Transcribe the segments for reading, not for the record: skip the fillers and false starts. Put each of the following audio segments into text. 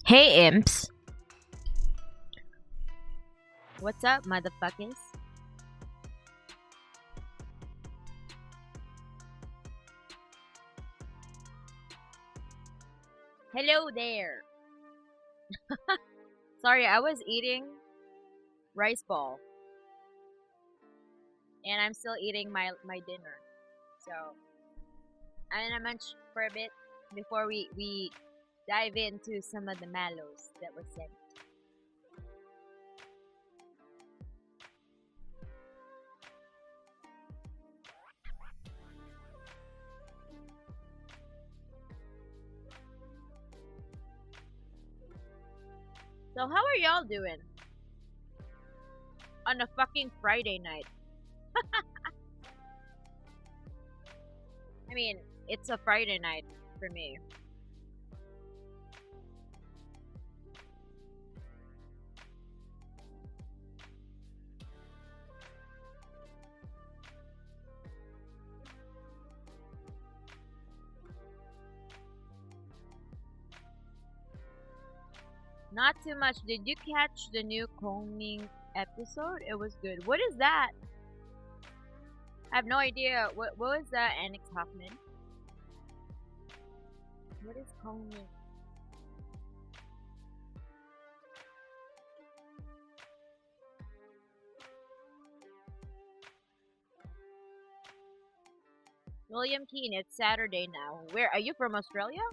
Hey imps. What's up, motherfuckers? Hello there. Sorry, I was eating rice ball. And I'm still eating my dinner. So, I'm gonna munch for a bit before we dive into some of the mallows that was sent. So how are y'all doing? On a fucking Friday night. I mean, it's a Friday night for me. Not too much. Did you catch the new combing episode? It was good. What is that? I have no idea. What was that, Annex Hoffman? What is combing? William Keane, it's Saturday now. Where are you from, Australia?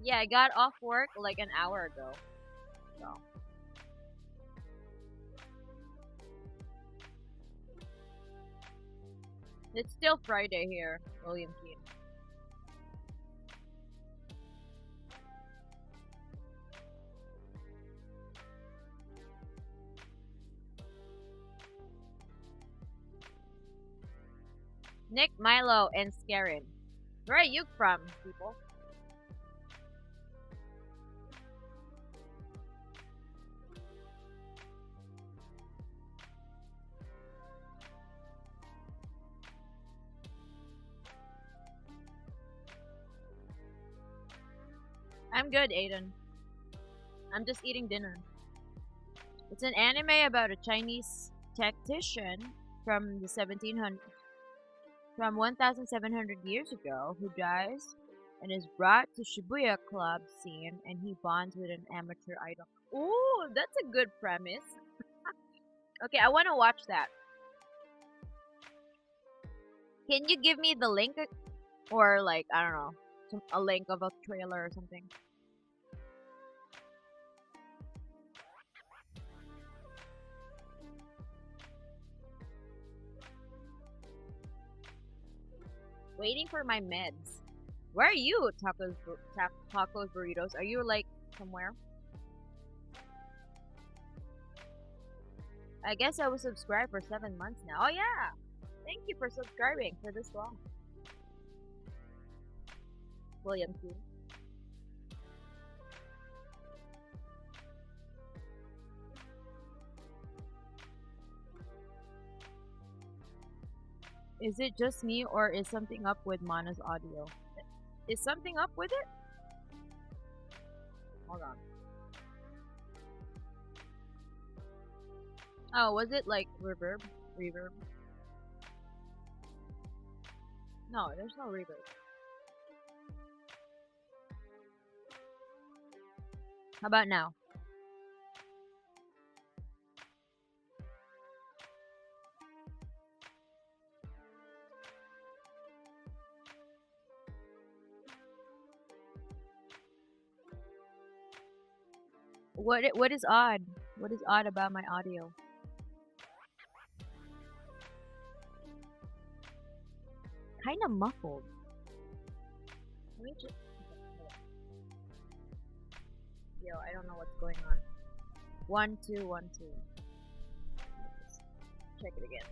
Yeah, I got off work like an hour ago. So. It's still Friday here, William Keane. Nick, Milo, and Scarin. Where are you from, people? I'm good, Aiden. I'm just eating dinner. It's an anime about a Chinese tactician from the 1700 years ago who dies and is brought to Shibuya club scene and he bonds with an amateur idol. Ooh, that's a good premise. Okay, I want to watch that. Can you give me the link or like, I don't know, a link of a trailer or something? Waiting for my meds. Where are you, tacos burritos? Are you like somewhere? I guess I was subscribed for 7 months now. Oh yeah! Thank you for subscribing for this long. William Q. Is it just me or is something up with Mana's audio? Is something up with it? Hold on. Oh, was it like reverb? Reverb? No, there's no reverb. How about now? What is odd? What is odd about my audio? Kind of muffled. Let me just. Yo, I don't know what's going on. 1 2 1 2. Check it again.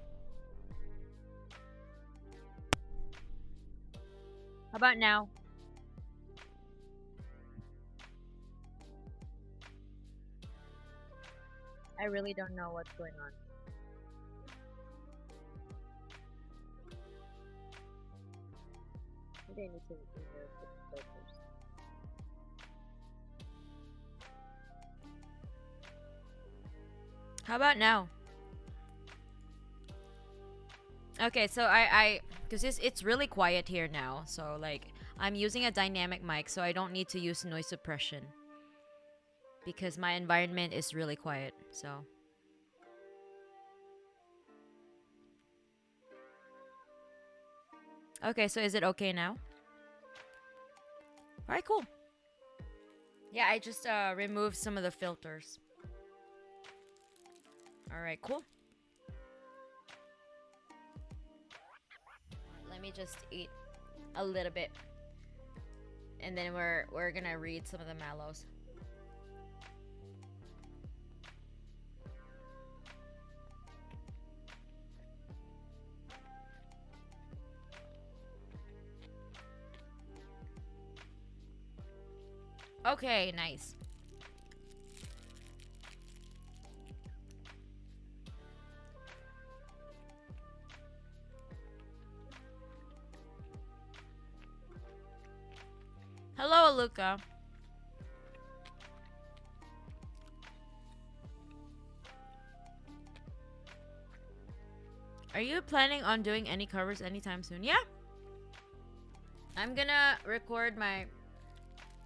How about now? I really don't know what's going on. Maybe I need to remove the filters. How about now? Okay, so because it's really quiet here now, so like I'm using a dynamic mic, so I don't need to use noise suppression because my environment is really quiet. So okay, so is it okay now? All right, cool. Yeah, I just removed some of the filters. All right, cool. Let me just eat a little bit, and then we're gonna read some of the mallows. Okay, nice. Hello, Luca. Are you planning on doing any covers anytime soon? Yeah. I'm gonna record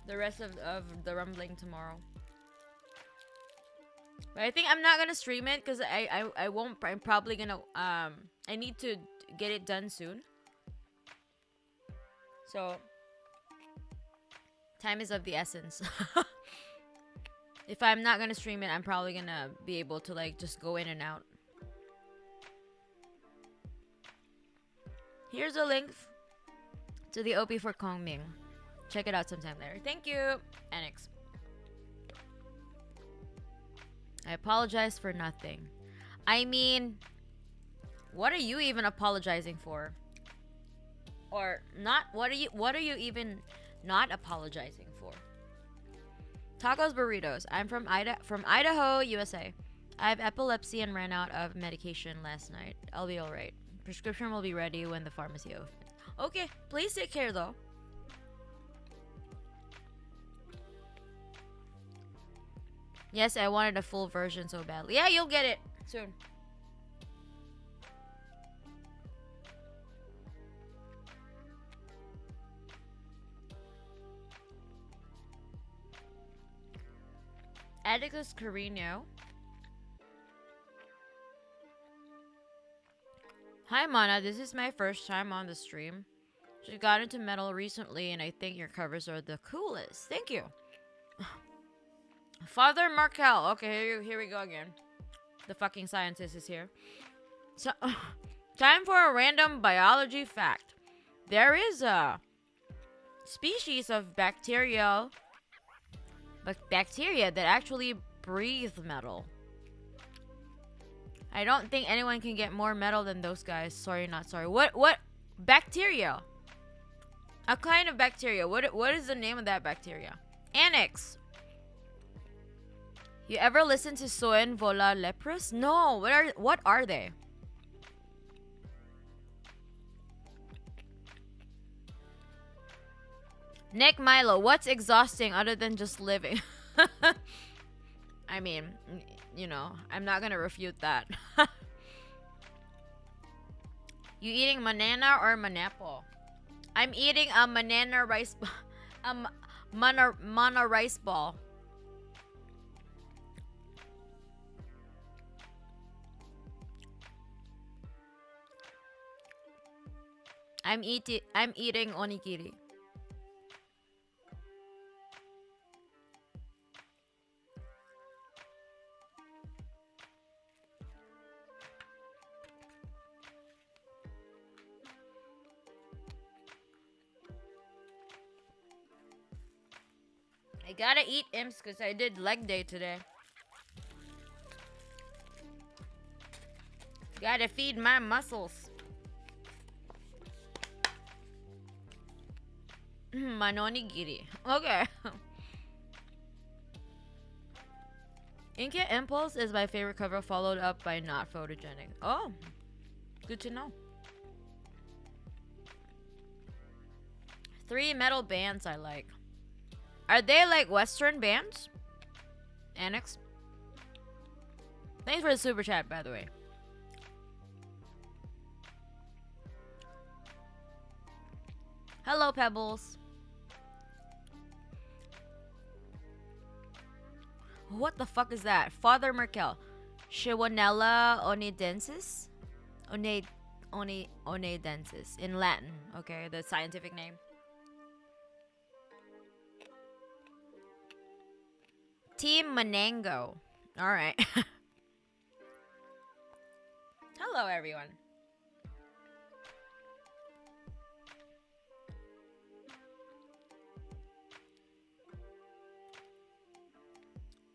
the rest of the rumbling tomorrow. But I think I'm not gonna stream it because I won't. I'm probably gonna I need to get it done soon. So time is of the essence. If I'm not gonna stream it, I'm probably gonna be able to like just go in and out. Here's a link to the OP for Kongming. Check it out sometime later. Thank you, Annex. I apologize for nothing. I mean, what are you even apologizing for? Or not? What are you even not apologizing for? Tacos burritos. I'm from Idaho, USA. I have epilepsy and ran out of medication last night. I'll be alright. Prescription will be ready when the pharmacy opens. Okay, please take care though. Yes, I wanted a full version so badly. Yeah, you'll get it soon. Atticus Carino. Hi, Mana. This is my first time on the stream. She got into metal recently, and I think your covers are the coolest. Thank you. Father Markel. Okay, here we go again. The fucking scientist is here. So, time for a random biology fact. There is a species of bacteria that actually breathe metal. I don't think anyone can get more metal than those guys. Sorry, not sorry. What bacteria? A kind of bacteria. What is the name of that bacteria? Annex. You ever listen to Soen Vola Leprous? No. What are they? Nick Milo, what's exhausting other than just living? I mean, you know, I'm not gonna refute that. You eating banana or manapo? I'm eating a banana rice, mana rice ball. I'm eating onigiri. I gotta eat imps because I did leg day today. Gotta feed my muscles. Manonigiri. Okay. Inkjet Impulse is my favorite cover, followed up by Not Photogenic. Oh, good to know. 3 metal bands I like. Are they like Western bands? Annex? Thanks for the super chat, by the way. Hello, Pebbles. What the fuck is that? Father Merkel. Shewonella onidensis? Onidensis. In Latin. Okay, the scientific name. Team Manango. Alright. Hello, everyone.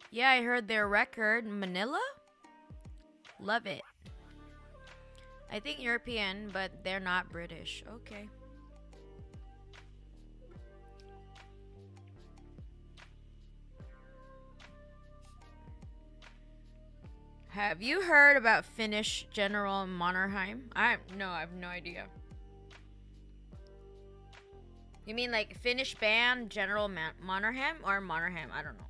Yeah, I heard their record, Manila? Love it. I think European, but they're not British. Okay. Have you heard about Finnish General Mannerheim? I have no idea. You mean like Finnish band General Mannerheim or Mannerheim? I don't know.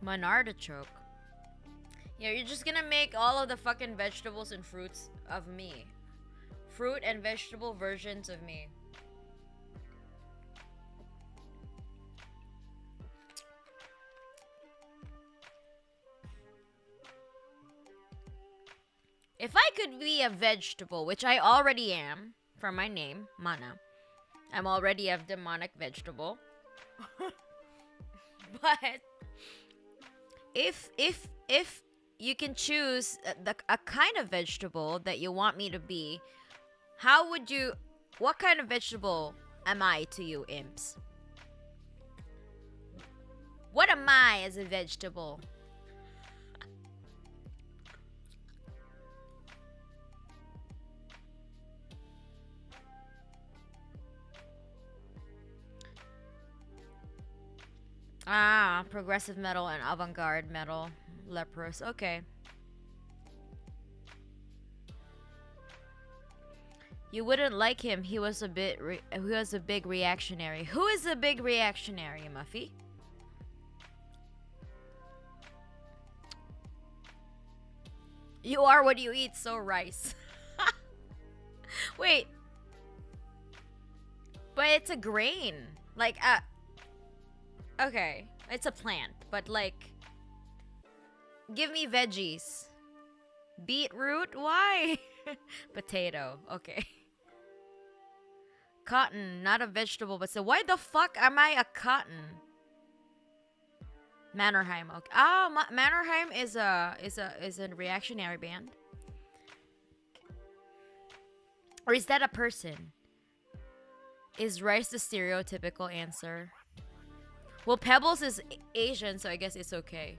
An artichoke. Yeah, you're just gonna make all of the fucking vegetables and fruits of me. Fruit and vegetable versions of me. If I could be a vegetable, which I already am, from my name, Mana. I'm already a demonic vegetable. But if you can choose a kind of vegetable that you want me to be, what kind of vegetable am I to you, imps? What am I as a vegetable? Ah, progressive metal and avant-garde metal. Leprous. Okay. You wouldn't like him. He was a big reactionary. Who is a big reactionary, Muffy? You are what you eat, so rice. Wait. But it's a grain. Like, okay. It's a plant, but like, give me veggies. Beetroot? Why? Potato. Okay. Cotton, not a vegetable, but so why the fuck am I a cotton? Mannerheim. Okay. Oh, Mannerheim is a reactionary band. Or is that a person? Is rice the stereotypical answer? Well, Pebbles is Asian, so I guess it's okay.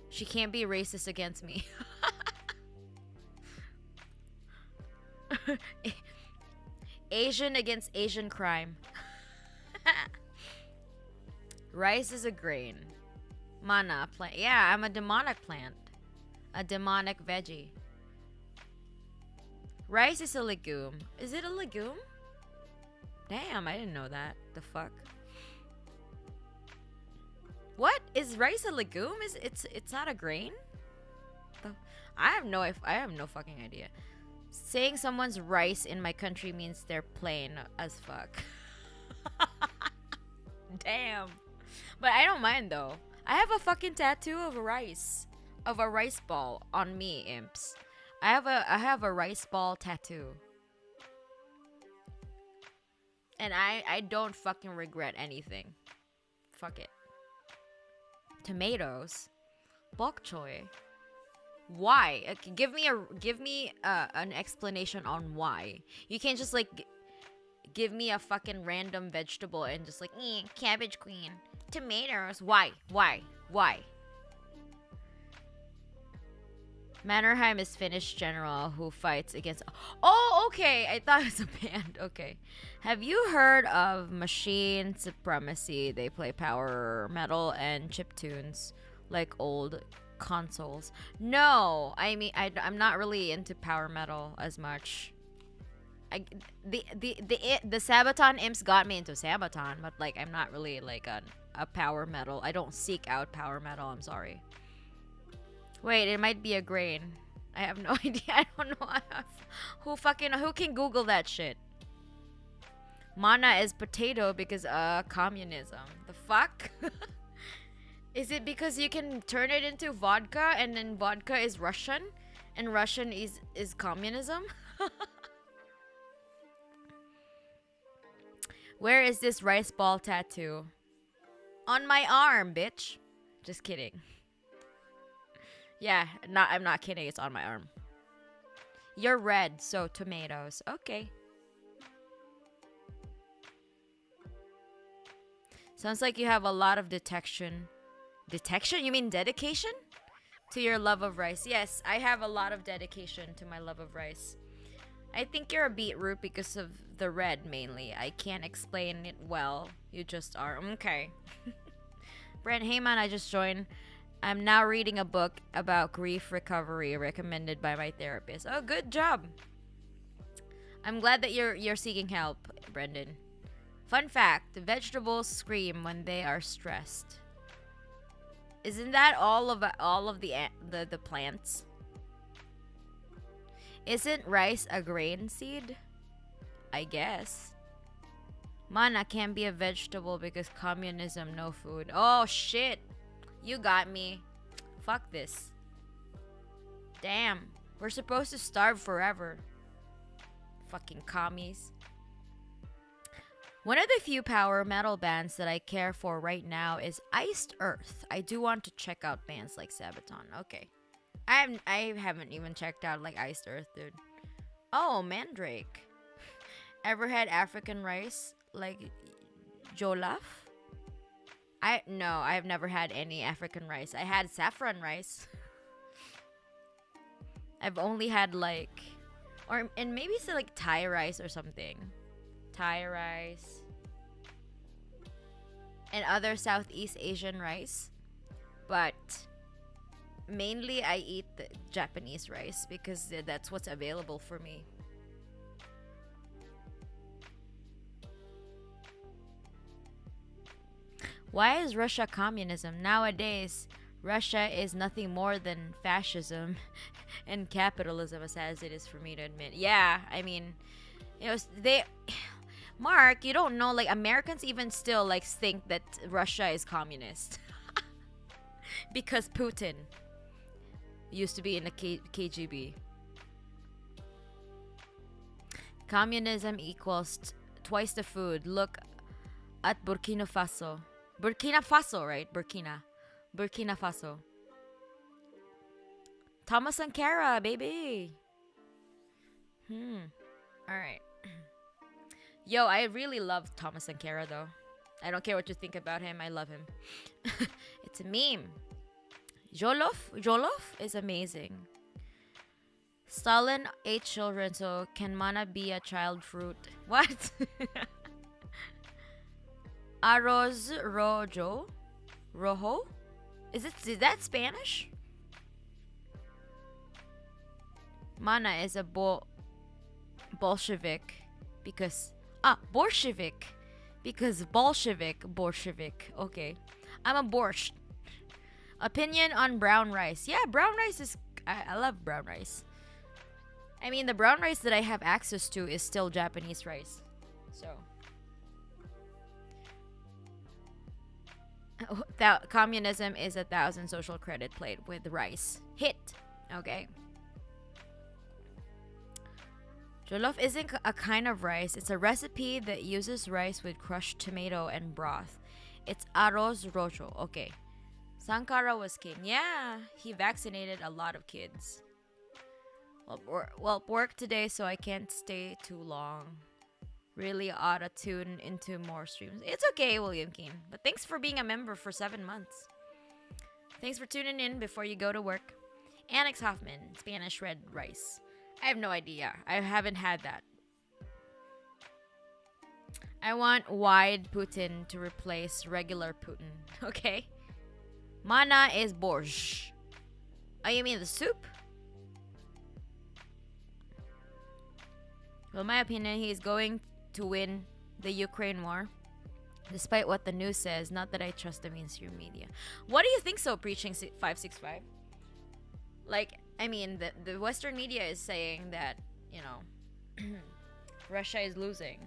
She can't be racist against me. Asian against Asian crime. Rice is a grain. Mana plant. Yeah, I'm a demonic plant. A demonic veggie. Rice is a legume. Is it a legume? Damn, I didn't know that. The fuck? What? Is rice a legume? It's not a grain? I have no fucking idea. Saying someone's rice in my country means they're plain as fuck. Damn. But I don't mind though. I have a fucking tattoo of a rice ball on me, imps. I have a rice ball tattoo. And I don't fucking regret anything. Fuck it. Tomatoes. Bok choy. Why? Give me an explanation on why. You can't just like give me a fucking random vegetable and just like cabbage queen. Tomatoes. Why? Mannerheim is Finnish general who fights against. Oh, okay. I thought it was a band. Okay. Have you heard of Machine Supremacy? They play power metal and chip tunes like old consoles. No, I mean I'm not really into power metal as much. The Sabaton imps got me into Sabaton, but like I'm not really like a power metal. I don't seek out power metal. I'm sorry. Wait, it might be a grain. I have no idea. I don't know. Who can Google that shit? Mana is potato because communism. The fuck? Is it because you can turn it into vodka and then vodka is Russian and Russian is communism? Where is this rice ball tattoo? On my arm, bitch. Just kidding. Yeah, I'm not kidding. It's on my arm. You're red, so tomatoes. Okay. Sounds like you have a lot of detection. Detection? You mean dedication? To your love of rice. Yes, I have a lot of dedication to my love of rice. I think you're a beetroot because of the red, mainly. I can't explain it well. You just are. Okay. Brent, hey man, I just joined. I'm now reading a book about grief recovery recommended by my therapist. Oh, good job. I'm glad that you're seeking help, Brendan. Fun fact, vegetables scream when they are stressed. Isn't that all of the plants? Isn't rice a grain seed? I guess. Mana can't be a vegetable because communism, no food. Oh shit. You got me. Fuck this. Damn. We're supposed to starve forever. Fucking commies. One of the few power metal bands that I care for right now is Iced Earth. I do want to check out bands like Sabaton. Okay. I haven't even checked out like Iced Earth, dude. Oh, Mandrake. Ever had African rice like jollof? No, I've never had any African rice. I had saffron rice. I've only had like, and maybe it's like Thai rice or something. Thai rice. And other Southeast Asian rice. But mainly I eat the Japanese rice because that's what's available for me. Why is Russia communism? Nowadays, Russia is nothing more than fascism and capitalism, as it is for me to admit. Yeah, I mean, Mark, you don't know, like, Americans even still, like, think that Russia is communist. Because Putin used to be in the KGB. Communism equals twice the food. Look at Burkina Faso. Burkina Faso, right? Burkina Faso. Thomas Sankara, baby. Alright. Yo, I really love Thomas Sankara, though. I don't care what you think about him. I love him. It's a meme. Jollof is amazing. Stalin ate children, so can mana be a child fruit? What? Arroz rojo? Is that Spanish? Mana is a Bolshevik because Bolshevik because Bolshevik. Okay, I'm a borscht. Opinion on brown rice? Yeah, brown rice is I love brown rice. I mean, the brown rice that I have access to is still Japanese rice, so. Communism is 1,000 social credit plate with rice. Hit. Okay. Jollof isn't a kind of rice. It's a recipe that uses rice with crushed tomato and broth. It's arroz rojo. Okay. Sankara was king. Yeah, he vaccinated a lot of kids. Well, work today, so I can't stay too long. Really ought to tune into more streams. It's okay, William Keane. But thanks for being a member for 7 months. Thanks for tuning in before you go to work. Annex Hoffman, Spanish red rice. I have no idea. I haven't had that. I want wide Putin to replace regular Putin. Okay. Mana is borscht. Oh, you mean the soup? Well, in my opinion, he is going to win the Ukraine war. Despite what the news says, not that I trust the mainstream media. What do you think so, Preaching 565? Like, I mean, the Western media is saying that, you know, Russia is losing.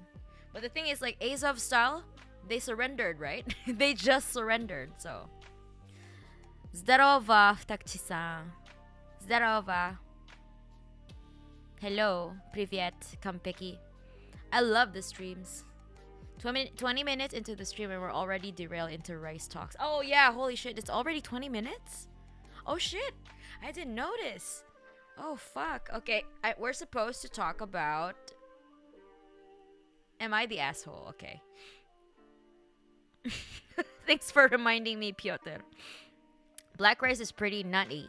But the thing is, like, Azovstal, they surrendered, right? They just surrendered, so. Zdarova, Vtakchi-san. Zdarova. Hello, Privyet, Kampeki. I love the streams. 20 minutes into the stream and we're already derailed into rice talks. Oh yeah, holy shit, it's already 20 minutes? Oh shit, I didn't notice. Oh fuck. Okay, we're supposed to talk about... Am I the asshole? Okay. Thanks for reminding me, Piotr. Black rice is pretty nutty.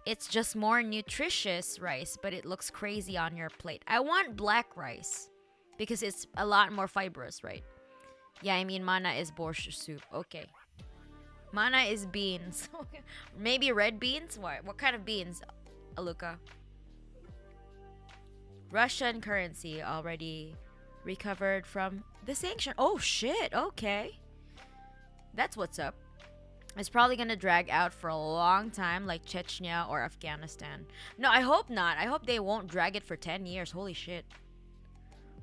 It's just more nutritious rice, but it looks crazy on your plate. I want black rice because it's a lot more fibrous, right? Yeah, I mean, mana is borscht soup. Okay. Mana is beans. Maybe red beans? What kind of beans, Aluka? Russian currency already recovered from the sanction. Oh, shit. Okay. That's what's up. It's probably gonna drag out for a long time, like Chechnya or Afghanistan. No, I hope not. I hope they won't drag it for 10 years. Holy shit.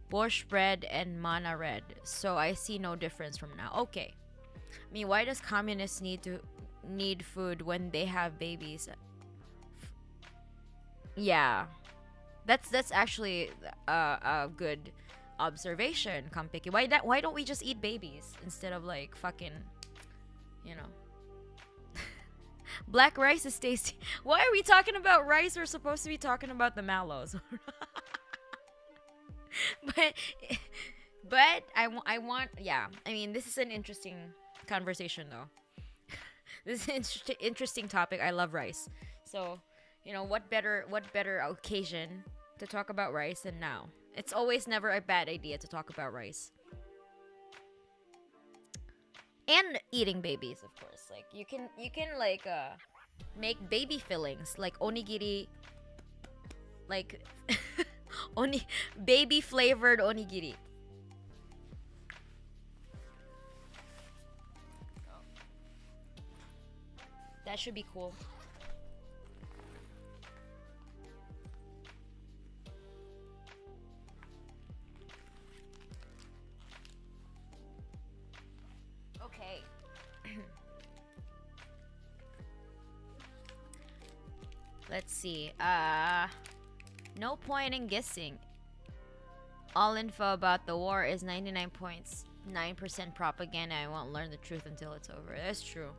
Borscht bread and mana red. So I see no difference from now. Okay. I mean, why does communists need food when they have babies? Yeah. That's actually a good observation, Kampiki. Why don't we just eat babies instead of like fucking, you know? Black rice is tasty. Why are we talking about rice? We're supposed to be talking about the mallows. but I want, yeah. I mean, this is an interesting conversation though. This is an interesting topic. I love rice. So, you know, what better occasion to talk about rice than now? It's always never a bad idea to talk about rice. And eating babies, of course. Like you can like make baby fillings like onigiri, like baby flavored onigiri. That should be cool. Okay. Let's see. No point in guessing. All info about the war is 99.9% propaganda. I won't learn the truth until it's over. That's true.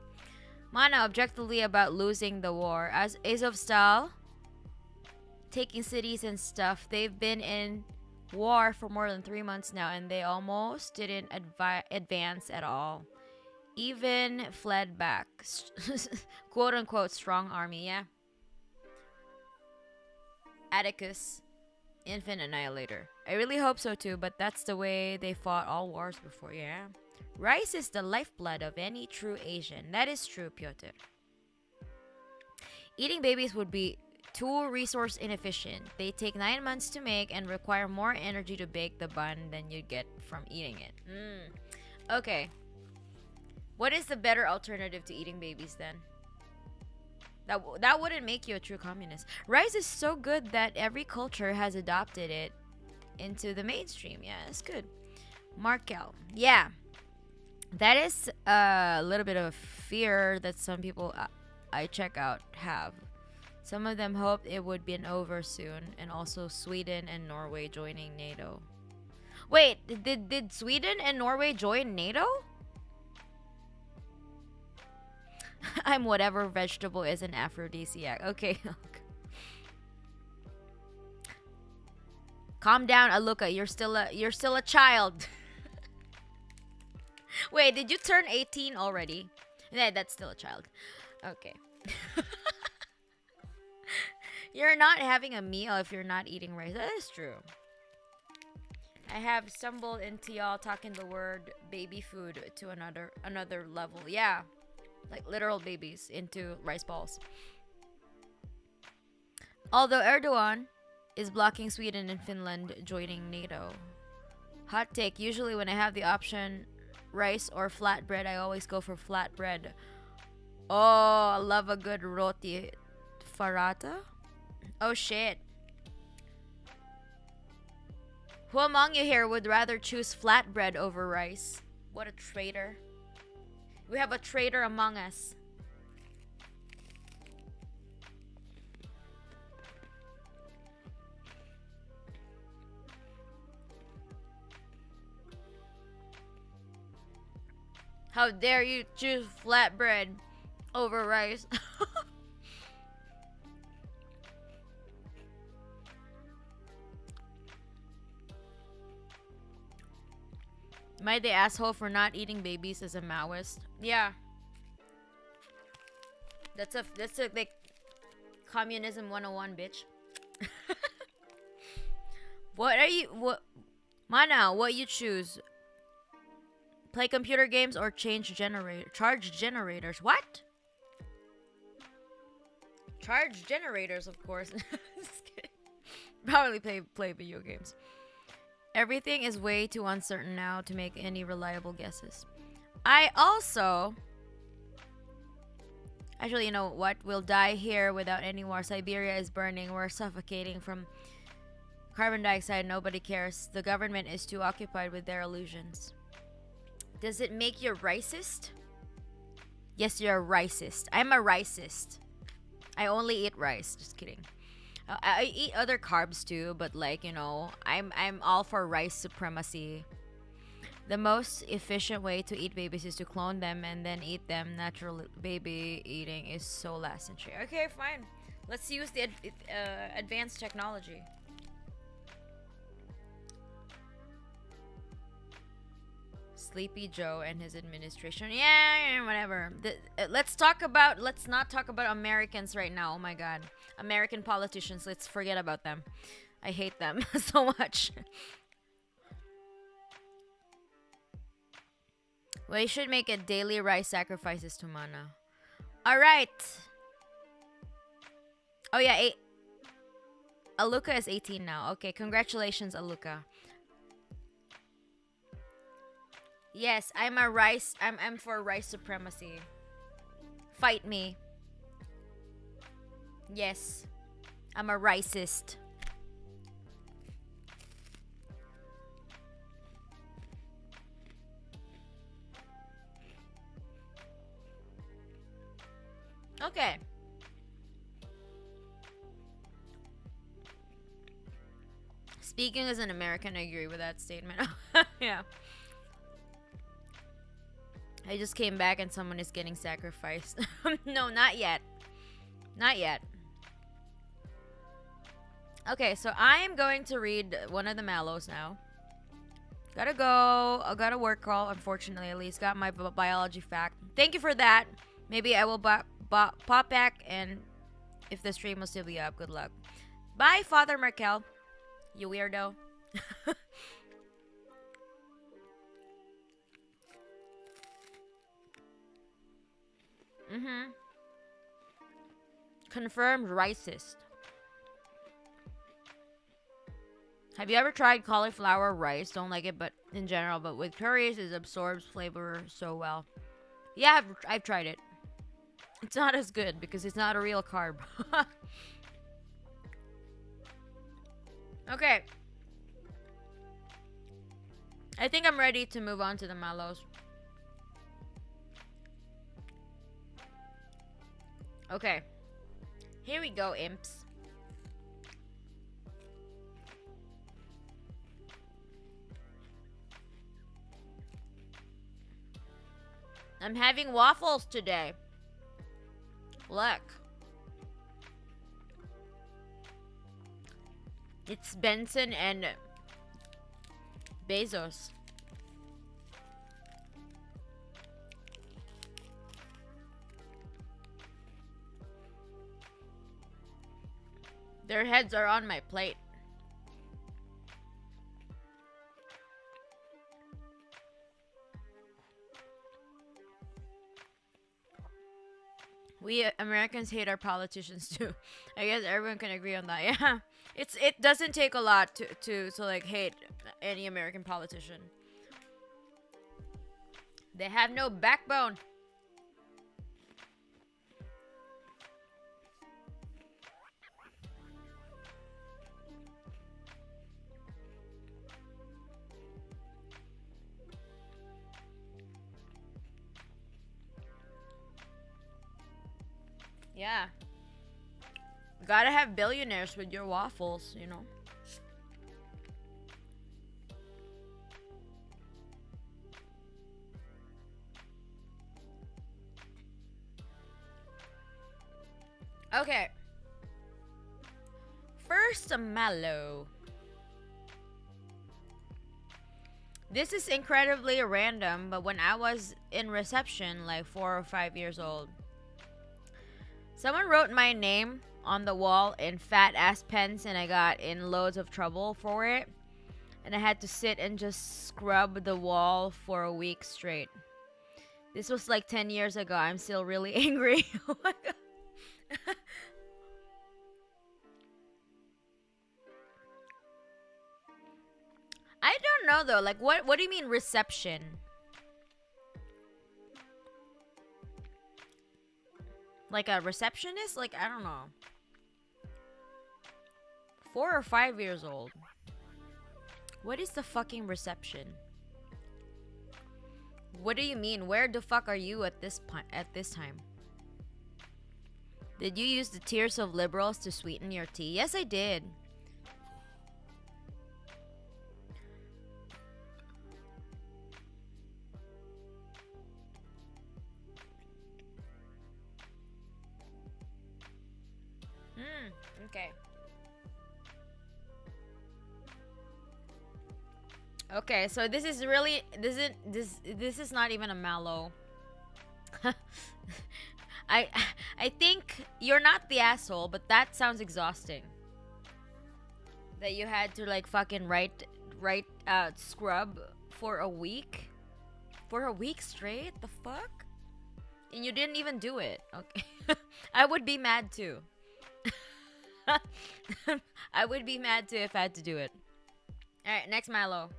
Mana, objectively about losing the war. As Azovstal taking cities and stuff, they've been in war for more than 3 months now, and they almost didn't advance at all. Even fled back. Quote unquote strong army, yeah. Atticus, infant annihilator. I really hope so too, but that's the way they fought all wars before, yeah. Rice is the lifeblood of any true Asian. That is true, Piotr. Eating babies would be too resource inefficient. They take 9 months to make and require more energy to bake the bun than you get from eating it. Okay. What is the better alternative to eating babies then? That wouldn't make you a true communist. Rice is so good that every culture has adopted it into the mainstream. Yeah, it's good. Markel. Yeah. That is a little bit of fear that some people I check out have. Some of them hoped it would be over soon, and also Sweden and Norway joining NATO. Wait, did Sweden and Norway join NATO? I'm whatever vegetable is an aphrodisiac. Okay. Calm down, Aluka. You're still a child. Wait, did you turn 18 already? Yeah, that's still a child. Okay. You're not having a meal if you're not eating rice. That is true. I have stumbled into y'all talking the word baby food to another level. Yeah. Like literal babies into rice balls. Although Erdogan is blocking Sweden and Finland joining NATO. Hot take, usually when I have the option rice or flatbread, I always go for flatbread. Oh, I love a good roti farata. Oh shit. Who among you here would rather choose flatbread over rice? What a traitor. We have a traitor among us. How dare you choose flatbread over rice? Am I the asshole for not eating babies as a Maoist? Yeah. That's a like communism 101, bitch. What Mana, what you choose? Play computer games or charge generators. What? Charge generators, of course. Just kidding. Probably play video games. Everything is way too uncertain now to make any reliable guesses. I also... Actually, you know what? We'll die here without any war. Siberia is burning. We're suffocating from carbon dioxide. Nobody cares. The government is too occupied with their illusions. Does it make you racist? Yes, you're a racist. I'm a racist. I only eat rice. Just kidding. I eat other carbs too, but like, you know, I'm all for rice supremacy. The most efficient way to eat babies is to clone them and then eat them. Natural baby eating is so last century. Okay, fine. Let's use the advanced technology. Sleepy Joe and his administration. Yeah, whatever. Let's not talk about Americans right now. Oh my god. American politicians, let's forget about them. I hate them so much. We should make a daily rice sacrifices to Mana. Alright. Oh yeah, Aluka is 18 now. Okay, congratulations, Aluka. Yes, I'm for rice supremacy. Fight me. Yes. I'm a racist. Okay. Speaking as an American, I agree with that statement. Yeah. I just came back and someone is getting sacrificed. No, not yet. Not yet. Okay, so I am going to read one of the Mallows now. Gotta go. I got a work call, unfortunately. At least got my biology fact. Thank you for that. Maybe I will pop back, and if the stream will still be up, good luck. Bye, Father Merkel. You weirdo. Confirmed racist. Have you ever tried cauliflower rice? Don't like it, but in general, but with curries, it absorbs flavor so well. Yeah, I've tried it. It's not as good because it's not a real carb. Okay. I think I'm ready to move on to the Mallows. Okay. Here we go, imps. I'm having waffles today. Look. It's Benson and Bezos. Their heads are on my plate. We Americans hate our politicians too. I guess everyone can agree on that. Yeah, it doesn't take a lot to like hate any American politician. They have no backbone. Yeah. Gotta have billionaires with your waffles, you know. Okay. First, a mallow. This is incredibly random, but when I was in reception, like 4 or 5 years old, someone wrote my name on the wall in fat ass pens and I got in loads of trouble for it. And I had to sit and just scrub the wall for a week straight. This was like 10 years ago. I'm still really angry. Oh my God. I don't know though. Like what do you mean reception? Like a receptionist? Like I don't know. 4 or 5 years old. What is the fucking reception? What do you mean? Where the fuck are you at this time? Did you use the tears of liberals to sweeten your tea? Yes, I did. Okay. Okay, so this is really this is not even a mallow. I I think you're not the asshole, but that sounds exhausting. That you had to like fucking write scrub for a week? For a week straight? The fuck? And you didn't even do it. Okay. I would be mad too. I would be mad too if I had to do it. Alright, next mallow.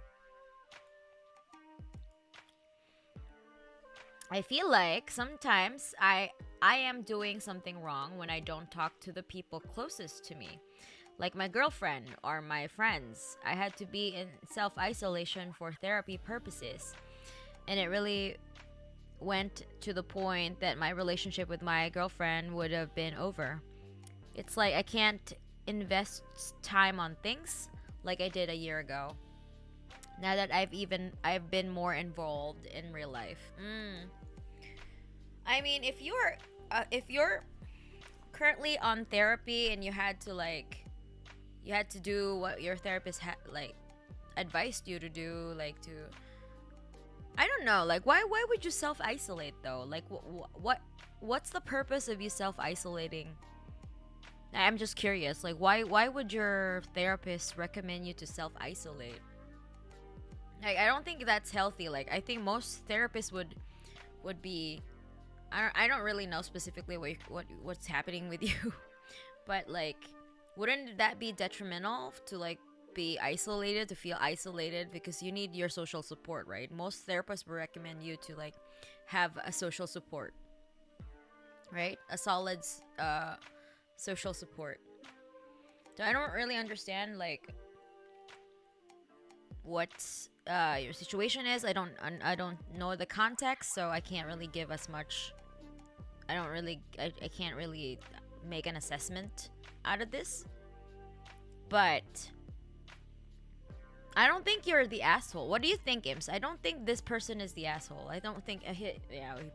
I feel like sometimes I am doing something wrong when I don't talk to the people closest to me. Like my girlfriend or my friends. I had to be in self-isolation for therapy purposes. And it really went to the point that my relationship with my girlfriend would have been over. It's like I can't invest time on things like I did a year ago. Now that I've been more involved in real life. I mean, if you're currently on therapy and you had to do what your therapist advised you to do, like to, I don't know, like why would you self-isolate though? Like what's the purpose of you self-isolating? I'm just curious, like why would your therapist recommend you to self-isolate? Like I don't think that's healthy. Like I think most therapists would be, I don't really know specifically what's happening with you, but like wouldn't that be detrimental to like be isolated, to feel isolated, because you need your social support, right? Most therapists will recommend you to like have a social support, right? A solid social support. So I don't really understand like what your situation is. I don't know the context, so I can't really give as much. I can't really make an assessment out of this. But I don't think you're the asshole. What do you think, Imps? I don't think this person is the asshole. I don't think he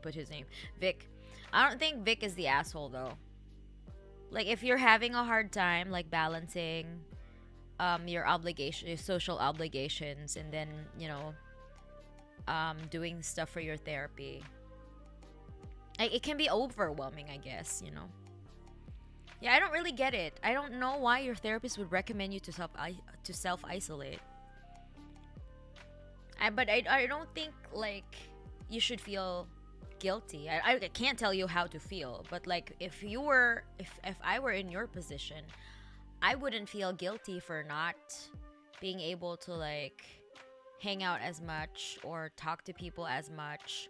put his name, Vic. I don't think Vic is the asshole though. Like if you're having a hard time like balancing your social obligations, and then doing stuff for your therapy, it can be overwhelming, I guess. Yeah, I don't really get it. I don't know why your therapist would recommend you to self isolate. But I don't think like you should feel guilty. I can't tell you how to feel, but like if I were in your position, I wouldn't feel guilty for not being able to like hang out as much or talk to people as much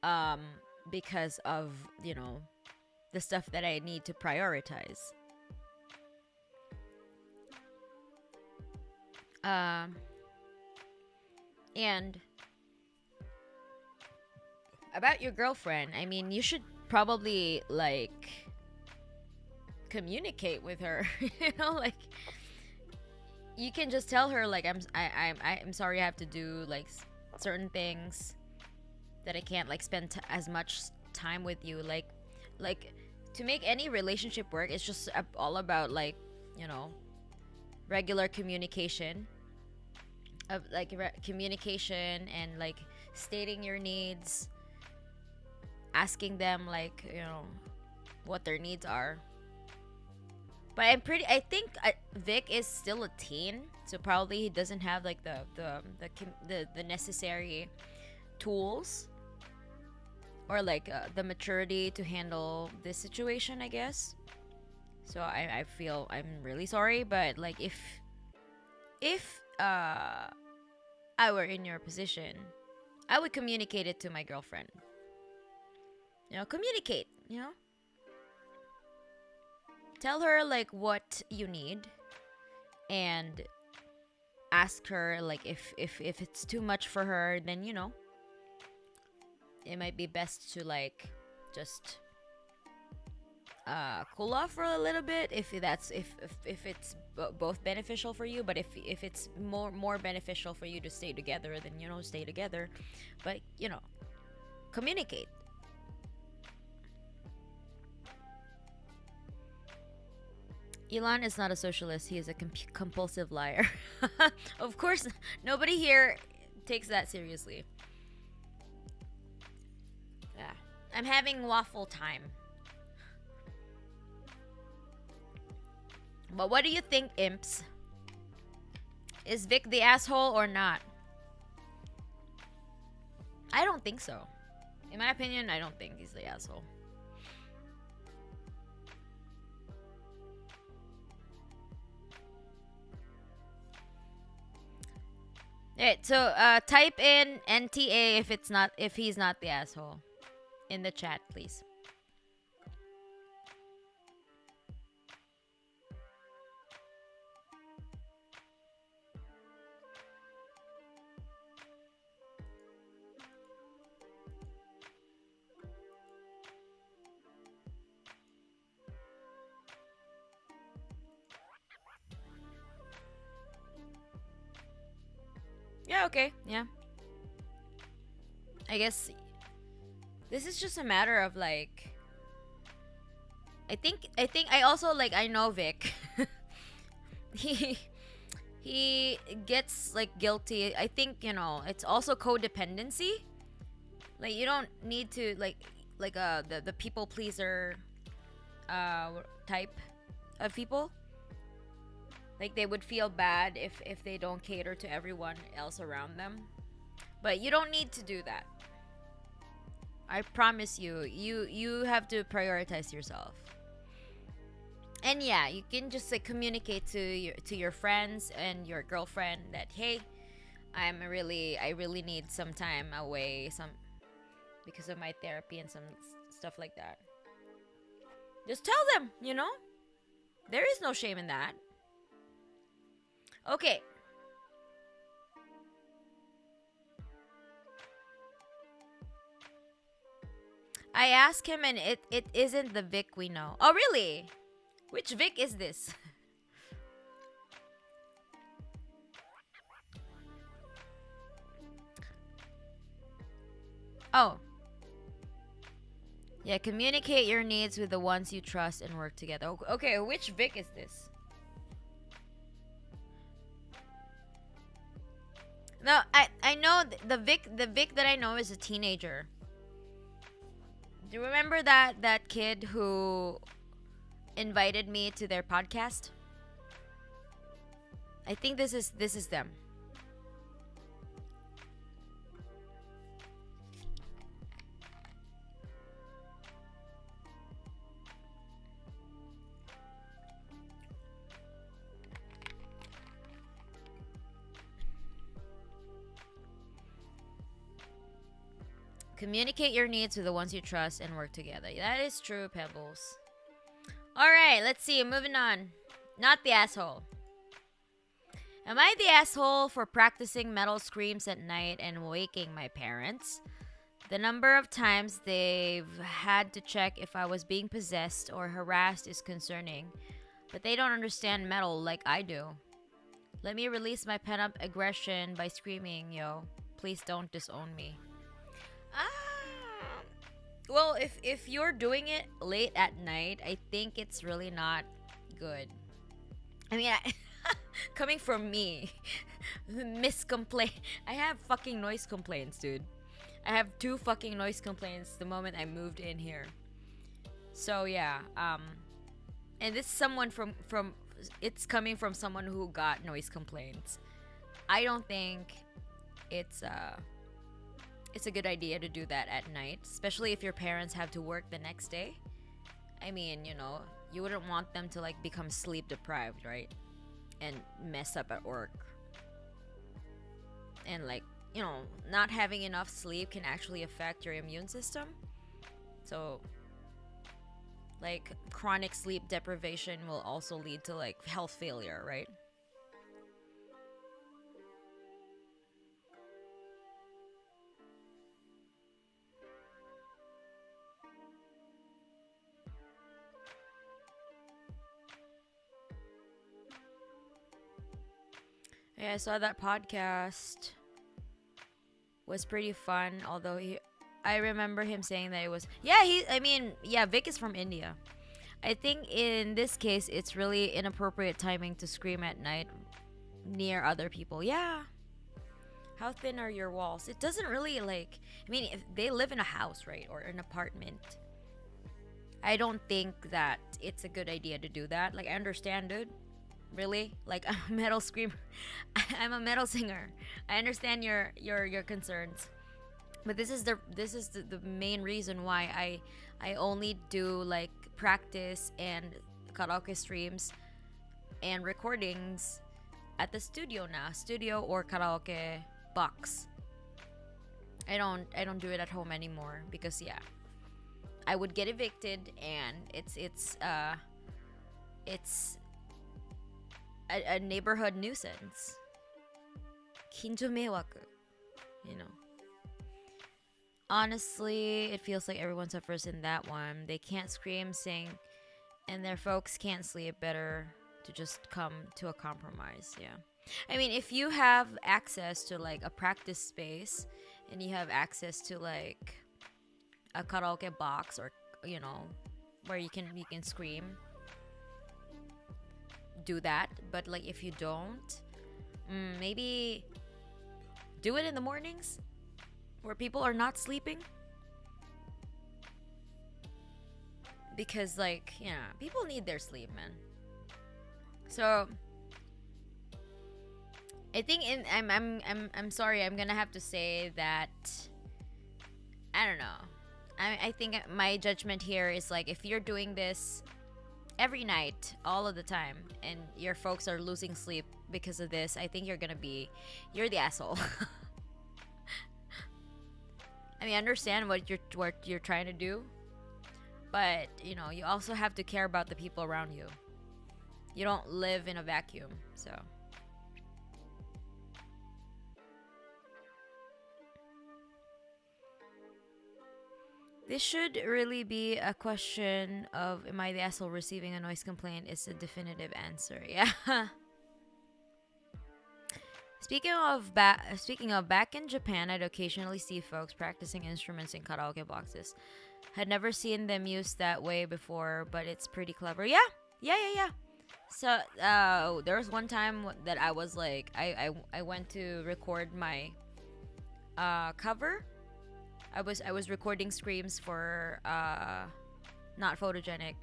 um because of, you know, the stuff that I need to prioritize. Um and about your girlfriend, I mean, you should probably like communicate with her. You know, like you can just tell her like I'm sorry I have to do like certain things, that I can't like spend as much time with you. Like to make any relationship work, it's just all about like, you know, regular communication of like communication and like stating your needs, asking them like, you know, what their needs are. But I think Vic is still a teen, so probably he doesn't have like the necessary tools or like the maturity to handle this situation, I guess. So I feel I'm really sorry, but like if I were in your position, I would communicate it to my girlfriend. You know, communicate, you know? Tell her like what you need and ask her like if it's too much for her, then, you know, it might be best to like just cool off for a little bit if it's both beneficial for you. But if it's more beneficial for you to stay together, then, you know, stay together. But, you know, communicate. Elon is not a socialist. He is a compulsive liar. Of course, nobody here takes that seriously. Yeah, I'm having waffle time. But what do you think, imps? Is Vic the asshole or not? I don't think so. In my opinion, I don't think he's the asshole. Alright, so type in NTA if he's not the asshole in the chat, please. Yeah, okay. Yeah. I guess this is just a matter of like I think I also like I know Vic. he gets like guilty. I think, you know, it's also codependency. Like you don't need to like the people pleaser type of people. Like they would feel bad if they don't cater to everyone else around them. But you don't need to do that. I promise you, you have to prioritize yourself. And yeah, you can just like communicate to your friends and your girlfriend that, hey, I really need some time away, because of my therapy and some stuff like that. Just tell them, you know? There is no shame in that. Okay. I asked him and it isn't the Vic we know. Oh, really? Which Vic is this? Oh. Yeah, communicate your needs with the ones you trust and work together. Okay, which Vic is this? No, I know the Vic that I know is a teenager. Do you remember that kid who invited me to their podcast? I think this is them. Communicate your needs with the ones you trust and work together. That is true, Pebbles. Alright, let's see. Moving on. Not the asshole. Am I the asshole for practicing metal screams at night and waking my parents? The number of times they've had to check if I was being possessed or harassed is concerning, but they don't understand metal like I do. Let me release my pent-up aggression by screaming, yo. Please don't disown me. Well, if you're doing it late at night, I think it's really not good. I mean, coming from me, I have fucking noise complaints, dude. I have 2 fucking noise complaints the moment I moved in here. So yeah, and this is someone from it's coming from someone who got noise complaints. I don't think it's a good idea to do that at night, especially if your parents have to work the next day. I mean, you know, you wouldn't want them to like become sleep deprived, right? And mess up at work. And like, you know, not having enough sleep can actually affect your immune system. So like chronic sleep deprivation will also lead to like health failure, right? Yeah, I saw that podcast. Was pretty fun, although I remember him saying that it was Vic is from India. I think in this case it's really inappropriate timing to scream at night near other people. Yeah. How thin are your walls? It doesn't really like, I mean, if they live in a house, right, or an apartment, I don't think that it's a good idea to do that. Like, I understand, dude. Really? Like, I'm a metal screamer. I'm a metal singer. I understand your concerns. But this is the main reason why I only do like practice and karaoke streams and recordings at the studio now. Studio or karaoke box. I don't do it at home anymore because yeah, I would get evicted and it's a neighborhood nuisance. Kinjo meiwaku, you know. Honestly, it feels like everyone suffers in that one. They can't scream, sing, and their folks can't sleep. Better to just come to a compromise. Yeah. I mean, if you have access to like a practice space and you have access to like a karaoke box or, you know, where you can scream, do that. But like if you don't, maybe do it in the mornings where people are not sleeping, because like, yeah, people need their sleep, man. So I think I'm sorry, I'm gonna have to say that I don't know. I think my judgment here is like, if you're doing this every night, all of the time, and your folks are losing sleep because of this, I think you're the asshole. I mean, I understand what you're trying to do, but you know, you also have to care about the people around you. You don't live in a vacuum, so. This should really be a question of, am I the asshole receiving a noise complaint? It's a definitive answer. Yeah. Speaking of back in Japan, I'd occasionally see folks practicing instruments in karaoke boxes. Had never seen them used that way before, but it's pretty clever. Yeah. So there was one time that I was like, I went to record my cover I was recording screams for not photogenic.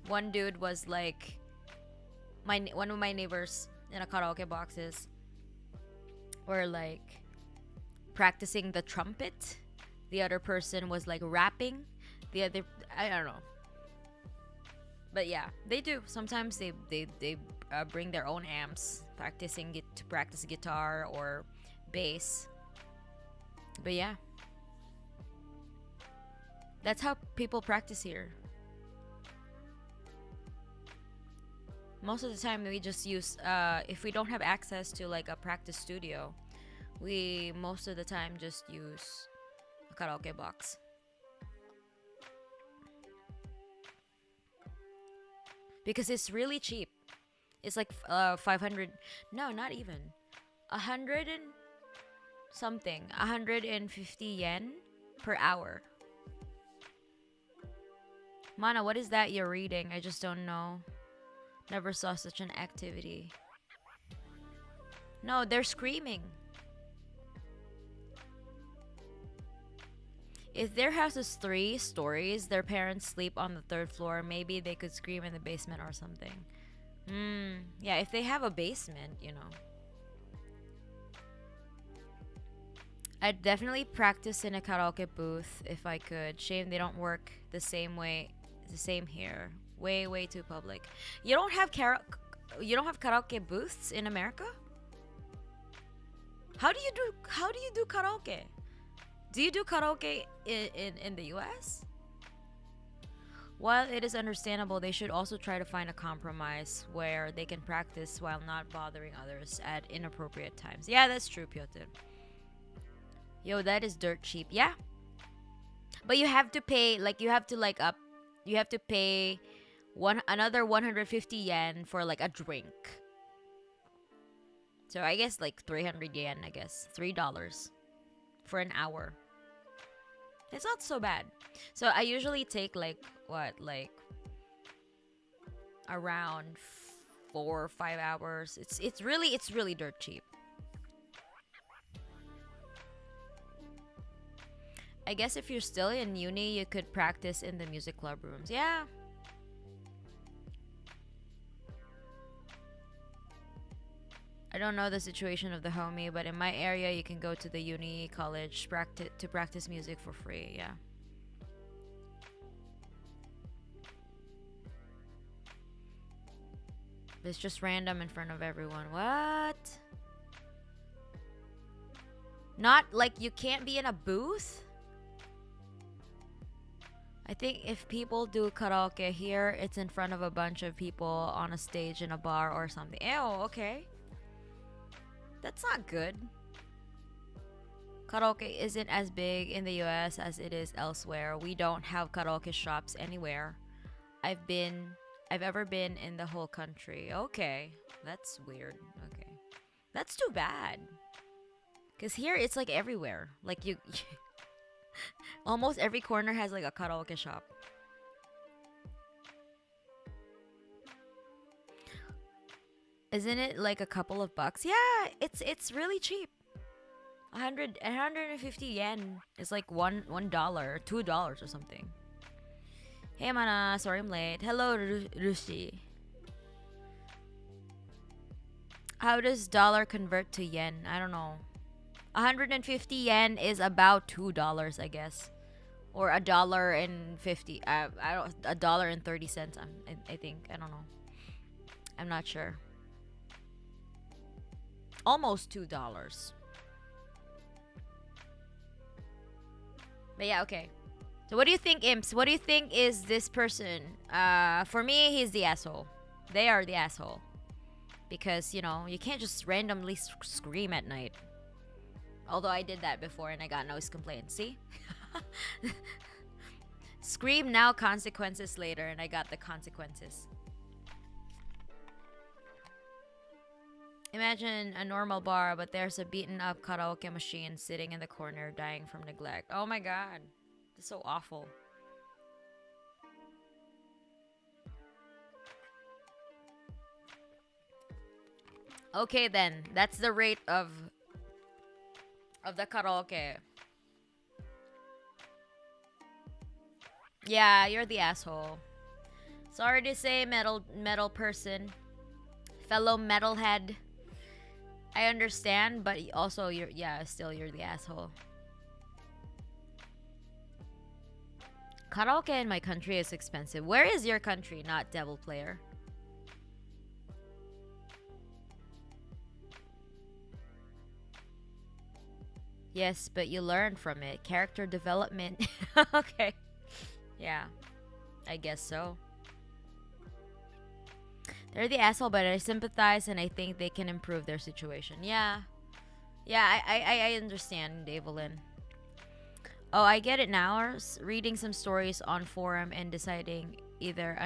One dude was like, one of my neighbors in a karaoke boxes were like practicing the trumpet. The other person was like rapping. The other, I don't know. But yeah, they do. Sometimes they bring their own amps, to practice guitar or bass. But yeah, that's how people practice here. Most of the time we just use if we don't have access to like a practice studio, we most of the time just use a karaoke box. Because it's really cheap. It's like 500, no, not even 100 and something, 150 yen per hour. Mana, what is that you're reading? I just don't know. Never saw such an activity. No, they're screaming. If their house is 3 stories, their parents sleep on the 3rd floor, maybe they could scream in the basement or something. Yeah, if they have a basement, you know. I'd definitely practice in a karaoke booth if I could. Shame they don't work the same here. Way too public. You don't have karaoke booths in America? How do you do karaoke? Do you do karaoke in the US? While it is understandable, they should also try to find a compromise where they can practice while not bothering others at inappropriate times. Yeah, that's true, Piotr. Yo, that is dirt cheap. Yeah. But you have to pay, like, you have to pay another 150 yen for like a drink. So I guess like 300 yen, I guess. $3 for an hour. It's not so bad. So I usually take like around 4 or 5 hours. It's really dirt cheap. I guess if you're still in uni, you could practice in the music club rooms. Yeah. I don't know the situation of the homie, but in my area, you can go to the uni college to practice music for free. Yeah. It's just random in front of everyone. What? Not like you can't be in a booth? I think if people do karaoke here, it's in front of a bunch of people on a stage in a bar or something. Ew, okay. That's not good. Karaoke isn't as big in the US as it is elsewhere. We don't have karaoke shops anywhere I've ever been in the whole country. Okay, that's weird. Okay, that's too bad. Cause here it's like everywhere. Like you almost every corner has like a karaoke shop. Isn't it like a couple of bucks? Yeah, it's really cheap. 150 yen is like $1, $2 or something. Hey Mana, sorry I'm late. Hello Rushi. How does dollar convert to yen? I don't know. 150 yen is about $2, I guess, or $1.50. I don't, $1.30. I think, I don't know. I'm not sure. Almost $2. But yeah, okay. So what do you think, imps? What do you think is this person? For me, he's the asshole. They are the asshole. Because, you know, you can't just randomly scream at night. Although I did that before and I got noise complaints. See? Scream now, consequences later, and I got the consequences. Imagine a normal bar, but there's a beaten up karaoke machine sitting in the corner dying from neglect. Oh my god. That's so awful. Okay then, that's the rate of the karaoke. Yeah, you're the asshole. Sorry to say, metal person, fellow metalhead. I understand, but also you're the asshole. Karaoke in my country is expensive. Where is your country, not devil player? Yes, but you learn from it. Character development. Okay. Yeah, I guess so. They're the asshole, but I sympathize and I think they can improve their situation. Yeah. Yeah, I understand, Evelyn. Oh, I get it now. Reading some stories on forum and deciding either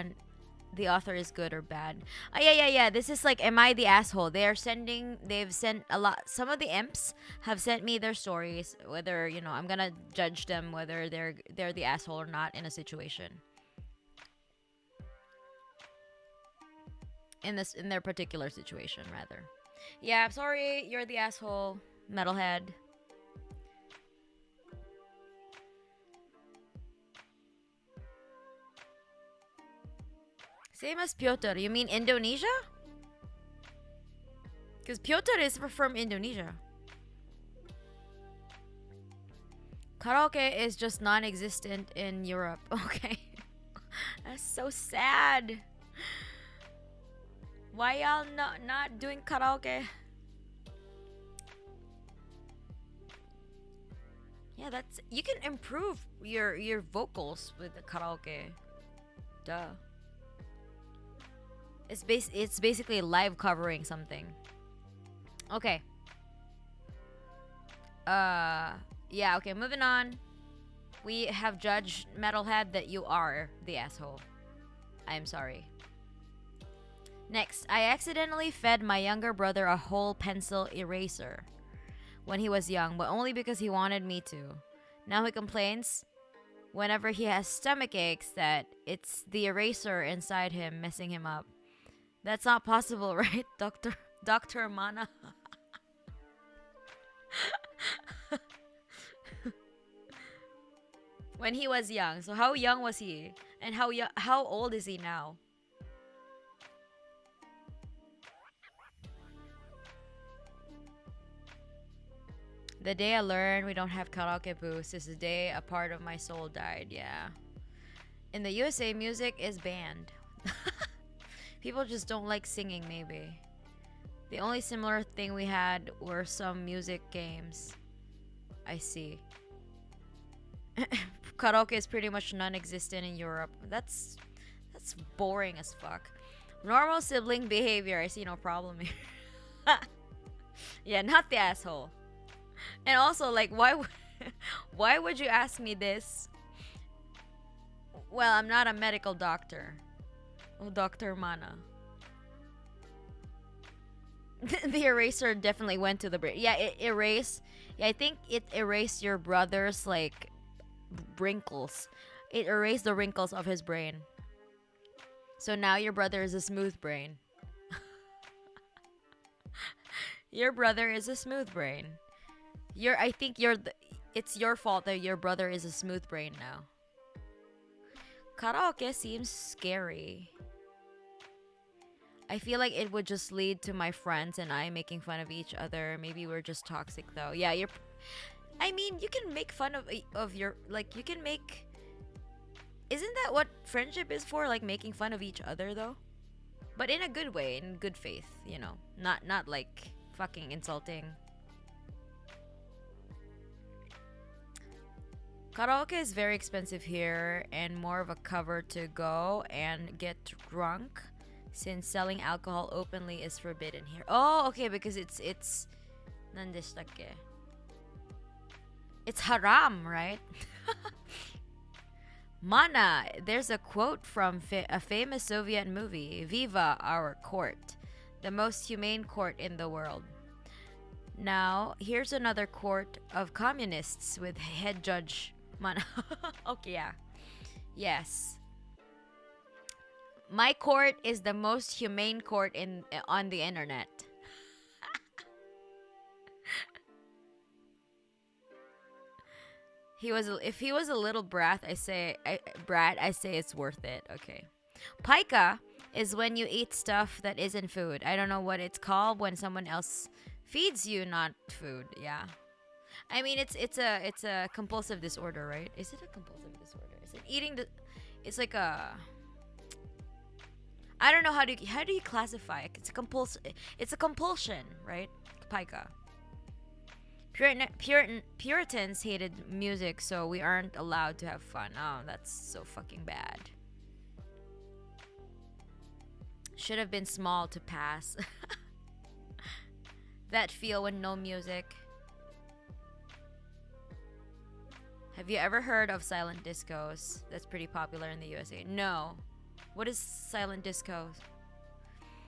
the author is good or bad. Oh, yeah. This is like, am I the asshole? They've sent a lot. Some of the imps have sent me their stories, whether, I'm gonna judge them, whether they're the asshole or not in a situation. In their particular situation, rather. Yeah, I'm sorry, you're the asshole, metalhead. Same as Piotr. You mean Indonesia? Because Piotr is from Indonesia. Karaoke is just non-existent in Europe. Okay. That's so sad. Why y'all not doing karaoke? Yeah, you can improve your vocals with the karaoke. Duh. It's basically live covering something. Okay. Yeah, okay, moving on. We have judged Metalhead that you are the asshole. I am sorry. Next, I accidentally fed my younger brother a whole pencil eraser when he was young, but only because he wanted me to. Now he complains whenever he has stomach aches that it's the eraser inside him messing him up. That's not possible, right, Dr. Mana? When he was young. So how young was he? And how old is he now? The day I learned we don't have karaoke booths is the day a part of my soul died, yeah. In the USA, music is banned. People just don't like singing, maybe. The only similar thing we had were some music games. I see. Karaoke is pretty much non-existent in Europe. That's boring as fuck. Normal sibling behavior. I see no problem here. Yeah, not the asshole. And also, like, why would you ask me this? Well, I'm not a medical doctor. Oh, Dr. Mana. The eraser definitely went to the brain. Yeah, it erased. Yeah, I think it erased your brother's, like, wrinkles. It erased the wrinkles of his brain. So now your brother is a smooth brain. Your brother is a smooth brain. I think it's your fault that your brother is a smooth brain now. Karaoke seems scary. I feel like it would just lead to my friends and I making fun of each other. Maybe we're just toxic though. Yeah, I mean, you can make fun of your, like, you can make. Isn't that what friendship is for? Like making fun of each other though, but in a good way, in good faith, not like fucking insulting. Karaoke is very expensive here and more of a cover to go and get drunk since selling alcohol openly is forbidden here. Oh, okay, because it's nandeshitakke? It's haram, right? Mana, there's a quote from a famous Soviet movie, Viva our court, the most humane court in the world. Now, here's another court of communists with head judge Mana. Okay, yeah. Yes. My court is the most humane court on the internet. If he was a little brat, I say it's worth it. Okay. Pika is when you eat stuff that isn't food. I don't know what it's called when someone else feeds you not food. Yeah. I mean it's a compulsive disorder, right? Is it a compulsive disorder? Is it eating the it's like a I don't know how do you classify it? It's a compulsion, right? Pika. Puritans hated music, so we aren't allowed to have fun. Oh, that's so fucking bad. Should have been small to pass. That feel when no music. Have you ever heard of silent discos? That's pretty popular in the USA. No. What is silent discos?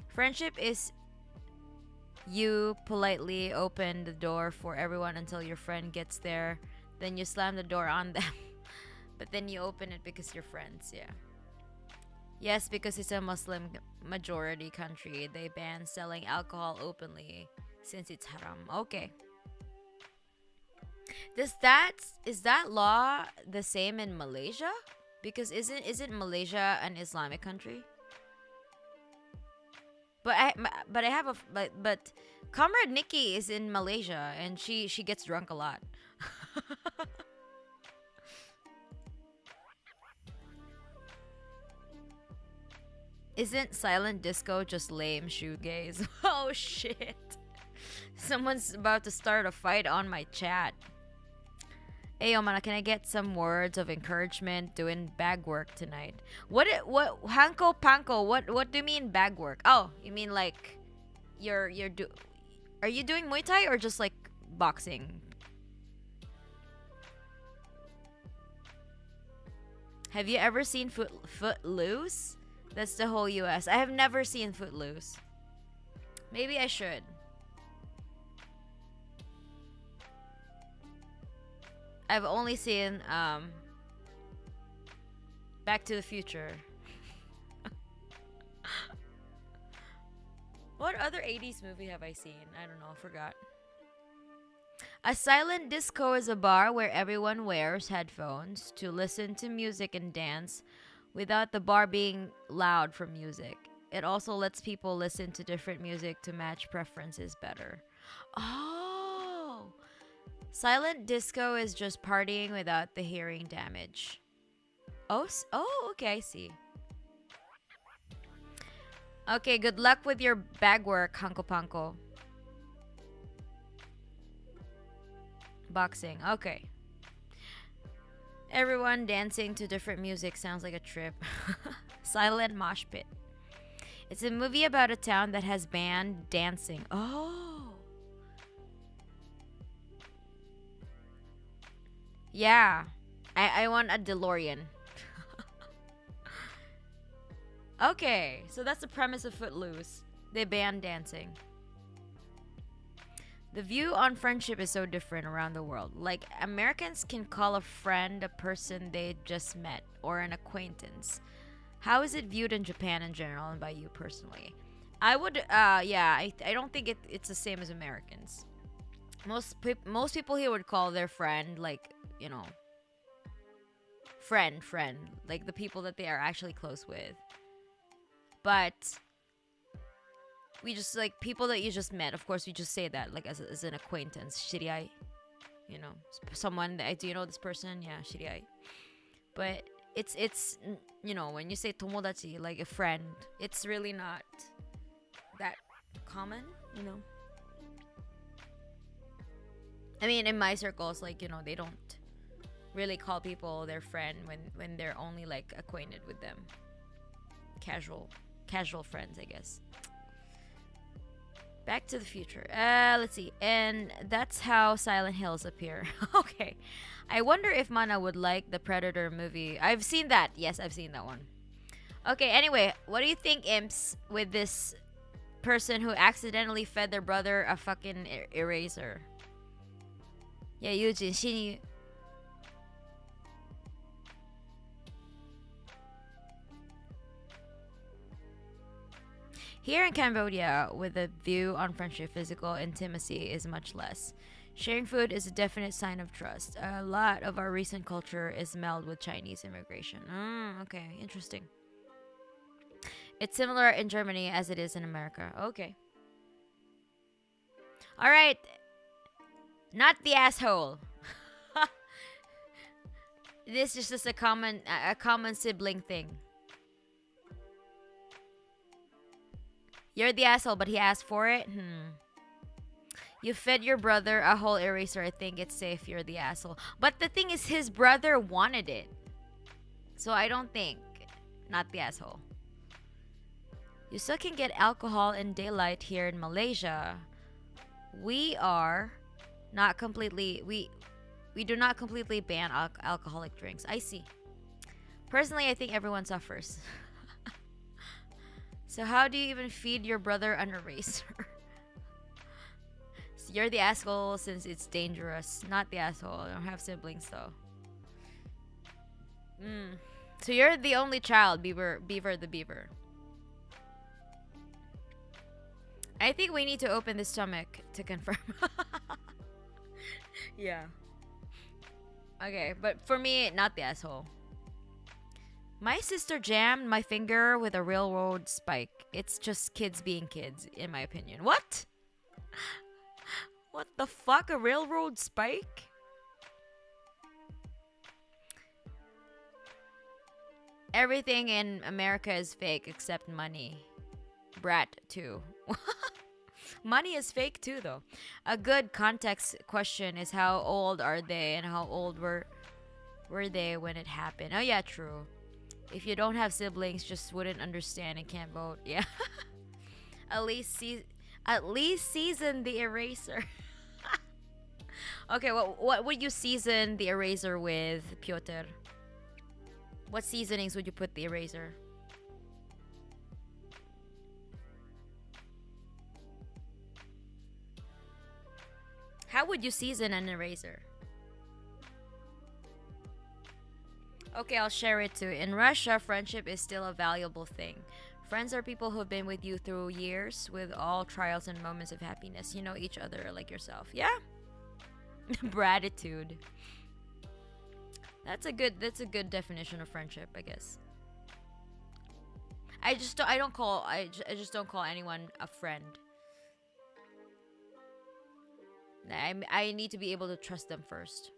Friendship is you politely open the door for everyone until your friend gets there. Then you slam the door on them. But then you open it because you're friends, yeah. Yes, because it's a Muslim majority country. They ban selling alcohol openly since it's haram. Okay. Is that law the same in Malaysia? Because isn't Malaysia an Islamic country? But Comrade Nikki is in Malaysia and she gets drunk a lot. Isn't silent disco just lame shoegaze? Oh shit. Someone's about to start a fight on my chat. Hey, Omana, can I get some words of encouragement doing bag work tonight? What Hanko Panko, what do you mean bag work? Oh, you mean like are you doing Muay Thai or just like boxing? Have you ever seen Footloose? That's the whole US. I have never seen Footloose. Maybe I should. I've only seen Back to the Future. What other 80s movie have I seen? I don't know, I forgot. A silent disco is a bar where everyone wears headphones to listen to music and dance without the bar being loud from music. It also lets people listen to different music to match preferences better. Oh! Silent disco is just partying without the hearing damage. Oh, okay, I see. Okay, good luck with your bag work, Hanko Panko. Boxing, okay. Everyone dancing to different music sounds like a trip. Silent mosh pit. It's a movie about a town that has banned dancing. Oh. Yeah. I want a DeLorean. Okay, so that's the premise of Footloose. They ban dancing. The view on friendship is so different around the world. Like, Americans can call a friend a person they just met or an acquaintance. How is it viewed in Japan in general and by you personally? I would, I don't think it's the same as Americans. Most people here would call their friend, like, you know, friend, like the people that they are actually close with. But we just, like, people that you just met, of course we just say that, like, as an acquaintance. Shiriai, you know, someone that, do you know this person? Yeah, shiriai. But it's you know, when you say tomodachi, like a friend, it's really not that common, you know. I mean, in my circles, like, you know, they don't really call people their friend when they're only, like, acquainted with them. Casual friends, I guess. Back to the Future. Let's see. And that's how Silent Hills appear. Okay. I wonder if Mana would like the Predator movie. I've seen that. Yes, I've seen that one. Okay, anyway, what do you think, imps, with this person who accidentally fed their brother a fucking eraser? Yeah, Eugene, Shinyu. Here in Cambodia, with a view on friendship, physical intimacy is much less. Sharing food is a definite sign of trust. A lot of our recent culture is melded with Chinese immigration. Okay, interesting. It's similar in Germany as it is in America. Okay. All right. Not the asshole. This is just a common sibling thing. You're the asshole, but he asked for it? You fed your brother a whole eraser. I think it's safe. You're the asshole. But the thing is, his brother wanted it. So I don't think. Not the asshole. You still can get alcohol in daylight here in Malaysia. We are not completely... We do not completely ban alcoholic drinks. I see. Personally, I think everyone suffers. So how do you even feed your brother an eraser? So you're the asshole since it's dangerous. Not the asshole. I don't have siblings though. So you're the only child, Beaver the Beaver. I think we need to open the stomach to confirm. Yeah. Okay, but for me, not the asshole. My sister jammed my finger with a railroad spike. It's just kids being kids, in my opinion. What? What the fuck? A railroad spike? Everything in America is fake except money. Brat, too. Money is fake, too, though. A good context question is how old are they and how old were they when it happened? Oh, yeah, true. If you don't have siblings, just wouldn't understand and can't vote. Yeah. At least season the eraser. Okay, what would you season the eraser with, Piotr? What seasonings would you put the eraser? How would you season an eraser? Okay, I'll share it too. In Russia, friendship is still a valuable thing. Friends are people who've been with you through years with all trials and moments of happiness. You know each other like yourself. Yeah? Gratitude. That's a good definition of friendship, I guess. I just don't call anyone a friend. I need to be able to trust them first.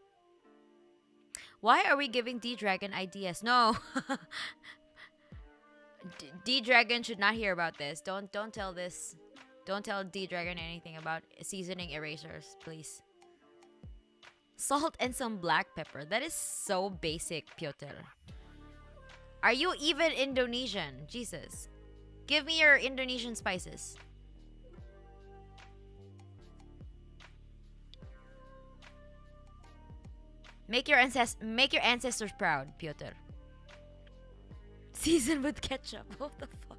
Why are we giving D-Dragon ideas? No. D-Dragon should not hear about this. Don't tell this. Don't tell D-Dragon anything about seasoning erasers, please. Salt and some black pepper. That is so basic, Piotr. Are you even Indonesian? Jesus. Give me your Indonesian spices. Make your ancestors proud, Piotr. Season with ketchup. What the fuck?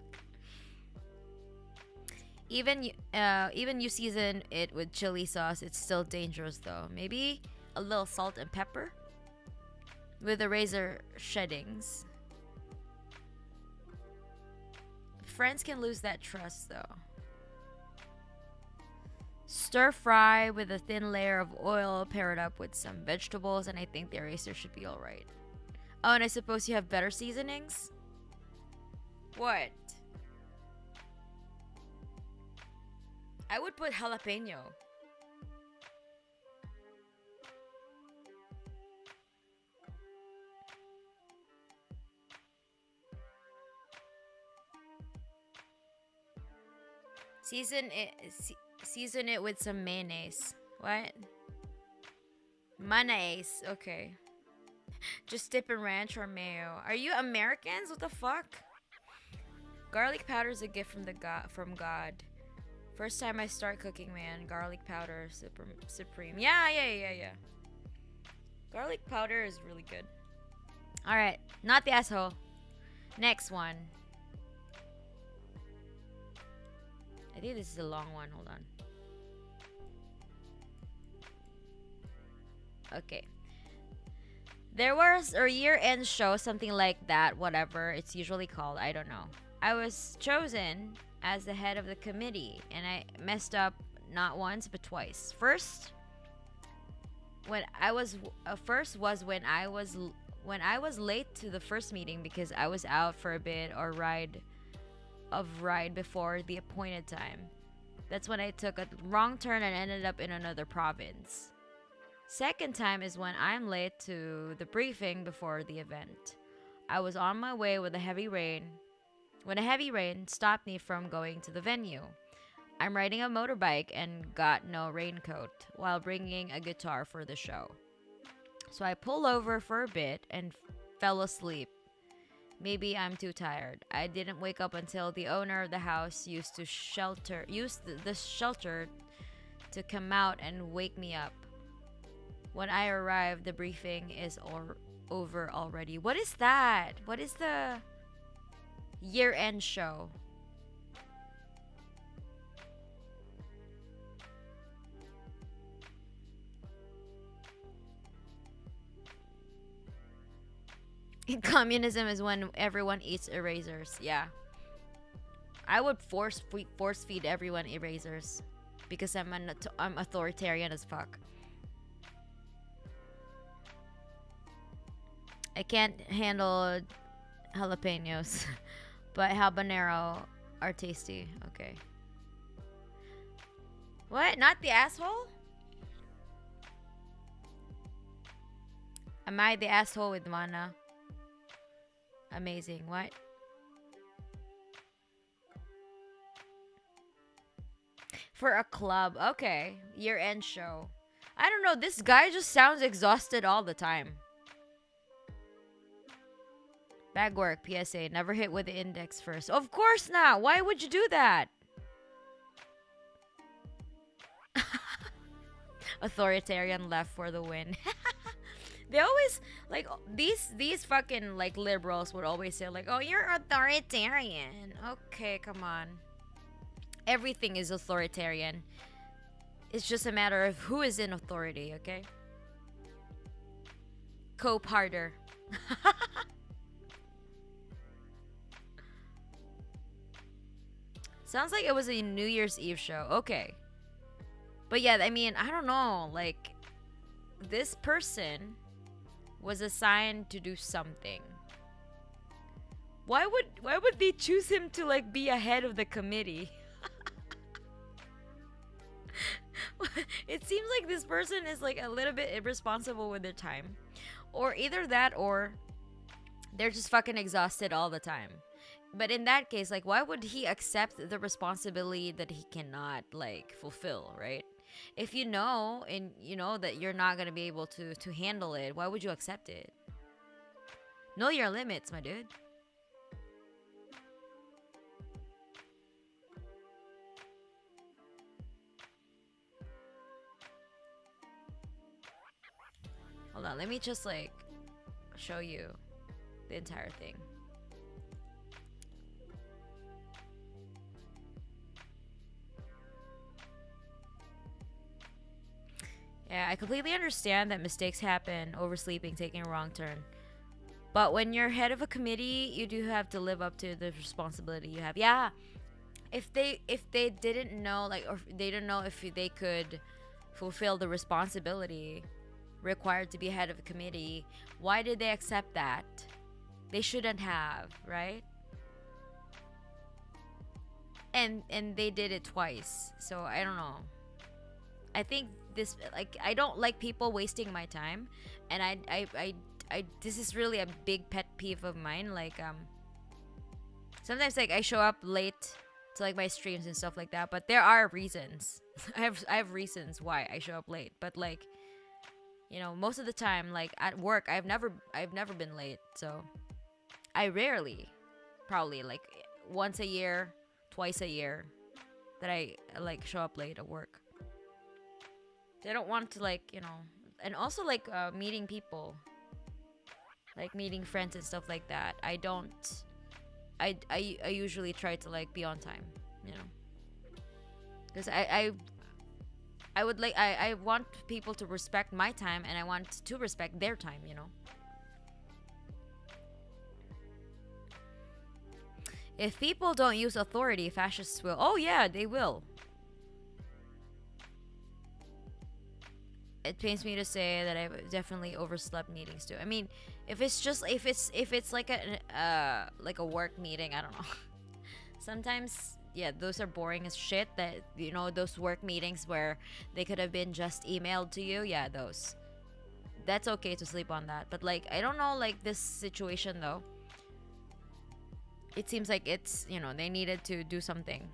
Even you season it with chili sauce, it's still dangerous though. Maybe a little salt and pepper with eraser sheddings. Friends can lose that trust though. Stir fry with a thin layer of oil, pair it up with some vegetables, and I think the eraser should be alright. Oh, and I suppose you have better seasonings? What? I would put jalapeno. Season it with some mayonnaise. What? Mayonnaise. Okay. Just dip in ranch or mayo. Are you Americans? What the fuck? Garlic powder is a gift from God. First time I start cooking, man. Garlic powder supreme. Yeah. Garlic powder is really good. Alright. Not the asshole. Next one. I think this is a long one. Hold on. Okay. There was a year-end show, something like that, whatever it's usually called. I don't know. I was chosen as the head of the committee, and I messed up not once but twice. First, when I was first was when I was late to the first meeting because I was out for a bit or ride before the appointed time. That's when I took a wrong turn and ended up in another province. Second time is when I'm late to the briefing before the event. I was on my way with a heavy rain when a heavy rain stopped me from going to the venue. I'm riding a motorbike and got no raincoat while bringing a guitar for the show. So I pulled over for a bit and fell asleep. Maybe I'm too tired. I didn't wake up until the owner of the house used the shelter to come out and wake me up. When I arrived, the briefing is over already. What is that? What is the year-end show? Communism is when everyone eats erasers. Yeah. I would force feed everyone erasers because I'm authoritarian as fuck. I can't handle jalapenos, but habanero are tasty. Okay. What? Not the asshole? Am I the asshole with mana? Amazing. What? For a club. Okay. Year-end show. I don't know. This guy just sounds exhausted all the time. Bag work. PSA. Never hit with the index first. Of course not. Why would you do that? Authoritarian left for the win. They always like these fucking like liberals would always say like, "Oh, you're authoritarian." Okay, come on. Everything is authoritarian. It's just a matter of who is in authority, okay? Cope harder. Sounds like it was a New Year's Eve show. Okay. But yeah, I mean, I don't know, like this person was assigned to do something. Why would they choose him to like be ahead of the committee? It seems like this person is like a little bit irresponsible with their time. Or either that or they're just fucking exhausted all the time. But in that case, like why would he accept the responsibility that he cannot like fulfill, right? If you know and you know that you're not gonna be able to handle it, why would you accept it? Know your limits, my dude. Hold on, let me just like show you the entire thing. Yeah, I completely understand that mistakes happen, oversleeping, taking a wrong turn. But when you're head of a committee, you do have to live up to the responsibility you have. Yeah. If they didn't know like or they didn't know if they could fulfill the responsibility required to be head of a committee, why did they accept that? They shouldn't have, right? And they did it twice. So I don't know. I think this like I don't like people wasting my time, and I this is really a big pet peeve of mine. Like sometimes like I show up late to like my streams and stuff like that, but there are reasons. I have reasons why I show up late, but like you know most of the time like at work I've never been late, so I rarely, probably like once a year, twice a year, that I like show up late at work. They don't want to like, you know, and also like meeting people, like meeting friends and stuff like that. I usually try to like be on time, you know, because I would like I want people to respect my time, and I want to respect their time, you know. If people don't use authority, fascists will. Oh yeah, they will. it pains me to say that I've definitely overslept meetings too. I mean, if it's like a work meeting, I don't know. Sometimes, yeah, those are boring as shit. That, you know, those work meetings where they could have been just emailed to you. Yeah, those. That's okay to sleep on that. But like, I don't know, like this situation though. It seems like it's, you know, they needed to do something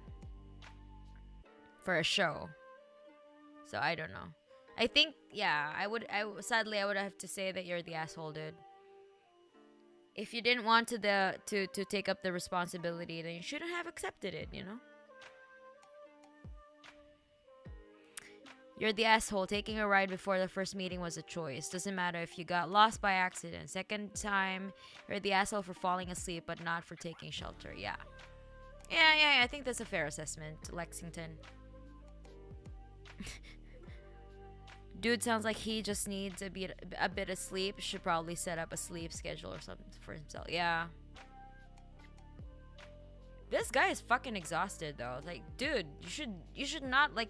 for a show. So I don't know. I think, yeah, sadly I would have to say that you're the asshole, dude. If you didn't want to take up the responsibility, then you shouldn't have accepted it, you know? You're the asshole. Taking a ride before the first meeting was a choice. Doesn't matter if you got lost by accident. Second time, you're the asshole for falling asleep, but not for taking shelter. Yeah. Yeah, I think that's a fair assessment, Lexington. Dude sounds like he just needs a bit of sleep. Should probably set up a sleep schedule or something for himself. Yeah. This guy is fucking exhausted though. Like, dude, you should not like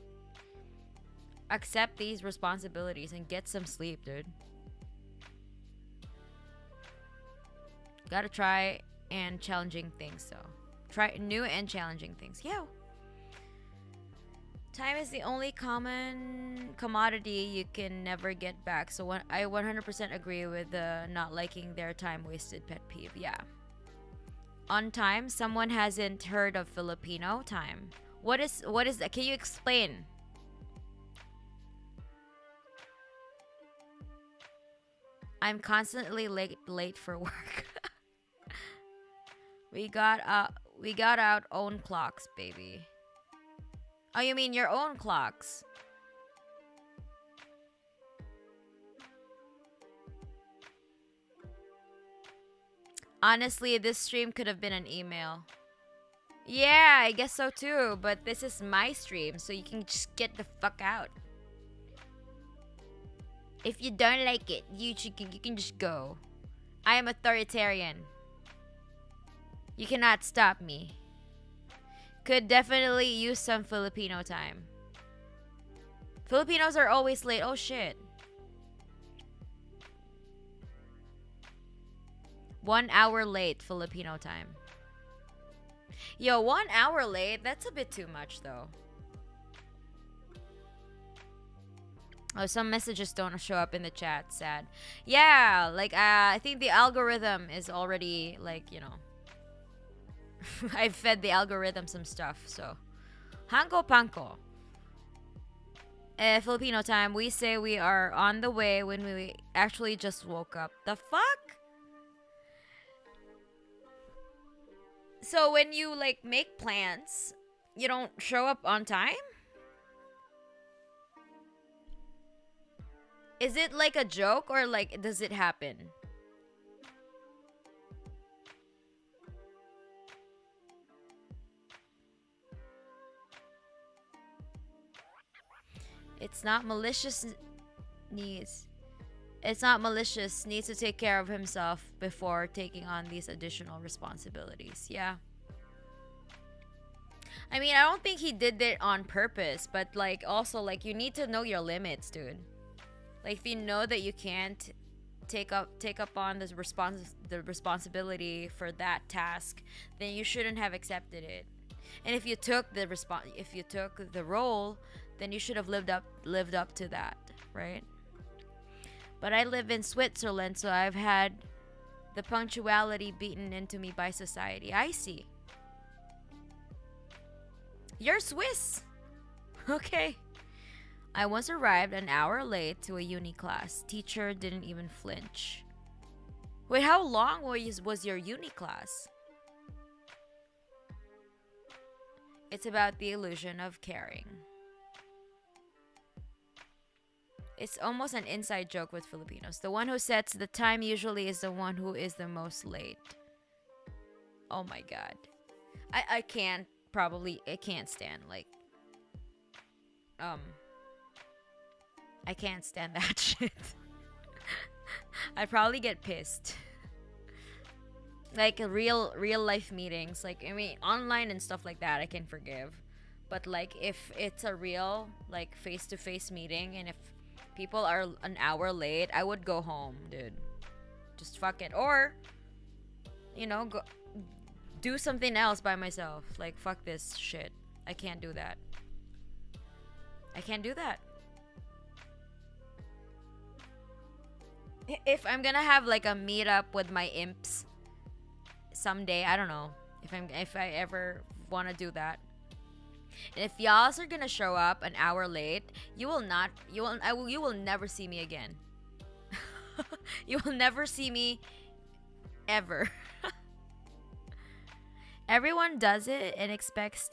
accept these responsibilities and get some sleep, dude. Gotta try and challenging things though. Try new and challenging things. Yeah. Time is the only common commodity you can never get back. So I 100% agree with the not liking their time wasted pet peeve. Yeah. On time, someone hasn't heard of Filipino time. What is that? Can you explain? I'm constantly late for work. we got our own clocks, baby. Oh, you mean your own clocks? Honestly, this stream could have been an email. Yeah, I guess so too, but this is my stream, so you can just get the fuck out. If you don't like it, you can just go. I am authoritarian. You cannot stop me. Could definitely use some Filipino time. Filipinos are always late. Oh shit. 1 hour late Filipino time. Yo, 1 hour late? That's a bit too much though. Oh, some messages don't show up in the chat. Sad. Yeah, like I think the algorithm is already like, you know. I've fed the algorithm some stuff, so. Hango Panko. Filipino time, we say we are on the way when we actually just woke up. The fuck? So when you like make plans, you don't show up on time? Is it like a joke or like does it happen? It's not malicious. It's not malicious. Needs to take care of himself before taking on these additional responsibilities. Yeah. I mean, I don't think he did it on purpose, but like also like you need to know your limits, dude. Like if you know that you can't take up on this responsibility for that task, then you shouldn't have accepted it. And if you took the role, then you should have lived up to that, right? But I live in Switzerland, so I've had the punctuality beaten into me by society. I see. You're Swiss. Okay. I once arrived an hour late to a uni class. Teacher didn't even flinch. Wait, how long was your uni class? It's about the illusion of caring. It's almost an inside joke with Filipinos. The one who sets the time usually is the one who is the most late. Oh my god. I can't stand like I can't stand that shit. I'd probably get pissed. Like real life meetings, like I mean online and stuff like that I can forgive. But like if it's a real like face-to-face meeting and if people are an hour late, I would go home, dude. Just fuck it. Or, you know, go do something else by myself. Like, fuck this shit. I can't do that. I can't do that. If I'm gonna have like a meetup with my imps someday, I don't know if I ever want to do that. And if y'all are gonna show up an hour late, you will never see me again. You will never see me ever. Everyone does it and expects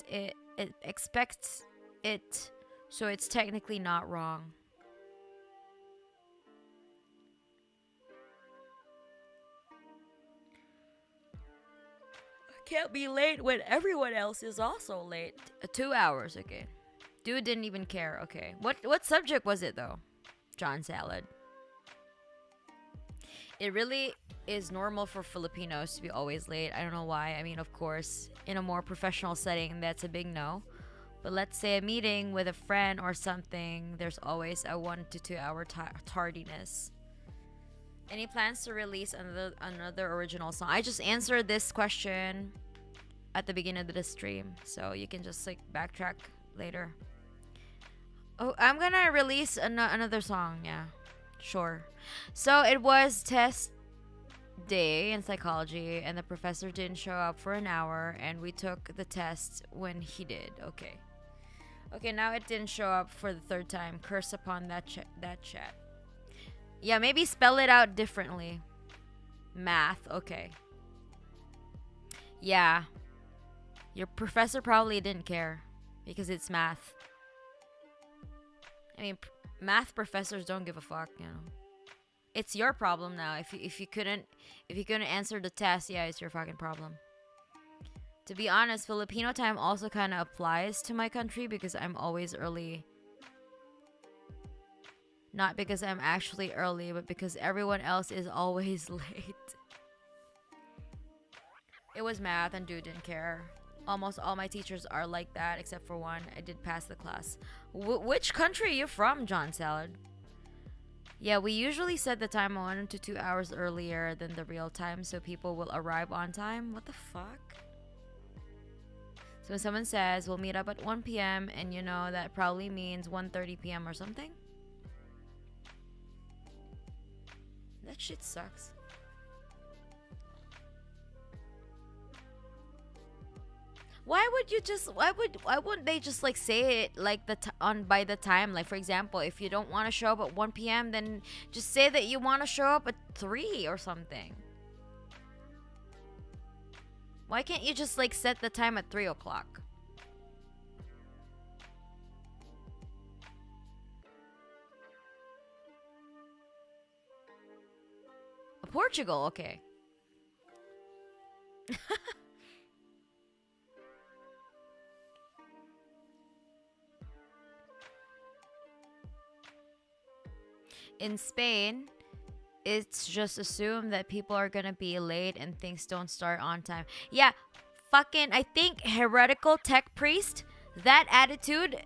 it, so it's technically not wrong. Can't be late when everyone else is also late. 2 hours, okay. Dude didn't even care, okay. What subject was it though? John Salad. It really is normal for Filipinos to be always late. I don't know why. I mean, of course, in a more professional setting, that's a big no. But let's say a meeting with a friend or something, there's always a 1 to 2 hour tardiness. Any plans to release another original song? I just answered this question at the beginning of the stream, so you can just like backtrack later. Oh, I'm gonna release another song. Yeah, sure. So it was test day in psychology, and the professor didn't show up for an hour, and we took the test when he did. Okay. Okay, now it didn't show up for the third time. Curse upon that chat. Yeah, maybe spell it out differently. Math, okay. Yeah. Your professor probably didn't care because it's math. I mean, math professors don't give a fuck, you know. It's your problem now. If you couldn't answer the test, yeah, it's your fucking problem. To be honest, Filipino time also kind of applies to my country because I'm always early. Not because I'm actually early, but because everyone else is always late. It was math and dude didn't care. Almost all my teachers are like that except for one. I did pass the class. Which country are you from, John Salad? Yeah, we usually set the time 1 to 2 hours earlier than the real time so people will arrive on time. What the fuck? So when someone says we'll meet up at 1 p.m. and you know that probably means 1:30 p.m. or something? That shit sucks. Why wouldn't they just like say it like by the time? Like, for example, if you don't want to show up at 1 p.m., then just say that you want to show up at 3 or something. Why can't you just like set the time at 3 o'clock? Portugal, okay. In Spain, it's just assumed that people are gonna be late and things don't start on time. Yeah, fucking, I think heretical tech priest, that attitude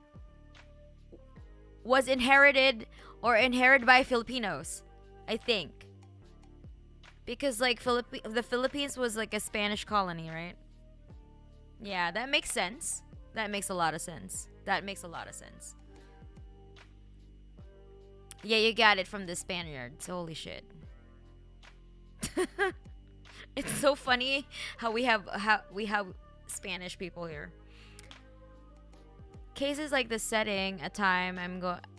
was inherited by Filipinos, I think. Because like the Philippines was like a Spanish colony, right? Yeah, that makes sense. That makes a lot of sense. Yeah, you got it from the Spaniards. Holy shit. It's so funny how we have Spanish people here. Cases like the setting a time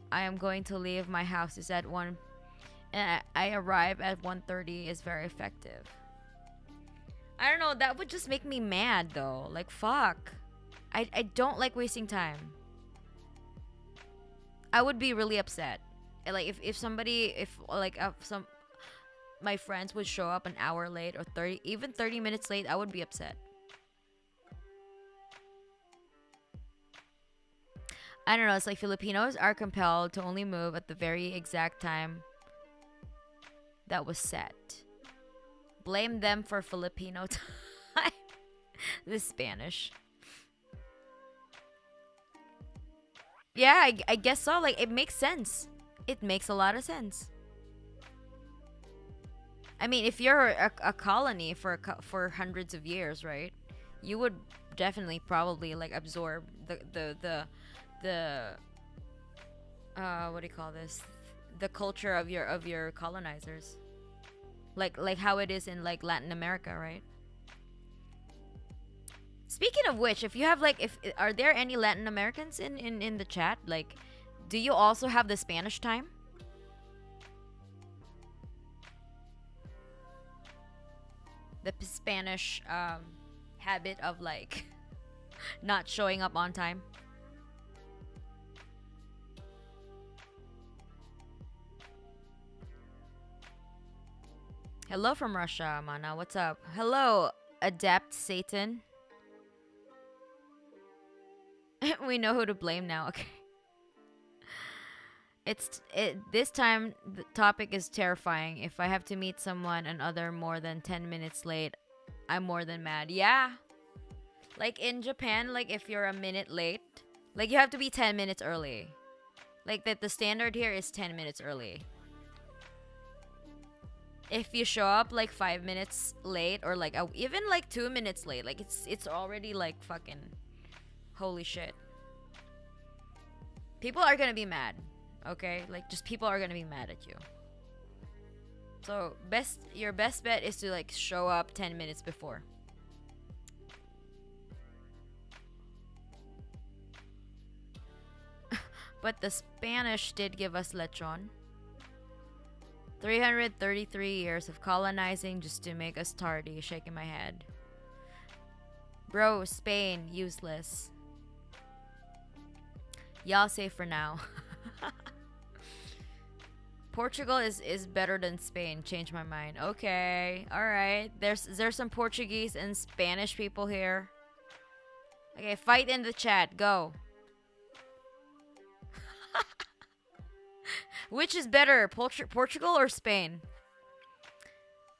I am going to leave my house is at 1 and I arrive at 1:30 is very effective. I don't know, that would just make me mad though. Like, fuck. I don't like wasting time. I would be really upset. Like if my friends would show up an hour late or 30 minutes late, I would be upset. I don't know, it's like Filipinos are compelled to only move at the very exact time that was set. Blame them for Filipino time. This Spanish. Yeah, I guess so. Like, it makes sense. It makes a lot of sense. I mean, if you're a colony for hundreds of years, right? You would definitely probably like absorb the what do you call this? The culture of your colonizers. Like how it is in like Latin America, right? Speaking of which, if you have like if are there any Latin Americans in the chat? Like, do you also have the Spanish time? The Spanish habit of like not showing up on time. Hello from Russia, Mana. What's up? Hello, Adept Satan. We know who to blame now. Okay. This time the topic is terrifying. If I have to meet someone another more than 10 minutes late, I'm more than mad. Yeah. Like in Japan, like if you're a minute late, like you have to be 10 minutes early. Like that the standard here is 10 minutes early. If you show up like 5 minutes late or like even like 2 minutes late, like it's already like fucking holy shit. People are gonna be mad, okay? Like just people are gonna be mad at you. So your best bet is to like show up 10 minutes before. But the Spanish did give us lechon. 333 years of colonizing just to make us tardy. Shaking my head. Bro, Spain, useless. Y'all safe for now. Portugal is better than Spain. Change my mind. Okay, alright. There's some Portuguese and Spanish people here. Okay, fight in the chat. Go. Which is better, Portugal or Spain?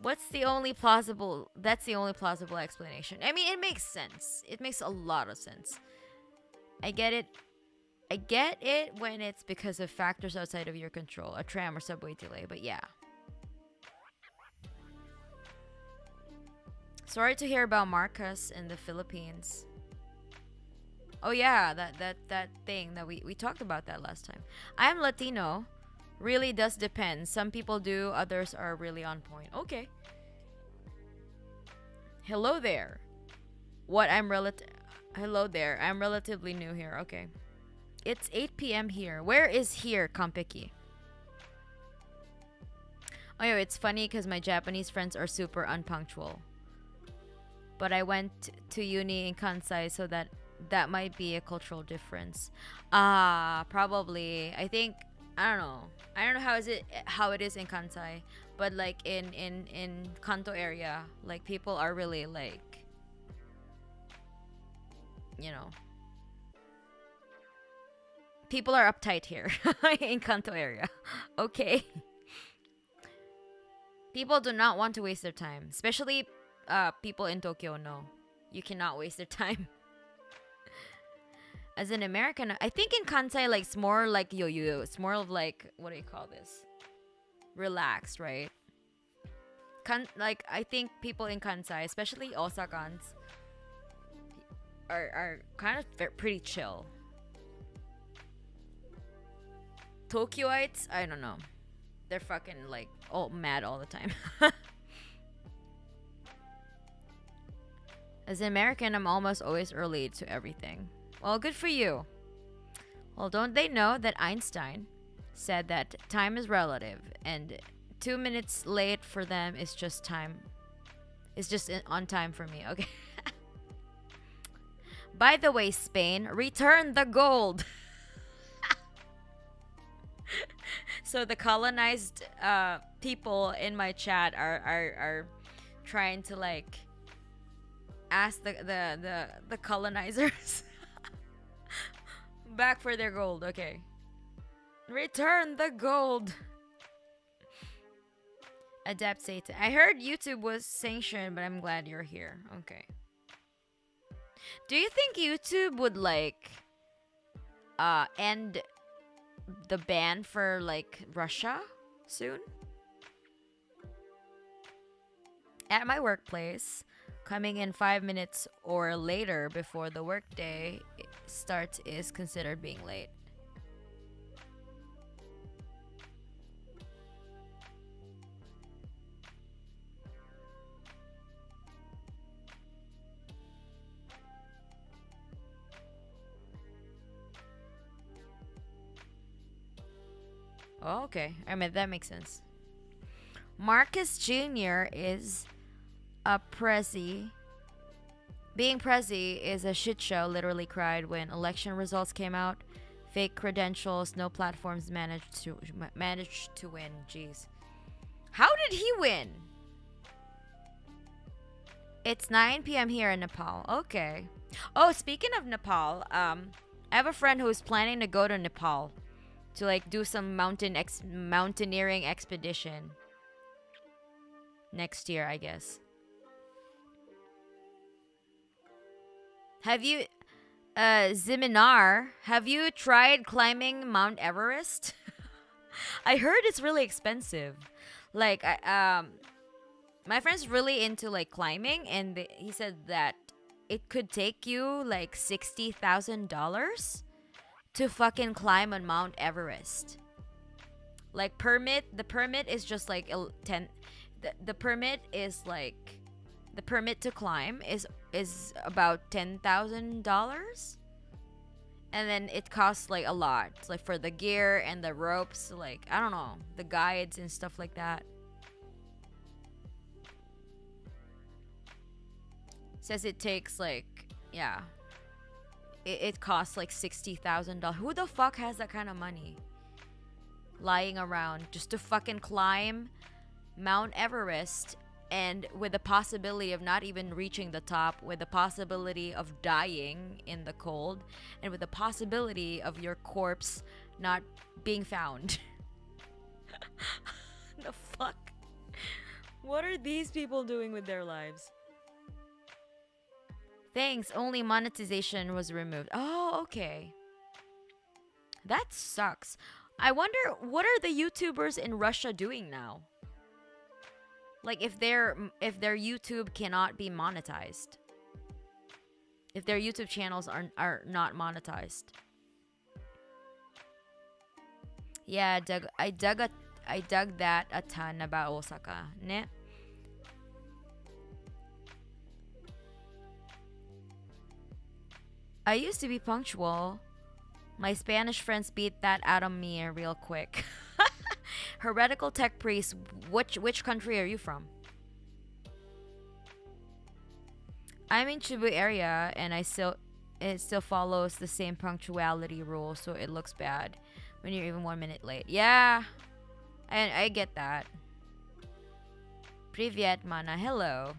That's the only plausible explanation. I mean, it makes sense. It makes a lot of sense. I get it when it's because of factors outside of your control, a tram or subway delay, but yeah. Sorry to hear about Marcus in the Philippines. Oh yeah, that thing that we talked about that last time. I am Latino. Really does depend. Some people do, others are really on point. Okay. Hello there. Hello there. I'm relatively new here. Okay. It's 8 p.m. here. Where is here, Kompiki? Oh yeah, it's funny because my Japanese friends are super unpunctual. But I went to uni in Kansai, so that might be a cultural difference. Probably. I think I don't know how it is in Kansai, but like in Kanto area, like people are really like, you know, people are uptight here in Kanto area. Okay. People do not want to waste their time, especially people in Tokyo. No, you cannot waste their time. As an American, I think in Kansai, like, it's more like yo-yo. It's more of like, what do you call this? Relaxed, right? Like, I think people in Kansai, especially Osakans, are kind of pretty chill. Tokyoites, I don't know. They're fucking, like, all mad all the time. As an American, I'm almost always early to everything. Well, good for you. Well, don't they know that Einstein said that time is relative and 2 minutes late for them is just time. It's just on time for me, okay? By the way, Spain, return the gold. So the colonized people in my chat are trying to like ask the colonizers back for their gold. Okay, return the gold. Adapt Satan. I heard YouTube was sanctioned, but I'm glad you're here. Okay. Do you think YouTube would like end the ban for like Russia soon. At my workplace, coming in 5 minutes or later before the workday starts is considered being late. Oh, okay. I mean, that makes sense. Marcus Jr. is a prezi. Being prezi is a shit show, literally cried when election results came out. Fake credentials, no platforms managed to win. Jeez. How did he win? It's 9 p.m. here in Nepal. Okay. Oh, speaking of Nepal, I have a friend who's planning to go to Nepal to like do some mountaineering expedition next year, I guess. Have you Ziminar, have you tried climbing Mount Everest? I heard it's really expensive. Like my friend's really into like climbing, and he said that it could take you like $60,000 to fucking climb on Mount Everest. Like the permit is just like 10. The permit is like the permit to climb is about $10,000, and then it costs like a lot, like for the gear and the ropes, like I don't know, the guides and stuff like that. Says it takes like, yeah, it costs like $60,000. Who the fuck has that kind of money lying around just to fucking climb Mount Everest, and with the possibility of not even reaching the top, with the possibility of dying in the cold, and with the possibility of your corpse not being found? The fuck? What are these people doing with their lives? Thanks, only monetization was removed. Oh, okay. That sucks. I wonder, what are the YouTubers in Russia doing now? Like if their YouTube cannot be monetized. If their YouTube channels are not monetized. Yeah, I dug that a ton about Osaka. Ne? I used to be punctual. My Spanish friends beat that out of me real quick. Heretical tech priest, which country are you from? I'm in Cebu area, and it still follows the same punctuality rule, so it looks bad when you're even 1 minute late. Yeah, and I get that. Privyet, mana. Hello.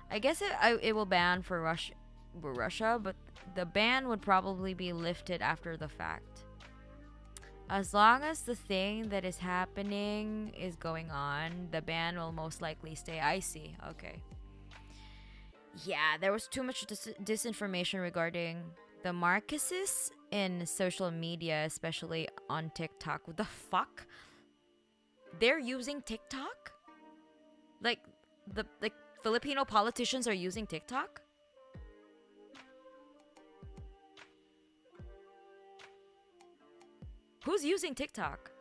I guess it will ban for Russia, but the ban would probably be lifted after the fact. As long as the thing that is happening is going on, the ban will most likely stay. I see. Okay. Yeah, there was too much disinformation regarding the Marxists in social media, especially on TikTok. What the fuck? They're using TikTok? Like Filipino politicians are using TikTok? Who's using TikTok?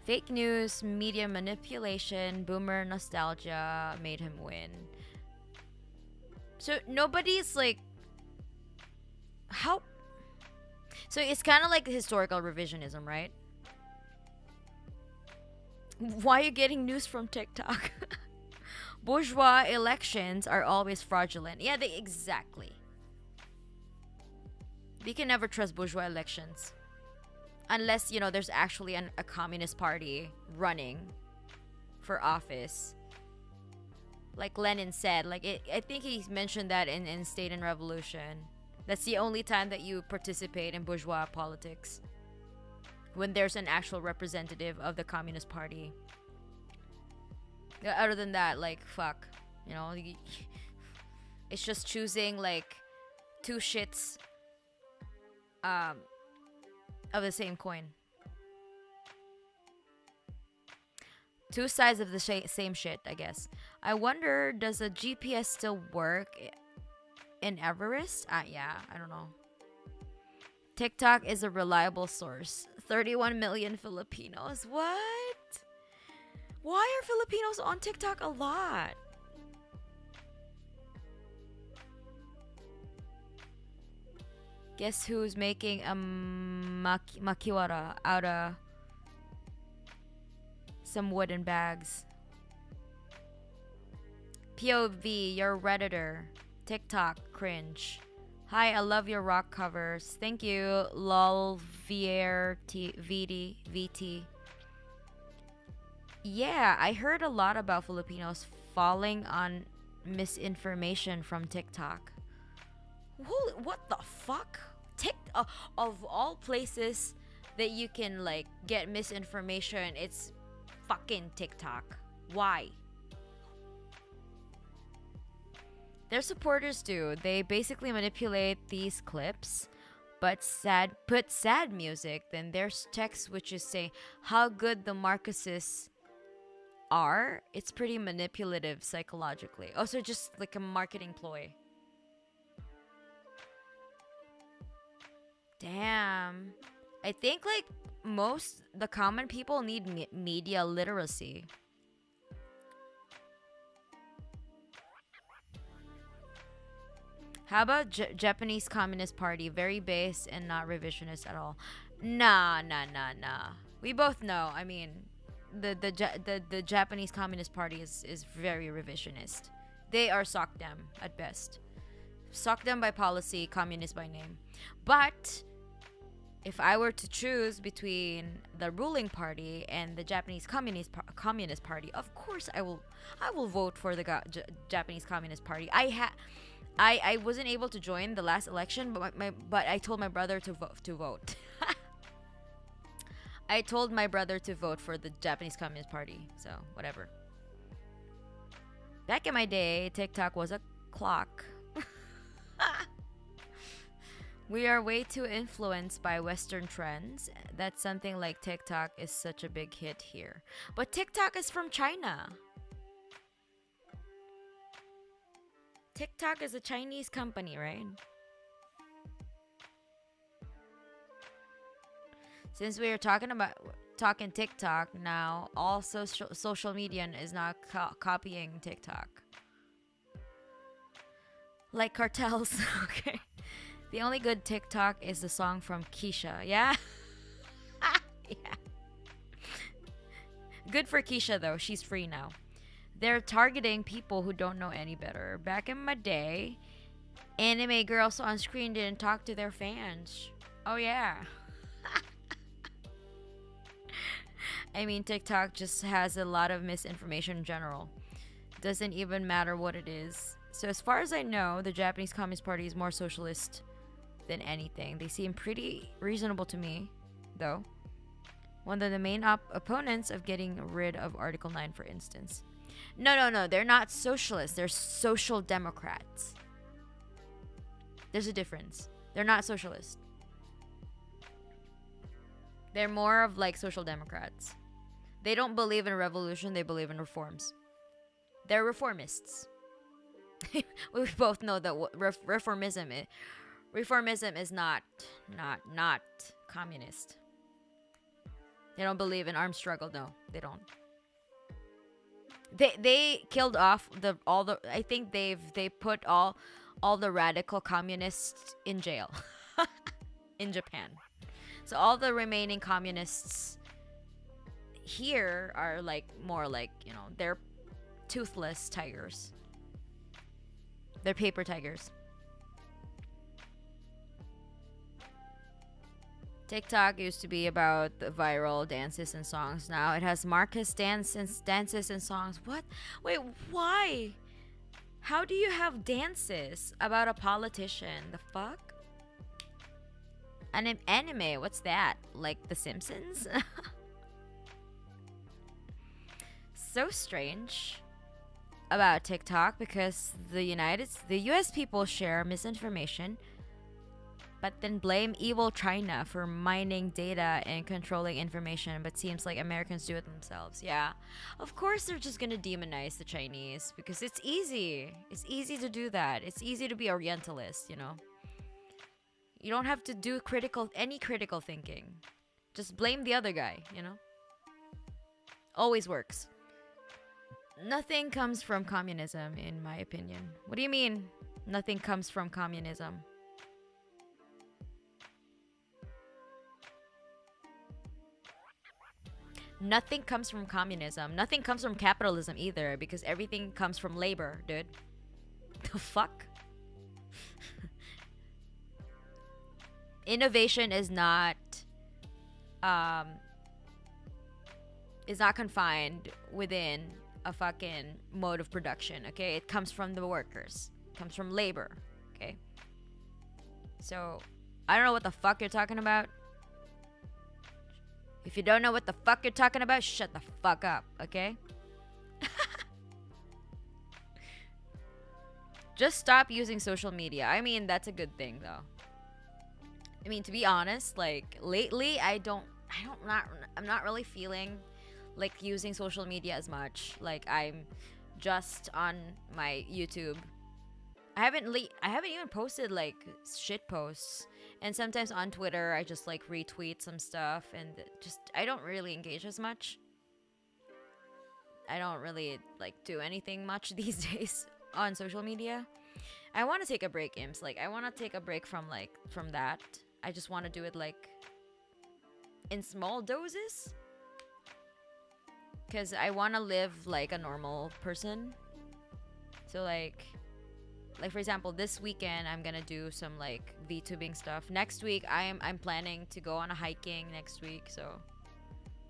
Fake news, media manipulation, boomer nostalgia made him win. So nobody's like... How... So it's kind of like historical revisionism, right? Why are you getting news from TikTok? Bourgeois elections are always fraudulent. Yeah, exactly. We can never trust bourgeois elections. Unless, there's actually a communist party running for office. Like Lenin said. I think he mentioned that in State and Revolution. That's the only time that you participate in bourgeois politics. When there's an actual representative of the Communist Party. Other than that, fuck. It's just choosing, two shits um of the same coin. Two sides of the same shit, I guess. I wonder, does the GPS still work in Everest? Yeah, I don't know. TikTok is a reliable source. 31 million Filipinos. What? Why are Filipinos on TikTok a lot? Guess who's making a makiwara out of some wooden bags? POV, your Redditor. TikTok, cringe. Hi, I love your rock covers. Thank you, lol, VT. Yeah, I heard a lot about Filipinos falling on misinformation from TikTok. Holy, what the fuck? Of all places that you can like get misinformation, it's fucking TikTok. Why? Their supporters do. They basically manipulate these clips, but put sad music. Then there's text which is saying how good the Marxists are. It's pretty manipulative psychologically. Also, just like a marketing ploy. Damn. I think like the common people need media literacy. How about Japanese Communist Party? Very base and not revisionist at all. Nah. We both know. I mean, the Japanese Communist Party is very revisionist. They are Sokdem at best. Sokdem by policy, communist by name. But if I were to choose between the ruling party and the Japanese Communist Party, of course I will vote for the Japanese Communist Party. I wasn't able to join the last election, but I told my brother to vote. I told my brother to vote for the Japanese Communist Party. So whatever. Back in my day, TikTok was a clock. We are way too influenced by Western trends. That's something like TikTok is such a big hit here. But TikTok is from China. TikTok is a Chinese company, right? Since we are talking TikTok now, all social media is now copying TikTok. Like cartels. Okay. The only good TikTok is the song from Keisha. Yeah? Yeah. Good for Keisha, though. She's free now. They're targeting people who don't know any better. Back in my day, anime girls on screen didn't talk to their fans. Oh, yeah. I mean, TikTok just has a lot of misinformation in general. Doesn't even matter what it is. So as far as I know, the Japanese Communist Party is more socialist than anything. They seem pretty reasonable to me, though. One of the main opponents of getting rid of Article 9, for instance. No. They're not socialists. They're social democrats. There's a difference. They're not socialists. They're more of like social democrats. They don't believe in revolution. They believe in reforms. They're reformists. We both know that reformism is not communist. They don't believe in armed struggle. No, they don't. They killed off I think they put all the radical communists in jail in Japan. So all the remaining communists here are like more like, they're toothless tigers. They're paper tigers. TikTok used to be about the viral dances and songs. Now it has Marcus dances and songs. What? Wait, why? How do you have dances about a politician? The fuck? An anime? What's that? Like The Simpsons? So strange about TikTok because the US people share misinformation but then blame evil China for mining data and controlling information, but seems like Americans do it themselves. Yeah, of course they're just gonna demonize the Chinese because it's easy. It's easy to do that. It's easy to be Orientalist, you know. You don't have to do any critical thinking. Just blame the other guy, you know. Always works. Nothing comes from communism, in my opinion. What do you mean? Nothing comes from communism. Nothing comes from communism. Nothing comes from capitalism either, because everything comes from labor, dude. The fuck? Innovation is not confined within a fucking mode of production, okay? It comes from the workers. It comes from labor, okay? So, I don't know what the fuck you're talking about. If you don't know what the fuck you're talking about, shut the fuck up, okay? Just stop using social media. I mean, that's a good thing, though. I mean, to be honest, like, lately, I'm not really feeling like using social media as much. Like, I'm just on my YouTube. I haven't even posted like shit posts, and sometimes on Twitter I just like retweet some stuff, and I don't really engage as much. I don't really like do anything much these days on social media. I want to take a break, imps. Like, I want to take a break from that. I just want to do it like in small doses, because I want to live like a normal person. So like for example, this weekend I'm gonna do some like VTubing stuff. Next week I'm planning to go on a hiking next week, so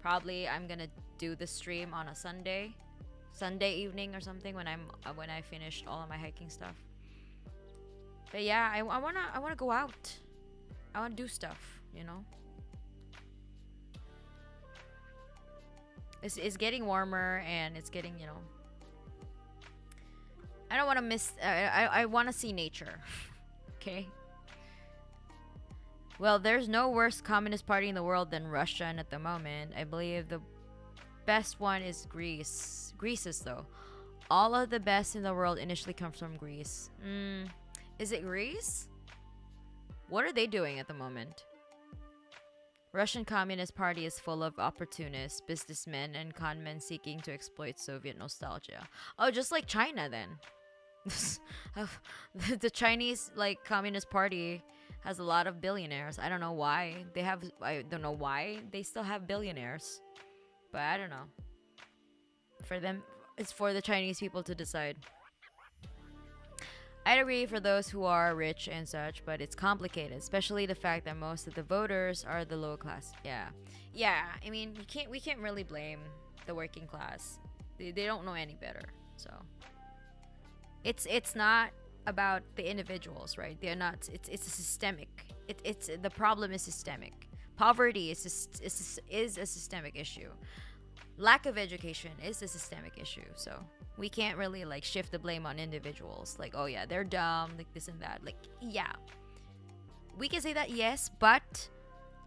probably I'm gonna do the stream on a Sunday evening or something when I finished all of my hiking stuff. But yeah, I wanna go out. I wanna do stuff, you know. It's getting warmer, and it's getting, you know, I don't want to miss. I want to see nature. Okay. Well, there's no worse communist party in the world than Russia, and at the moment, I believe the best one is Greece. Greece's though. All of the best in the world initially comes from Greece. Is it Greece? What are they doing at the moment? Russian Communist Party is full of opportunists, businessmen, and conmen seeking to exploit Soviet nostalgia. Oh, just like China then. The Chinese like Communist Party has a lot of billionaires. I don't know why I don't know why they still have billionaires, but I don't know. For them, it's for the Chinese people to decide. I'd agree for those who are rich and such, but it's complicated, especially the fact that most of the voters are the low class. Yeah. I mean, we can't really blame the working class. They don't know any better. So it's not about the individuals, right? They're not. It's a systemic. It's the problem is systemic. Poverty is a systemic issue. Lack of education is a systemic issue. So we can't really like shift the blame on individuals. Like, oh yeah, they're dumb, like this and that. Like, yeah, we can say that, yes, but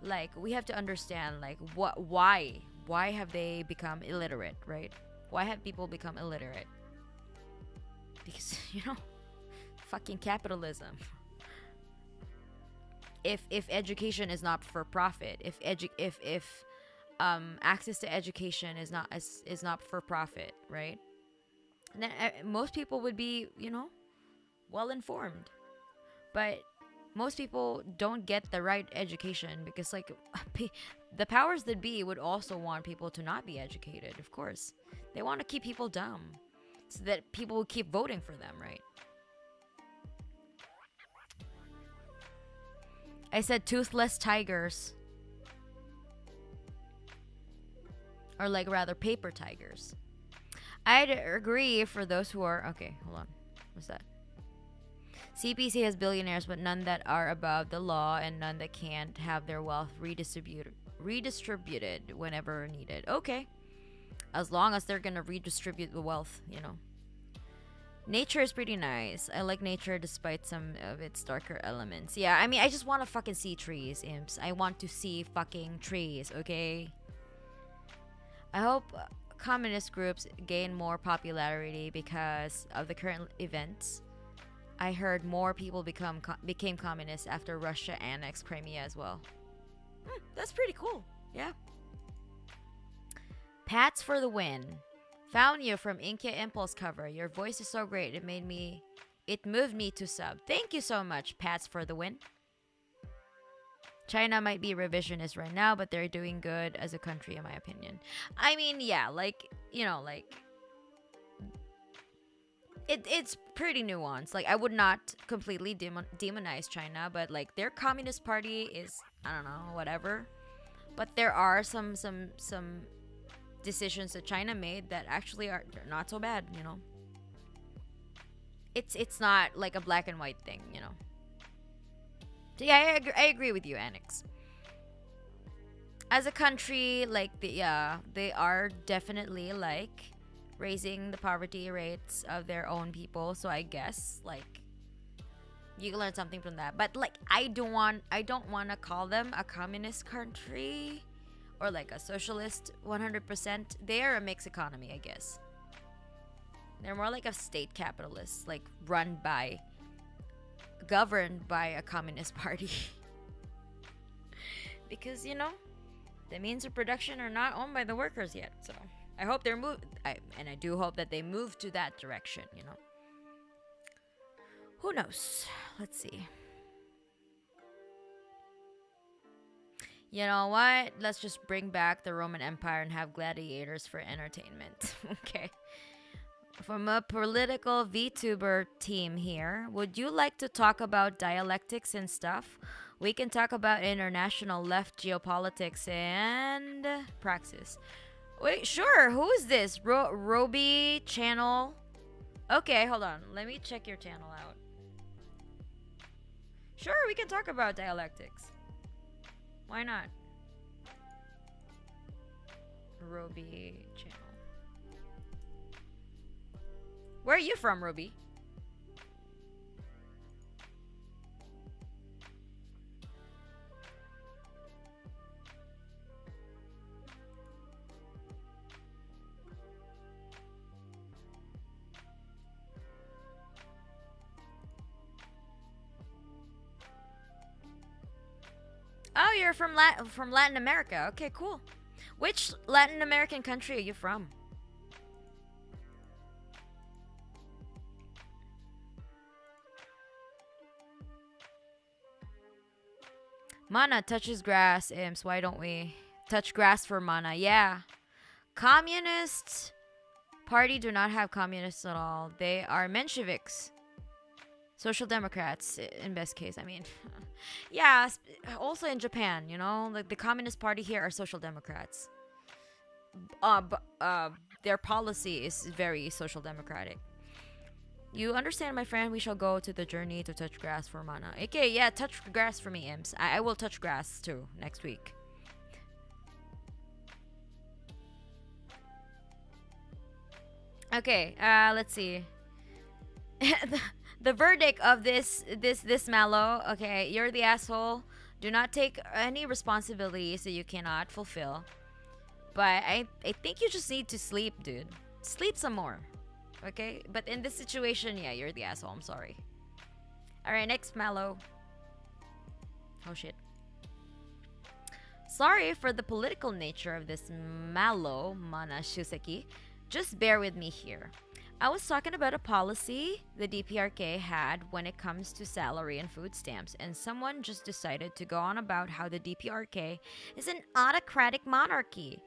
like we have to understand like why have they become illiterate, right? Why have people become illiterate? Because, you know, fucking capitalism. If education is not for profit, if access to education is not for profit, right? And then most people would be, you know, well informed. But most people don't get the right education because, like, the powers that be would also want people to not be educated, of course. They want to keep people dumb so that people will keep voting for them, right? I said toothless tigers. Or like rather paper tigers. I'd agree for those who are... Okay, hold on. What's that? CPC has billionaires, but none that are above the law and none that can't have their wealth redistributed whenever needed. Okay. As long as they're going to redistribute the wealth, you know. Nature is pretty nice. I like nature despite some of its darker elements. Yeah, I mean, I just want to fucking see trees, imps. I want to see fucking trees, okay? I hope communist groups gain more popularity because of the current events. I heard more people became communists after Russia annexed Crimea as well. That's pretty cool. Yeah. Pats for the win. Found you from Inkia Impulse cover. Your voice is so great. It moved me to sub. Thank you so much, Pats for the win. China might be revisionist right now, but they're doing good as a country, in my opinion. I mean, yeah, like, you know, like, it's pretty nuanced. Like, I would not completely demonize China, but like their communist party is, I don't know, whatever. But there are some decisions that China made that actually are not so bad, you know. It's not like a black and white thing, you know. So yeah, I agree with you, Annex. As a country, like they are definitely like raising the poverty rates of their own people. So I guess like you can learn something from that. But like I don't want to call them a communist country or like a socialist 100%. They are a mixed economy, I guess. They're more like a state capitalist, like governed by a communist party. Because, you know, the means of production are not owned by the workers yet. So I hope they're and I do hope that they move to that direction, you know. Who knows? Let's see. You know what? Let's just bring back the Roman Empire and have gladiators for entertainment. Okay. From a political VTuber team here, would you like to talk about dialectics and stuff? We can talk about international left geopolitics and praxis. Wait, sure. Who is this? Roby channel? Okay, hold on. Let me check your channel out. Sure, we can talk about dialectics. Why not? Roby channel. Where are you from, Ruby? Oh, you're from Latin America. Okay, cool. Which Latin American country are you from? Mana touches grass, imps. Why don't we touch grass for mana? Yeah. Communists party do not have communists at all. They are Mensheviks. Social Democrats, in best case. I mean, yeah. Also in Japan, you know, like the Communist Party here are Social Democrats. Their policy is very social democratic. You understand, my friend? We shall go to the journey to touch grass for mana. Okay, yeah, touch grass for me, imps. I will touch grass too next week. Okay, let's see. the verdict of this mallow. Okay, you're the asshole. Do not take any responsibilities that you cannot fulfill. But I think you just need to sleep, dude. Sleep some more. Okay? But in this situation, yeah, you're the asshole. I'm sorry. Alright, next mallow. Oh shit. Sorry for the political nature of this mallow, Mana Shuseki. Just bear with me here. I was talking about a policy the DPRK had when it comes to salary and food stamps, and someone just decided to go on about how the DPRK is an autocratic monarchy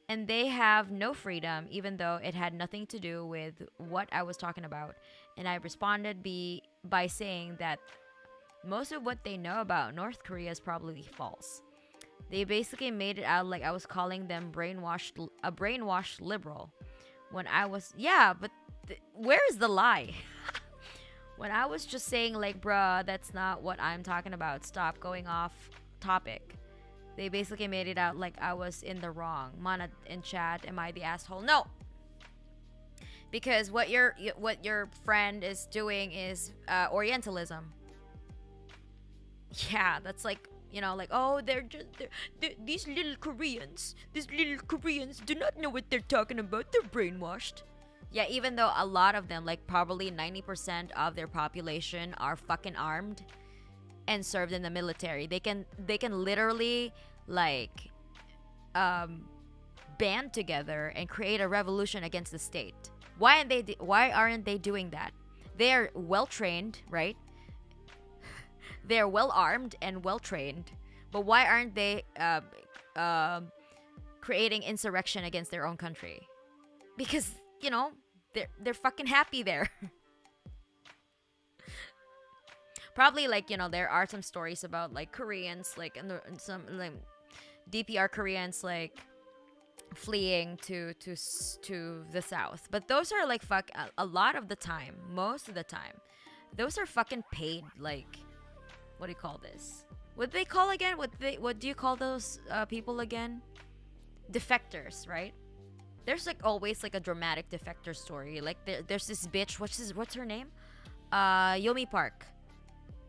and they have no freedom, even though it had nothing to do with what I was talking about. And I responded by saying that most of what they know about North Korea is probably false. They basically made it out like I was calling them a brainwashed liberal. When I was, yeah, but where is the lie? When I was just saying like, bruh, that's not what I'm talking about. Stop going off topic. They basically made it out like I was in the wrong. Mana in chat, am I the asshole? No. Because what your friend is doing is Orientalism. Yeah, that's like, you know, like, oh, these little Koreans. These little Koreans do not know what they're talking about. They're brainwashed. Yeah, even though a lot of them, like probably 90% of their population are fucking armed and served in the military. They can literally like band together and create a revolution against the state. Why aren't they doing that? They're well trained, right? They're well armed and well trained, but why aren't they creating insurrection against their own country? Because, you know, they're fucking happy there. Probably, like, you know, there are some stories about like Koreans, like, and some like DPR Koreans, like fleeing to the south, but those are like a lot of the time, most of the time, those are fucking paid, like, what do you call this? What do they call again? What do you call those people again? Defectors, right? There's like always like a dramatic defector story. Like there's this bitch. What's her name? Yomi Park.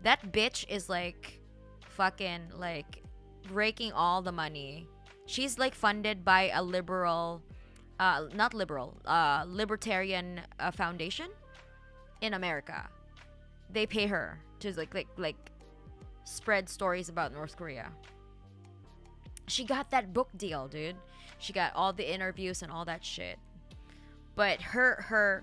That bitch is like fucking like raking all the money. She's like funded by a libertarian foundation in America. They pay her to like spread stories about North Korea. She got that book deal, dude. She got all the interviews and all that shit. But her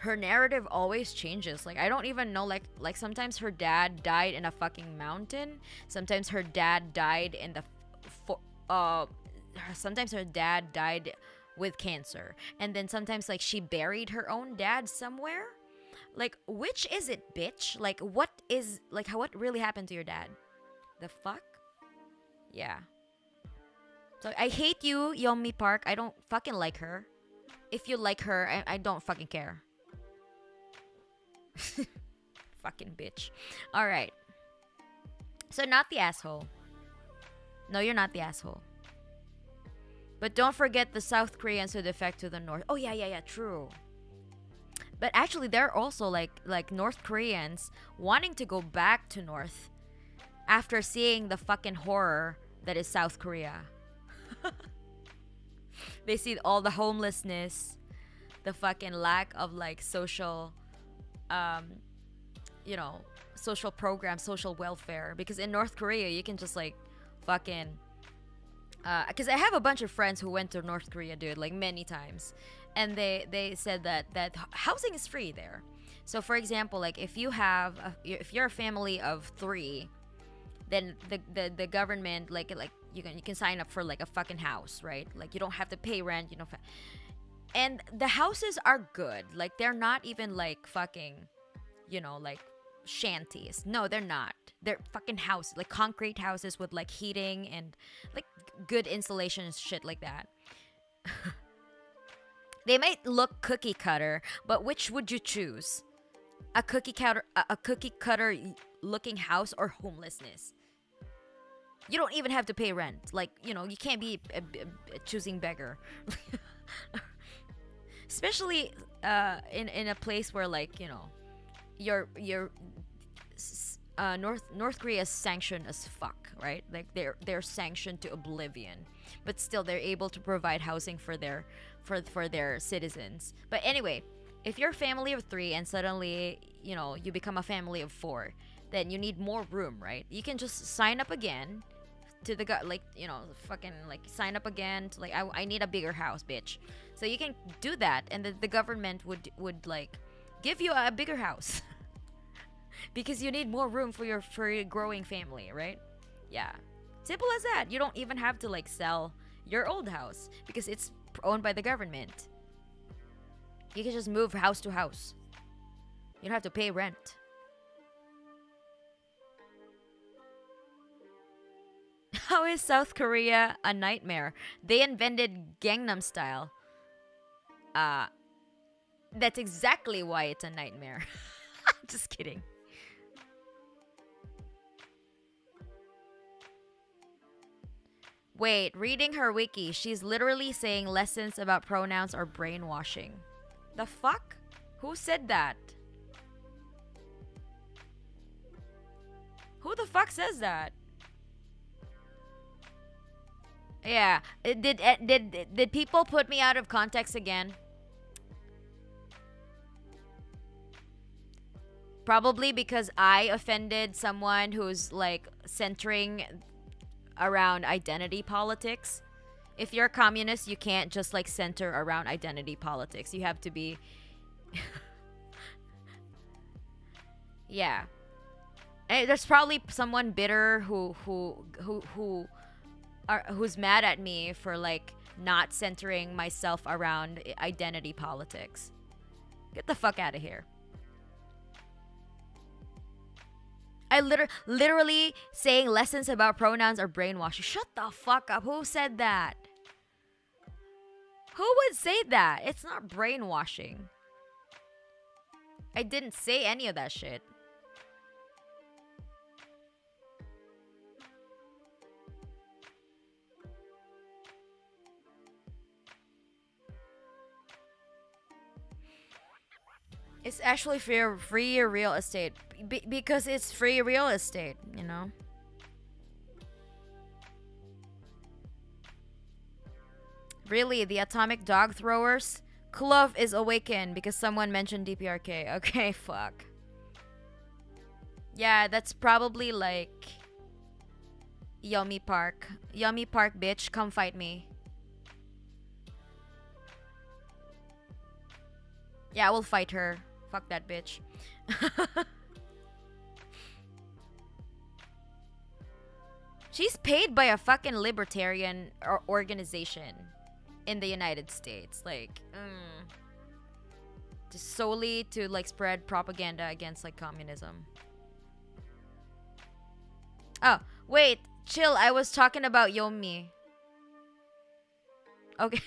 narrative always changes. Like, I don't even know, like sometimes her dad died in a fucking mountain. Sometimes her dad died in the sometimes her dad died with cancer. And then sometimes like she buried her own dad somewhere. Like, which is it, bitch? Like, what really happened to your dad? The fuck? Yeah. So I hate you, Yomi Park. I don't fucking like her. If you like her, I don't fucking care. Fucking bitch. Alright. So not the asshole. No, you're not the asshole. But don't forget the South Koreans who defect to the North. Oh, yeah, true. But actually, there are also like North Koreans wanting to go back to North after seeing the fucking horror that is South Korea. They see all the homelessness, the fucking lack of like social, you know, social programs, social welfare. Because in North Korea, you can just like fucking, because I have a bunch of friends who went to North Korea, dude, like many times. And they said that housing is free there. So for example, like if you're a family of 3, then the government like you can sign up for like a fucking house, right? Like you don't have to pay rent, you know. And the houses are good. Like they're not even like fucking, you know, like shanties. No, they're not. They're fucking houses, like concrete houses with like heating and like good insulation and shit like that. They might look cookie cutter, but which would you choose? A cookie cutter looking house or homelessness? You don't even have to pay rent. Like, you know, you can't be choosing beggar. Especially in a place where, like, you know, your North Korea is sanctioned as fuck, right? Like they're sanctioned to oblivion, but still they're able to provide housing for their citizens. But anyway, if you're a family of 3 and suddenly, you know, you become a family of 4, then you need more room, right? You can just sign up again to the like, you know, fucking like sign up again to like I need a bigger house, bitch. So you can do that, and the government would like give you a bigger house. Because you need more room for your growing family, right? Yeah. Simple as that. You don't even have to like sell your old house because it's owned by the government. You can just move house to house. You don't have to pay rent. How is South Korea a nightmare? They invented Gangnam Style. That's exactly why it's a nightmare. Just kidding. Wait, reading her wiki, she's literally saying lessons about pronouns are brainwashing. The fuck? Who said that? Who the fuck says that? Yeah. Did people put me out of context again? Probably because I offended someone who's like centering around identity politics. If you're a communist, you can't just like center around identity politics. You have to be yeah. And there's probably someone bitter who's mad at me for like not centering myself around identity politics. Get the fuck out of here. I literally saying lessons about pronouns are brainwashing. Shut the fuck up. Who said that? Who would say that? It's not brainwashing. I didn't say any of that shit. It's actually free real estate because it's free real estate, you know. Really, the atomic dog throwers? Klov is awakened because someone mentioned DPRK. Okay, fuck. Yeah, that's probably like Yummy Park. Yummy Park, bitch, come fight me. Yeah, I will fight her. Fuck that bitch. She's paid by a fucking libertarian organization in the United States. Like, just solely to like spread propaganda against like communism. Oh, wait. Chill. I was talking about Yomi. Okay.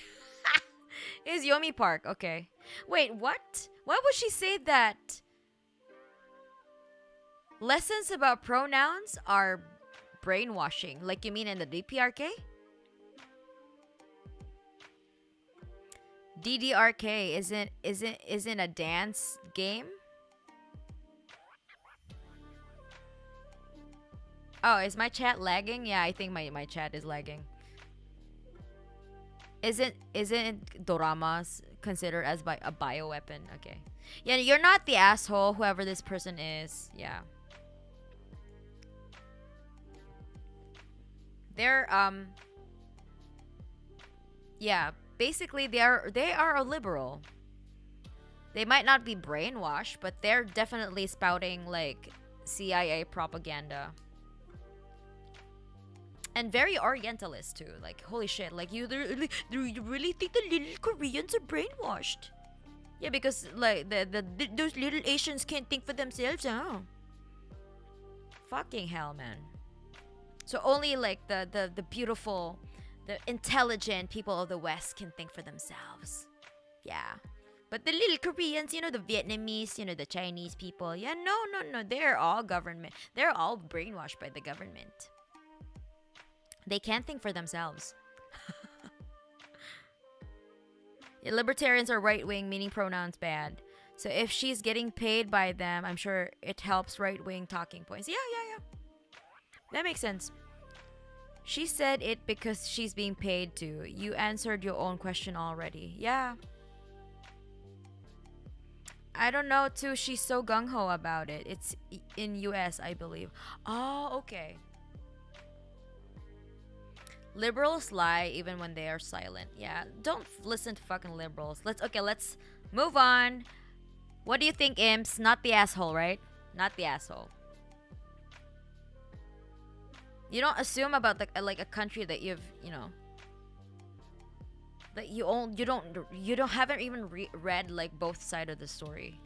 It's Yomi Park. Okay. Wait, what? Why would she say that? Lessons about pronouns are brainwashing. Like you mean in the DPRK? DDRK isn't a dance game? Oh, is my chat lagging? Yeah, I think my chat is lagging. Isn't doramas considered as a bioweapon? Okay. Yeah, you're not the asshole, whoever this person is. Yeah. They're yeah, basically they are a liberal. They might not be brainwashed, but they're definitely spouting like CIA propaganda. And very Orientalist too. Like, holy shit. Like, you really think the little Koreans are brainwashed? Yeah, because like those little Asians can't think for themselves, huh? Fucking hell, man. So only like the beautiful, the intelligent people of the West can think for themselves. Yeah. But the little Koreans, you know, the Vietnamese, you know, the Chinese people. Yeah, no. They're all government. They're all brainwashed by the government. They can't think for themselves. Yeah, libertarians are right-wing, meaning pronouns bad. So if she's getting paid by them, I'm sure it helps right-wing talking points. Yeah. That makes sense. She said it because she's being paid to. You answered your own question already. Yeah. I don't know too. She's so gung-ho about it. It's in US, I believe. Oh, okay. Liberals lie even when they are silent. Yeah, don't listen to fucking liberals. Let's move on. What do you think, imps? Not the asshole, right? Not the asshole. You don't assume about like a country that you've, you know, that you haven't even read like both sides of the story.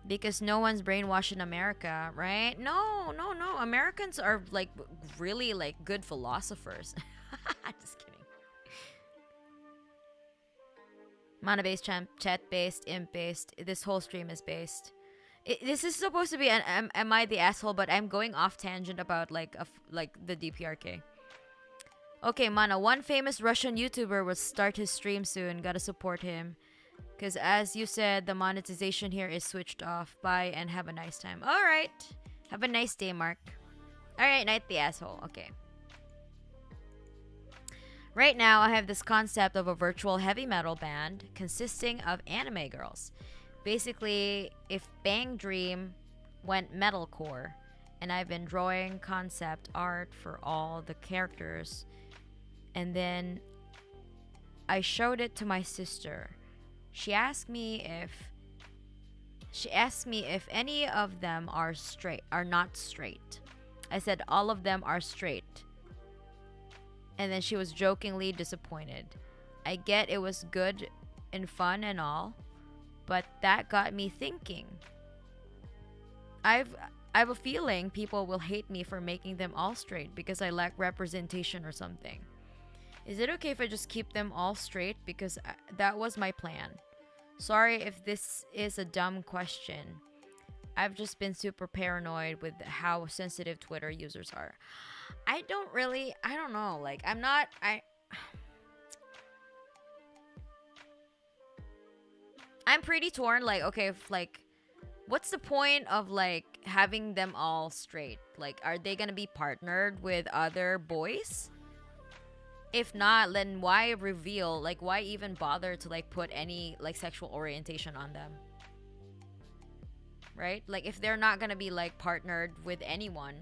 Because no one's brainwashed in America, right? No. Americans are like really like good philosophers. Just kidding. Mana-based, chat-based, imp-based. This whole stream is based. This is supposed to be an am I the asshole? But I'm going off tangent about like the DPRK. Okay, Mana, one famous Russian YouTuber will start his stream soon. Gotta support him. Because as you said, the monetization here is switched off. Bye and have a nice time. Alright. Have a nice day, Mark. Alright, Night the Asshole. Okay. Right now, I have this concept of a virtual heavy metal band consisting of anime girls. Basically, if Bang Dream went metalcore, and I've been drawing concept art for all the characters, and then I showed it to my sister. She asked me if any of them are not straight. I said all of them are straight. And then she was jokingly disappointed. I get it was good and fun and all, but that got me thinking. I have a feeling people will hate me for making them all straight because I lack representation or something. Is it okay if I just keep them all straight? Because that was my plan. Sorry if this is a dumb question. I've just been super paranoid with how sensitive Twitter users are. I don't know. Like, I'm pretty torn. Like, okay, what's the point of, like, having them all straight? Like, are they gonna be partnered with other boys? If not, then why reveal? Like, why even bother to, like, put any, like, sexual orientation on them? Right? Like, if they're not gonna be, like, partnered with anyone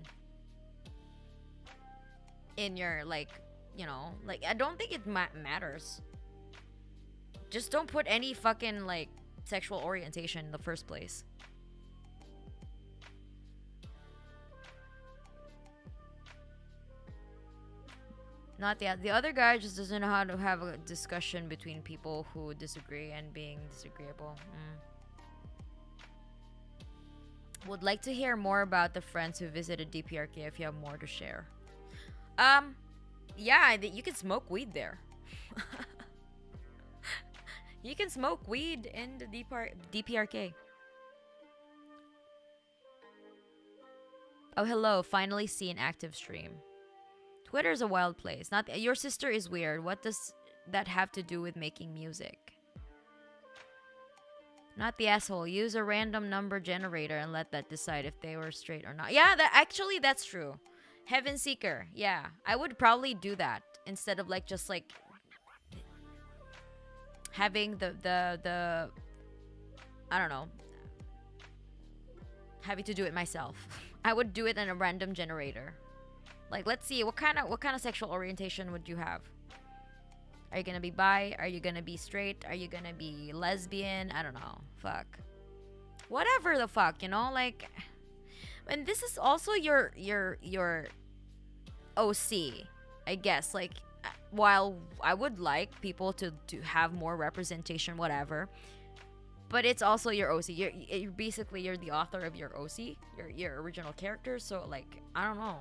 in your, like, you know, like, I don't think it matters. Just don't put any fucking, like, sexual orientation in the first place. Not the other guy just doesn't know how to have a discussion between people who disagree and being disagreeable. Would like to hear more about the friends who visited DPRK if you have more to share. Yeah, you can smoke weed there. You can smoke weed in the DPRK. Oh, hello. Finally see an active stream. Twitter's a wild place. Not your sister is weird. What does that have to do with making music? Not the asshole. Use a random number generator and let that decide if they were straight or not. Yeah, that's true. Heaven Seeker. Yeah, I would probably do that instead of, like, just, like, having the I don't know, having to do it myself. I would do it in a random generator. Like, let's see, what kind of sexual orientation would you have? Are you gonna be bi? Are you gonna be straight? Are you gonna be lesbian? I don't know. Fuck. Whatever the fuck, you know? Like, and this is also your OC, I guess. Like, while I would like people to have more representation, whatever, but it's also your OC. You're basically, you're the author of your OC, your original character. So, like, I don't know.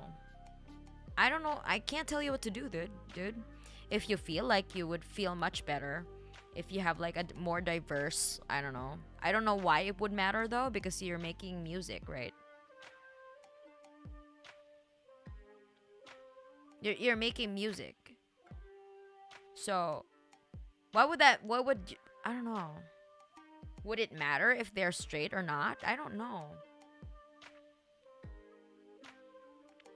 I can't tell you what to do, dude. If you feel like you would feel much better if you have, like, a more diverse, I don't know. I don't know why it would matter, though, because you're making music, right? You're making music. So, I don't know. Would it matter if they're straight or not? I don't know.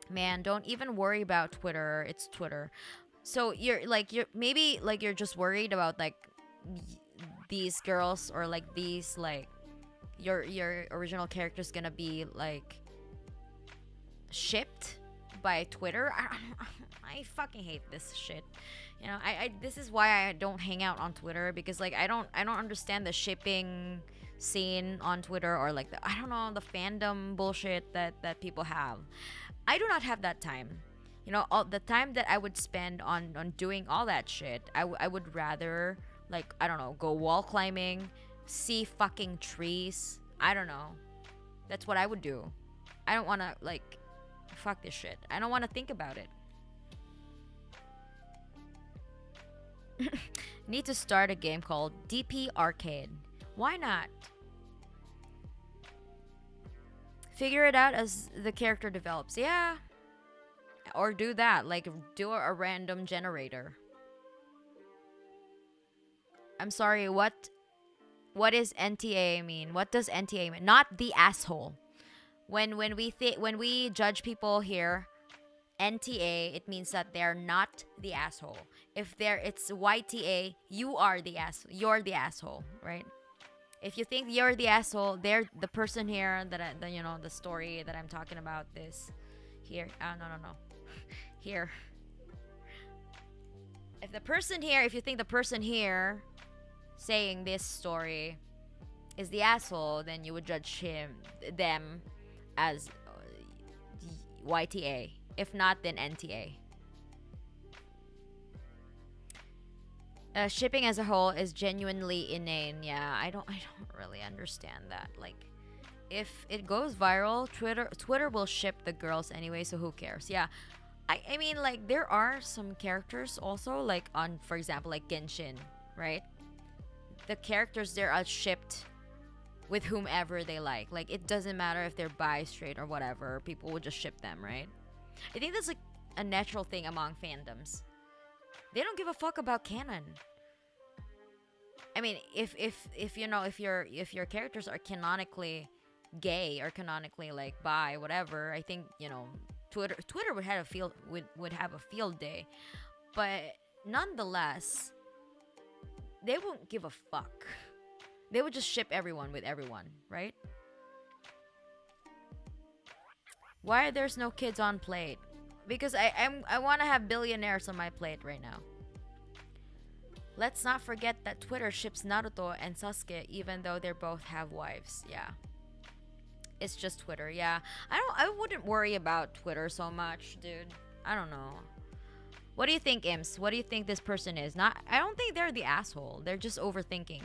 Man, don't even worry about Twitter. It's Twitter. So you're just worried about, like, these girls, or, like, these, like, your original character's gonna be, like, shipped by Twitter. I fucking hate this shit. You know, this is why I don't hang out on Twitter, because, like, I don't understand the shipping scene on Twitter, or, like, I don't know, the fandom bullshit that people have. I do not have that time. You know, all the time that I would spend on doing all that shit, I would rather, like, I don't know, go wall climbing, see fucking trees. I don't know. That's what I would do. I don't want to, like, fuck this shit. I don't want to think about it. Need to start a game called DPRK. Why not? Figure it out as the character develops. Yeah. Or do that, like do a random generator. I'm sorry, what is NTA mean? What does NTA mean? Not the asshole. When we judge people here, NTA, it means that they're not the asshole. If it's YTA, you're the asshole, right? If you think you're the asshole, they're the person here the story that I'm talking about this here. No. Here. If you think the person here saying this story is the asshole, then you would judge them as YTA. If not, then NTA. Shipping as a whole is genuinely inane. Yeah, I don't really understand that. Like, if it goes viral, Twitter will ship the girls anyway, so who cares? Yeah. I mean, like, there are some characters also, like, on, for example, like Genshin, right? The characters there are shipped with whomever they like. Like, it doesn't matter if they're bi, straight, or whatever. People will just ship them, right? I think that's, like, a natural thing among fandoms. They don't give a fuck about canon. I mean, if your characters are canonically gay or canonically, like, bi, whatever, I think, Twitter would have a field day. But nonetheless, they won't give a fuck. They would just ship everyone with everyone, right? Why there's no kids on plate? Because I want to have billionaires on my plate right now. Let's not forget that Twitter ships Naruto and Sasuke even though they both have wives. Yeah. It's just Twitter. Yeah. I wouldn't worry about Twitter so much, dude. I don't know. What do you think, Imps? What do you think this person is? I don't think they're the asshole. They're just overthinking,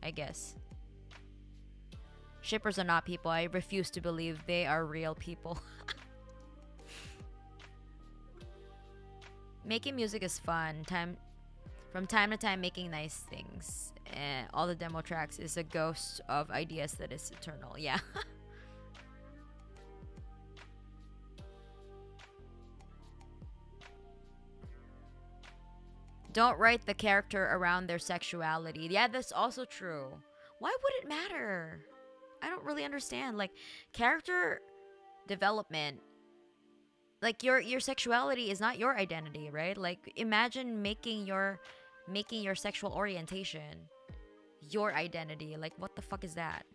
I guess. Shippers are not people. I refuse to believe they are real people. Making music is fun. From time to time, making nice things. All the demo tracks is a ghost of ideas that is eternal. Yeah. Don't write the character around their sexuality. Yeah, that's also true. Why would it matter? I don't really understand. Like, character development, like your sexuality is not your identity, right? Like, imagine making your sexual orientation your identity. Like, what the fuck is that?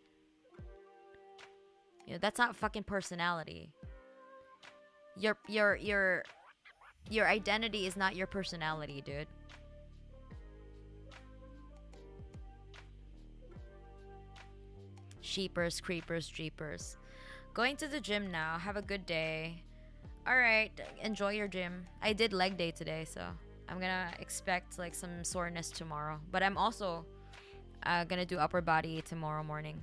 That's not fucking personality. Your identity is not your personality, dude. Sheepers, creepers, jeepers. Going to the gym now. Have a good day. Alright, enjoy your gym. I did leg day today, so I'm gonna expect like some soreness tomorrow. But I'm also gonna do upper body tomorrow morning.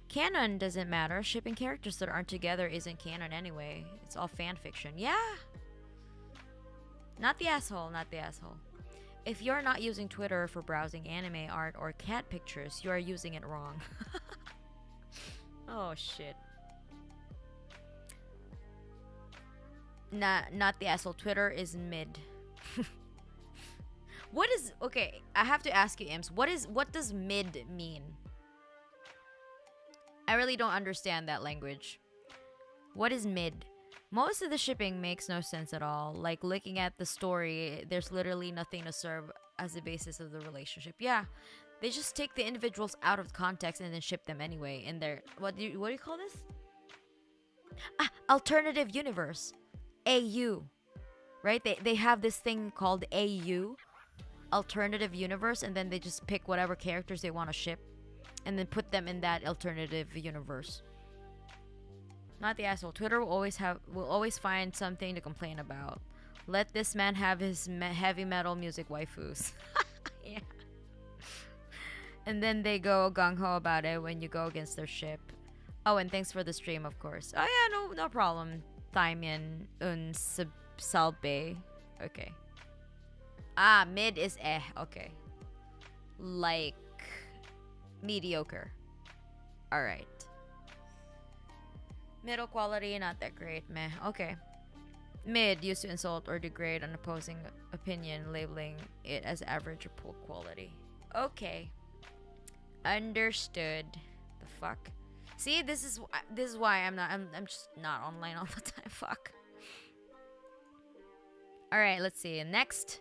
Canon doesn't matter. Shipping characters that aren't together isn't canon anyway. It's all fan fiction. Yeah. Not the asshole, not the asshole. If you're not using Twitter for browsing anime art or cat pictures, you are using it wrong. Oh shit. Not the asshole. Twitter is mid. Okay, I have to ask you, Imps, what does mid mean? I really don't understand that language. What is mid? Most of the shipping makes no sense at all. Like, looking at the story, there's literally nothing to serve as the basis of the relationship. Yeah, they just take the individuals out of context and then ship them anyway. In their what do you call this? Alternative universe, AU, right? They have this thing called AU, alternative universe, and then they just pick whatever characters they want to ship, and then put them in that alternative universe. Not the asshole. Twitter will always find something to complain about. Let this man have his heavy metal music waifus. Yeah. And then they go gung-ho about it when you go against their ship. Oh, and thanks for the stream, of course. Oh yeah, no problem. Thymian un salbe. Okay. Mid is okay. Like mediocre. Alright. Middle quality, not that great, meh. Okay. Mid used to insult or degrade an opposing opinion, labeling it as average or poor quality. Okay. Understood. The fuck? See, this is why I'm just not online all the time. Fuck. All right, let's see. Next.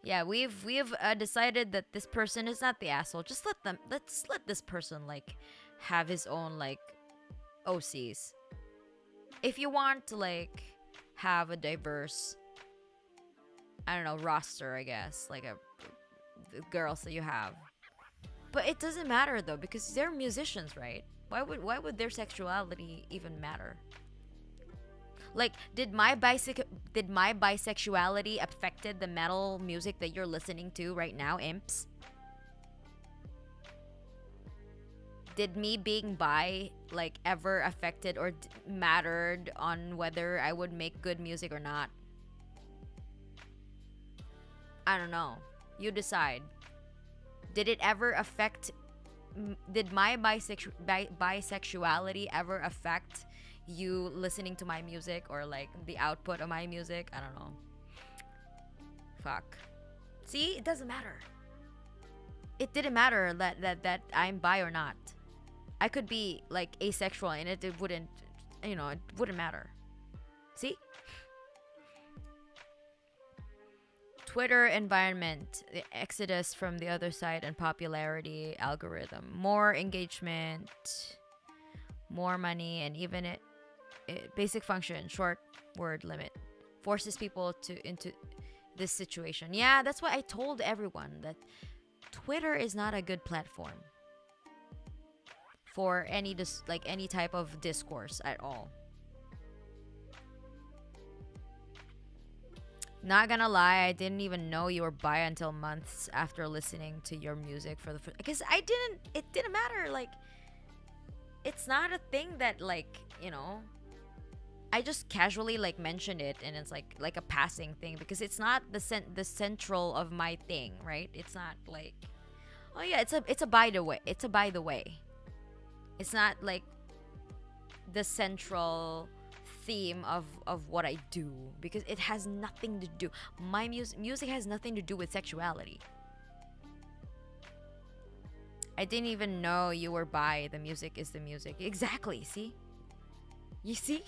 Yeah, we've decided that this person is not the asshole. Just let's let this person like have his own like OCs. If you want to like have a diverse, I don't know, roster, I guess, like the girls that you have. But it doesn't matter though, because they're musicians, right? Why would their sexuality even matter? Like, did my bisexuality affected the metal music that you're listening to right now, imps? Did me being bi like ever affected or mattered on whether I would make good music or not? I don't know. You decide. Did it ever affect? Did my bisexuality ever affect you listening to my music or like the output of my music? I don't know. Fuck. See, it doesn't matter. It didn't matter that I'm bi or not. I could be like asexual and it wouldn't, it wouldn't matter. See? Twitter environment, the exodus from the other side and popularity algorithm, more engagement, more money, and even it basic function, short word limit, forces people into this situation. Yeah, that's why I told everyone that Twitter is not a good platform for any any type of discourse at all. Not gonna lie, I didn't even know you were bi until months after listening to your music for the first. Because it didn't matter. Like, it's not a thing that like I just casually like mentioned it, and it's like a passing thing because it's not the central of my thing, right? It's not like, oh yeah, it's a by the way. It's a by the way. It's not like the central theme of what I do, because it has nothing to do. My music has nothing to do with sexuality. I didn't even know you were bi. The music is the music. Exactly. See? You see?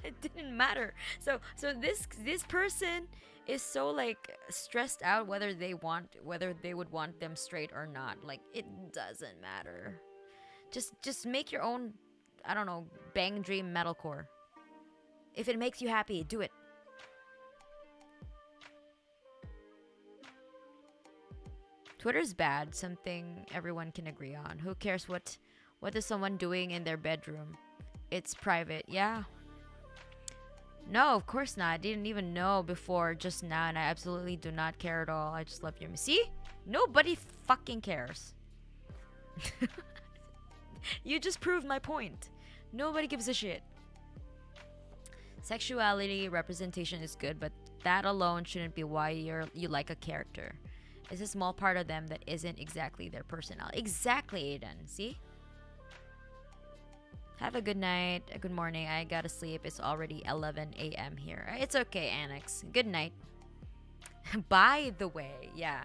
It didn't matter. So this person is so like stressed out whether they would want them straight or not. Like, it doesn't matter. Just make your own, I don't know, bang dream metalcore. If it makes you happy, do it. Twitter's bad, something everyone can agree on. Who cares what is someone doing in their bedroom? It's private. Yeah. No, of course not. I didn't even know before just now, and I absolutely do not care at all. I just love your music. See? Nobody fucking cares. You just proved my point. Nobody gives a shit. Sexuality representation is good, but that alone shouldn't be why you like a character. It's a small part of them that isn't exactly their personality. Exactly, Aiden. See? Have a good night, a good morning. I gotta sleep. It's already 11 a.m. here. It's okay, Annex. Good night. By the way, yeah.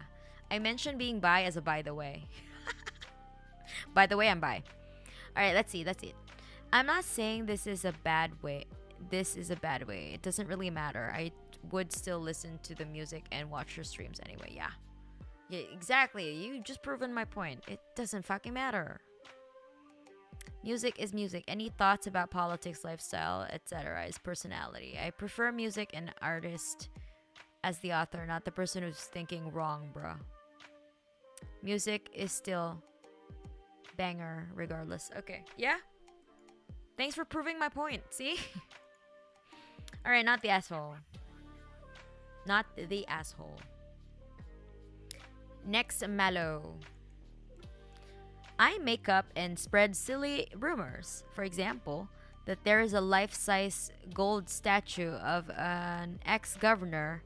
I mentioned being bi as a by the way. By the way, I'm bi. Alright, let's see. I'm not saying this is a bad way. This is a bad way. It doesn't really matter. I would still listen to the music and watch your streams anyway. Yeah, exactly. You just proven my point. It doesn't fucking matter. Music is music. Any thoughts about politics, lifestyle, etc. is personality. I prefer music and artist as the author, not the person who's thinking wrong, bruh. Music is still banger regardless. Okay, yeah? Thanks for proving my point, see? Alright, not the asshole. Not the asshole. Next, Mallow. I make up and spread silly rumors. For example, that there is a life-size gold statue of an ex-governor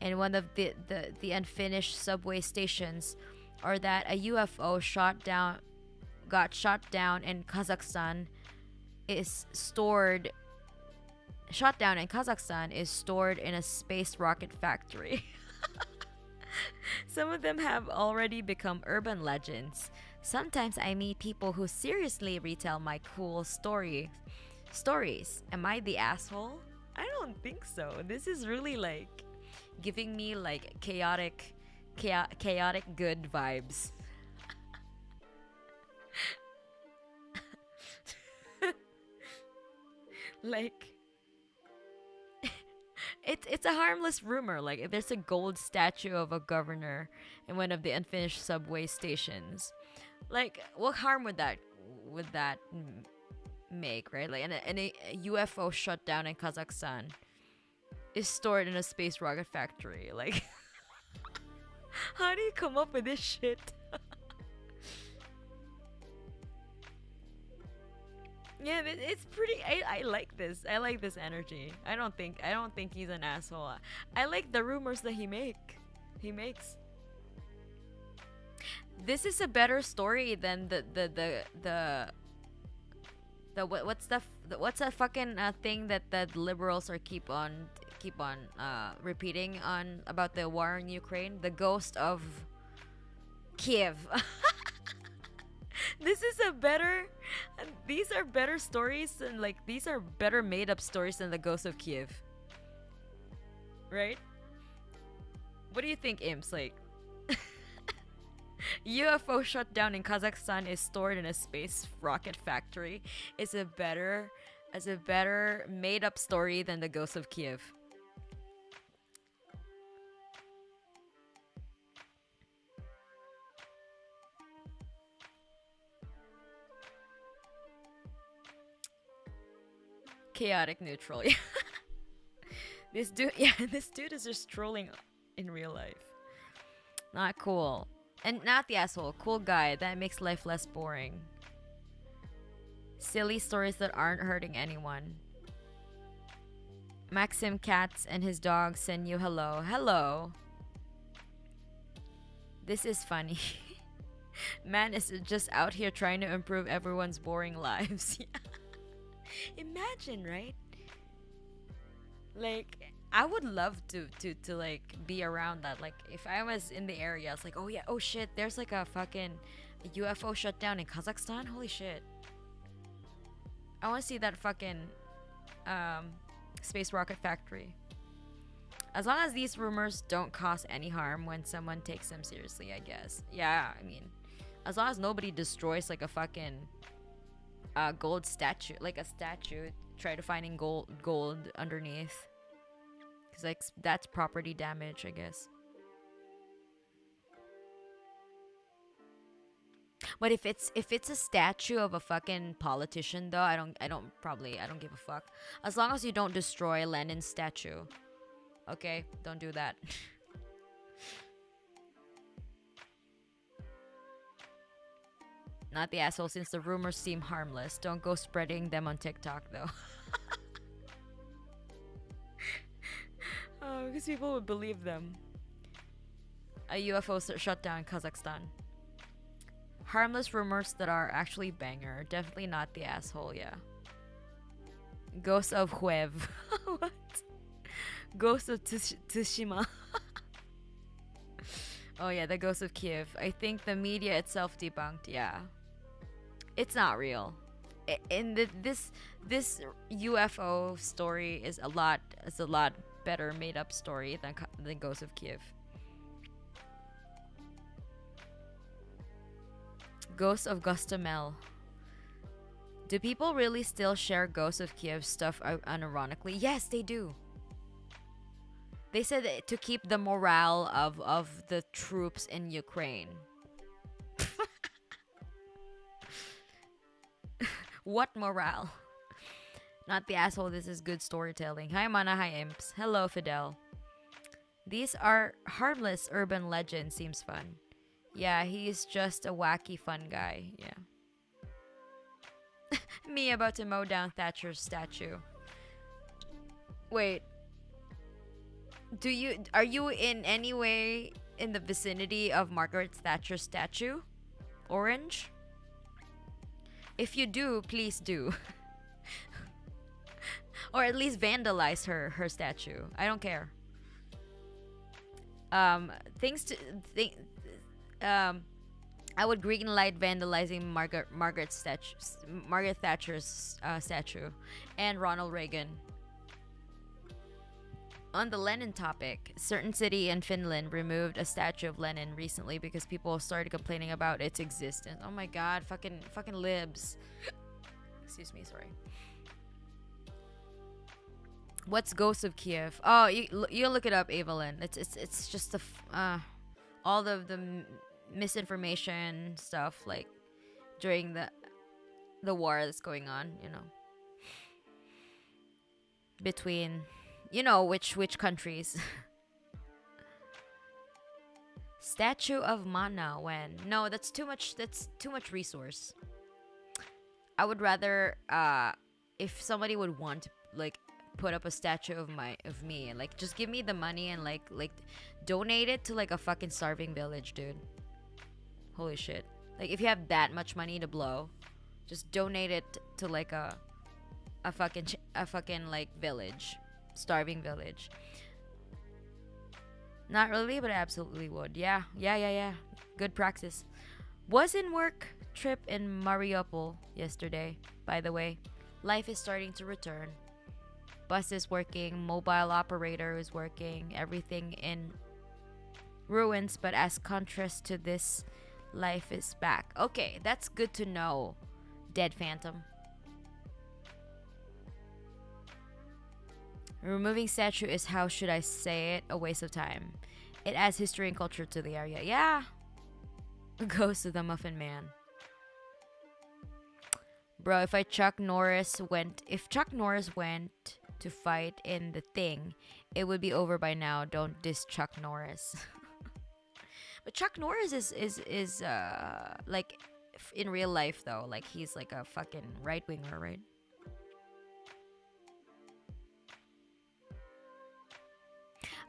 in one of the unfinished subway stations, or that a UFO got shot down in Kazakhstan is stored shot down in Kazakhstan is stored in a space rocket factory. Some of them have already become urban legends. Sometimes I meet people who seriously retell my cool stories. Am I the asshole? I don't think so. This is really like giving me like chaotic good vibes. Like it's a harmless rumor. Like there's a gold statue of a governor in one of the unfinished subway stations. Like what harm would that make, right? Like and a UFO shut down in Kazakhstan is stored in a space rocket factory. Like how do you come up with this shit? Yeah, it's pretty. I like this. I like this energy. I don't think he's an asshole. I like the rumors that he makes. This is a better story than what's that fucking thing that the liberals are keep on repeating on about the war in Ukraine? The ghost of Kiev. This is a better. These are better stories, and like these are better made up stories than the ghost of Kiev. Right? What do you think, imps? Like, UFO shut down in Kazakhstan is stored in a space rocket factory is a better made up story than the ghost of Kiev. Chaotic neutral. This dude is just trolling in real life. Not cool. And not the asshole. Cool guy. That makes life less boring. Silly stories that aren't hurting anyone. Maxim Katz and his dog send you hello. Hello. This is funny. Man is just out here trying to improve everyone's boring lives. Imagine, right? Like, I would love to like be around that. Like, if I was in the area, it's like, oh yeah, oh shit, there's like a fucking UFO shut down in Kazakhstan. Holy shit! I want to see that fucking space rocket factory. As long as these rumors don't cause any harm when someone takes them seriously, I guess. Yeah, I mean, as long as nobody destroys like a fucking gold statue, like a statue, try to finding gold underneath, because like that's property damage, I guess. But if it's a statue of a fucking politician, though, I don't give a fuck. As long as you don't destroy Lenin's statue, okay? Don't do that. Not the asshole, since the rumors seem harmless. Don't go spreading them on TikTok, though. Oh, because people would believe them. A UFO shut down Kazakhstan. Harmless rumors that are actually banger. Definitely not the asshole, yeah. Ghost of Huev. What? Ghost of Tsushima. Oh yeah, the ghost of Kiev. I think the media itself debunked, yeah. It's not real. This UFO story is a lot better made up story than Ghost of Kiev. Ghost of Gustamel. Do people really still share Ghost of Kiev stuff unironically? Yes, they do. They said to keep the morale of the troops in Ukraine. What morale? Not the asshole, this is good storytelling. Hi Mana, hi Imps. Hello Fidel. These are harmless urban legends, seems fun. Yeah, he's just a wacky fun guy, yeah. Me about to mow down Thatcher's statue. Wait. Are you in any way in the vicinity of Margaret Thatcher's statue? Orange? If you do, please do. Or at least vandalize her statue. I don't care. Things to think. Um, I would green light vandalizing Margaret Thatcher's statue, and Ronald Reagan. On the Lenin topic, certain city in Finland removed a statue of Lenin recently because people started complaining about its existence. Oh my god, fucking libs. Excuse me, sorry. What's Ghost of Kiev? Oh, you look it up, Evelyn. It's just all the misinformation stuff like during the war that's going on, you know, between which countries. Statue of Mana when? No, that's too much resource. I would rather if somebody would want to like put up a statue of me, like just give me the money and like donate it to like a fucking starving village, dude. Holy shit. Like if you have that much money to blow, just donate it to like a fucking like village, starving village. Not really, but I absolutely would. Yeah. Good practice. Was in work trip in Mariupol yesterday, by the way. Life is starting to return. Bus is working, mobile operator is working, everything in ruins, but as contrast to this, life is back. Okay, that's good to know, Dead Phantom. Removing statue is, how should I say it, a waste of time. It adds history and culture to the area. Yeah. Goes to the Muffin Man. Bro, if Chuck Norris went to fight in the thing, it would be over by now. Don't diss Chuck Norris. But Chuck Norris is like in real life though, like he's like a fucking right winger, right?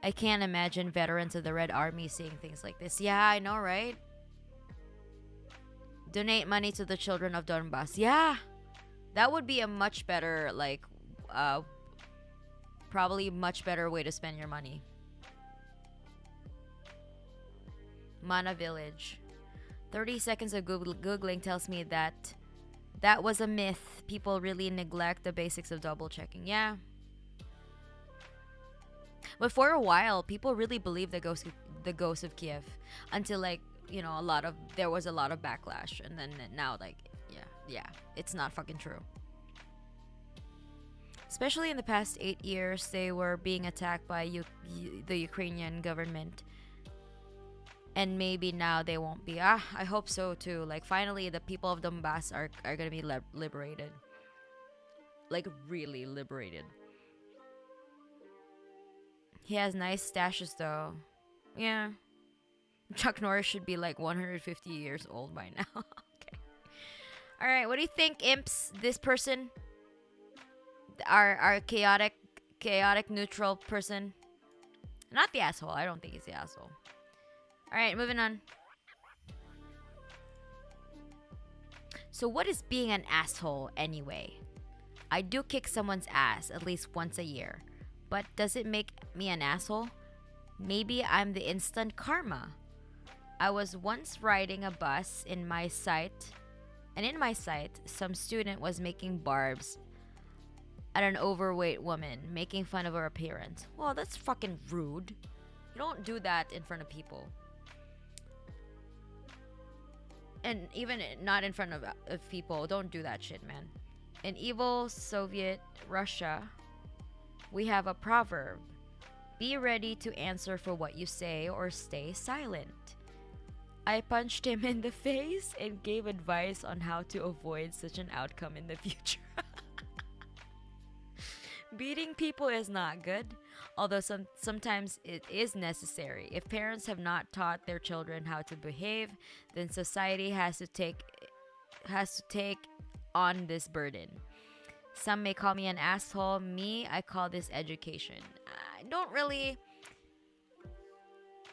I can't imagine veterans of the Red Army seeing things like this. Yeah, I know, right? Donate money to the children of Donbass. Yeah, that would be a much better, like, probably much better way to spend your money. Mana Village. 30 seconds of Googling tells me that was a myth. People really neglect the basics of double checking. Yeah. But for a while, people really believed the ghost of Kiev until, like, you know, there was a lot of backlash, and then now, like, yeah, it's not fucking true. Especially in the past 8 years, they were being attacked by the Ukrainian government, and maybe now they won't be. I hope so too. Like, finally, the people of Donbass are gonna be liberated, like really liberated. He has nice stashes though. Yeah. Chuck Norris should be like 150 years old by now. Okay. Alright, what do you think, imps? This person? Our chaotic neutral person? Not the asshole. I don't think he's the asshole. Alright, moving on. So what is being an asshole anyway? I do kick someone's ass at least once a year. But does it make me an asshole? Maybe I'm the instant karma. I was once riding a bus in my sight, and in my sight, some student was making barbs at an overweight woman, making fun of her appearance. Well, that's fucking rude. You don't do that in front of people. And even not in front of people, don't do that shit, man. In evil Soviet Russia, we have a proverb. Be ready to answer for what you say or stay silent. I punched him in the face and gave advice on how to avoid such an outcome in the future. Beating people is not good, although sometimes it is necessary. If parents have not taught their children how to behave, then society has to take on this burden. Some may call me an asshole. Me, I call this education.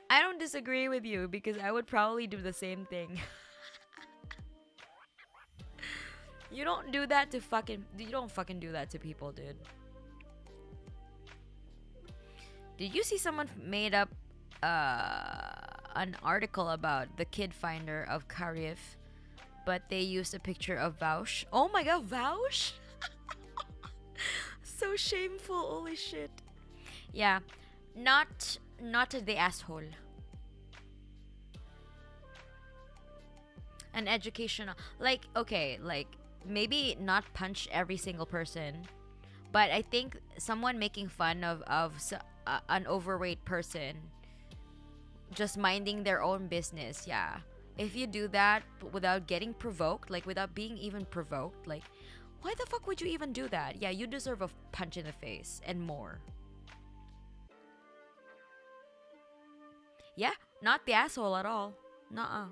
I don't disagree with you because I would probably do the same thing. You don't fucking do that to people, dude. Did you see someone made up an article about the kid finder of Kharkiv, but they used a picture of Vaush? Oh my god, Vaush! So shameful, holy shit. Yeah, not the asshole. An educational, like, okay, like maybe not punch every single person, but I think someone making fun of an overweight person just minding their own business, yeah. If you do that without getting provoked, like without being even provoked, like why the fuck would you even do that? Yeah, you deserve a punch in the face and more. Yeah, not the asshole at all. Nuh-uh.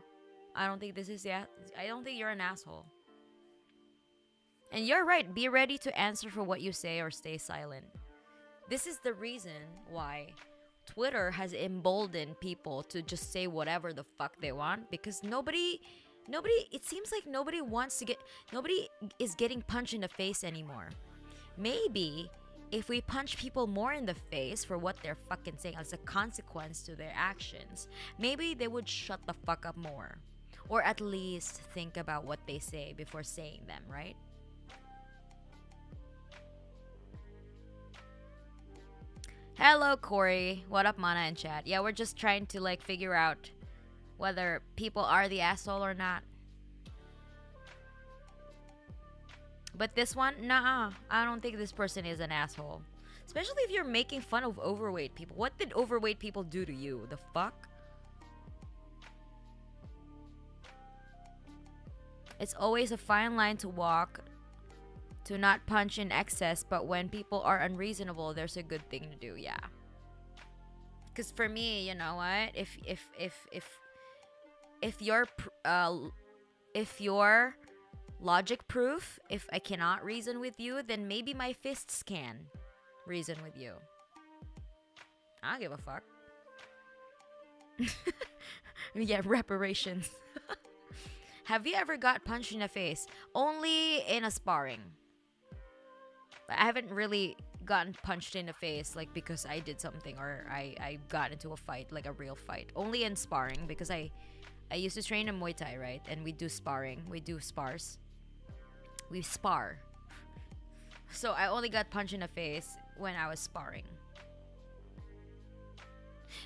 I don't think this is I don't think you're an asshole. And you're right, be ready to answer for what you say or stay silent. This is the reason why Twitter has emboldened people to just say whatever the fuck they want, because nobody it seems like nobody is getting punched in the face anymore. Maybe if we punch people more in the face for what they're fucking saying as a consequence to their actions, maybe they would shut the fuck up more. Or at least think about what they say before saying them, right? Hello, Corey. What up, Mana and chat? Yeah, we're just trying to like figure out whether people are the asshole or not. But this one, nah, I don't think this person is an asshole. Especially if you're making fun of overweight people. What did overweight people do to you? The fuck? It's always a fine line to walk to not punch in excess, but when people are unreasonable, there's a good thing to do, yeah. Because for me, you know what? If you're logic proof, if I cannot reason with you, then maybe my fists can reason with you. I don't give a fuck. Yeah, reparations. Have you ever got punched in the face? Only in a sparring. I haven't really gotten punched in the face like because I did something or I got into a fight, like a real fight. Only in sparring, because I used to train in Muay Thai, right? And we do sparring. We do spars. We spar. So I only got punched in the face when I was sparring.